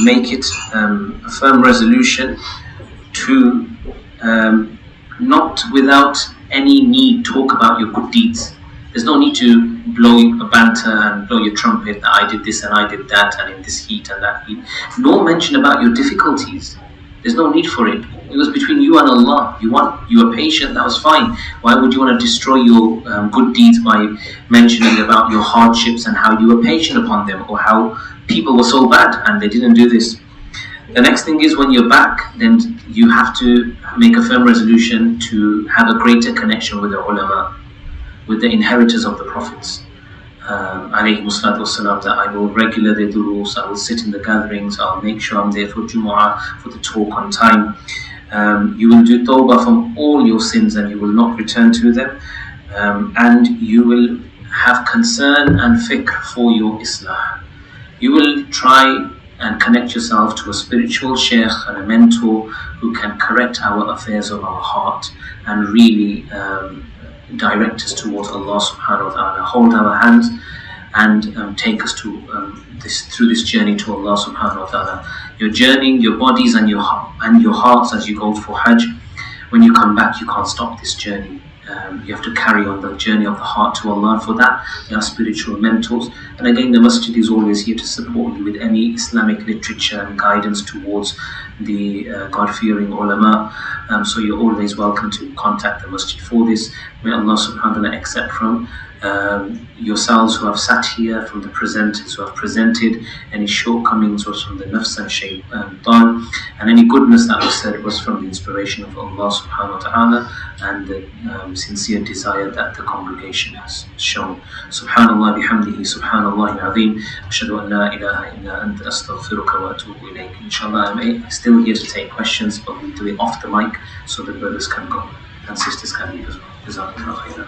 Speaker 1: make it a firm resolution to not without any need talk about your good deeds. There's no need to blow a banter and blow your trumpet that I did this and I did that and in this heat and that heat. Nor mention about your difficulties. There's no need for it. It was between you and Allah. You were patient, that was fine. Why would you want to destroy your good deeds by mentioning about your hardships and how you were patient upon them, or how people were so bad and they didn't do this? The next thing is, when you're back, then you have to make a firm resolution to have a greater connection with the ulama, with the inheritors of the prophets. That I will regular the durus, I will sit in the gatherings, I'll make sure I'm there for Jumu'ah, for the talk on time. You will do tawbah from all your sins and you will not return to them. And you will have concern and fikr for your islah. You will try and connect yourself to a spiritual shaykh and a mentor who can correct our affairs of our heart and really direct us towards Allah subhanahu wa ta'ala, hold our hands and take us to through this journey to Allah subhanahu wa ta'ala. You're journeying your bodies and your hearts as you go for Hajj. When you come back, you can't stop this journey. You have to carry on the journey of the heart to Allah. For that, there are spiritual mentors. And again, the masjid is always here to support you with any Islamic literature and guidance towards the God-fearing ulama. So you're always welcome to contact the masjid for this. May Allah subhanahu wa ta'ala accept from yourselves who have sat here, from the presenters who have presented. Any shortcomings was from the nafs and shaytan, and any goodness that was said was from the inspiration of Allah subhanahu wa ta'ala and the sincere desire that the congregation has shown. Subhanallah bihamdihi, subhanallah al-azim, ashhadu an la ilaha illa anta astaghfiruka wa atubu ilayk. Inshallah, I'm still here to take questions, but we'll do it off the mic so the brothers can go and sisters can leave as well. Jazakumullah khairan.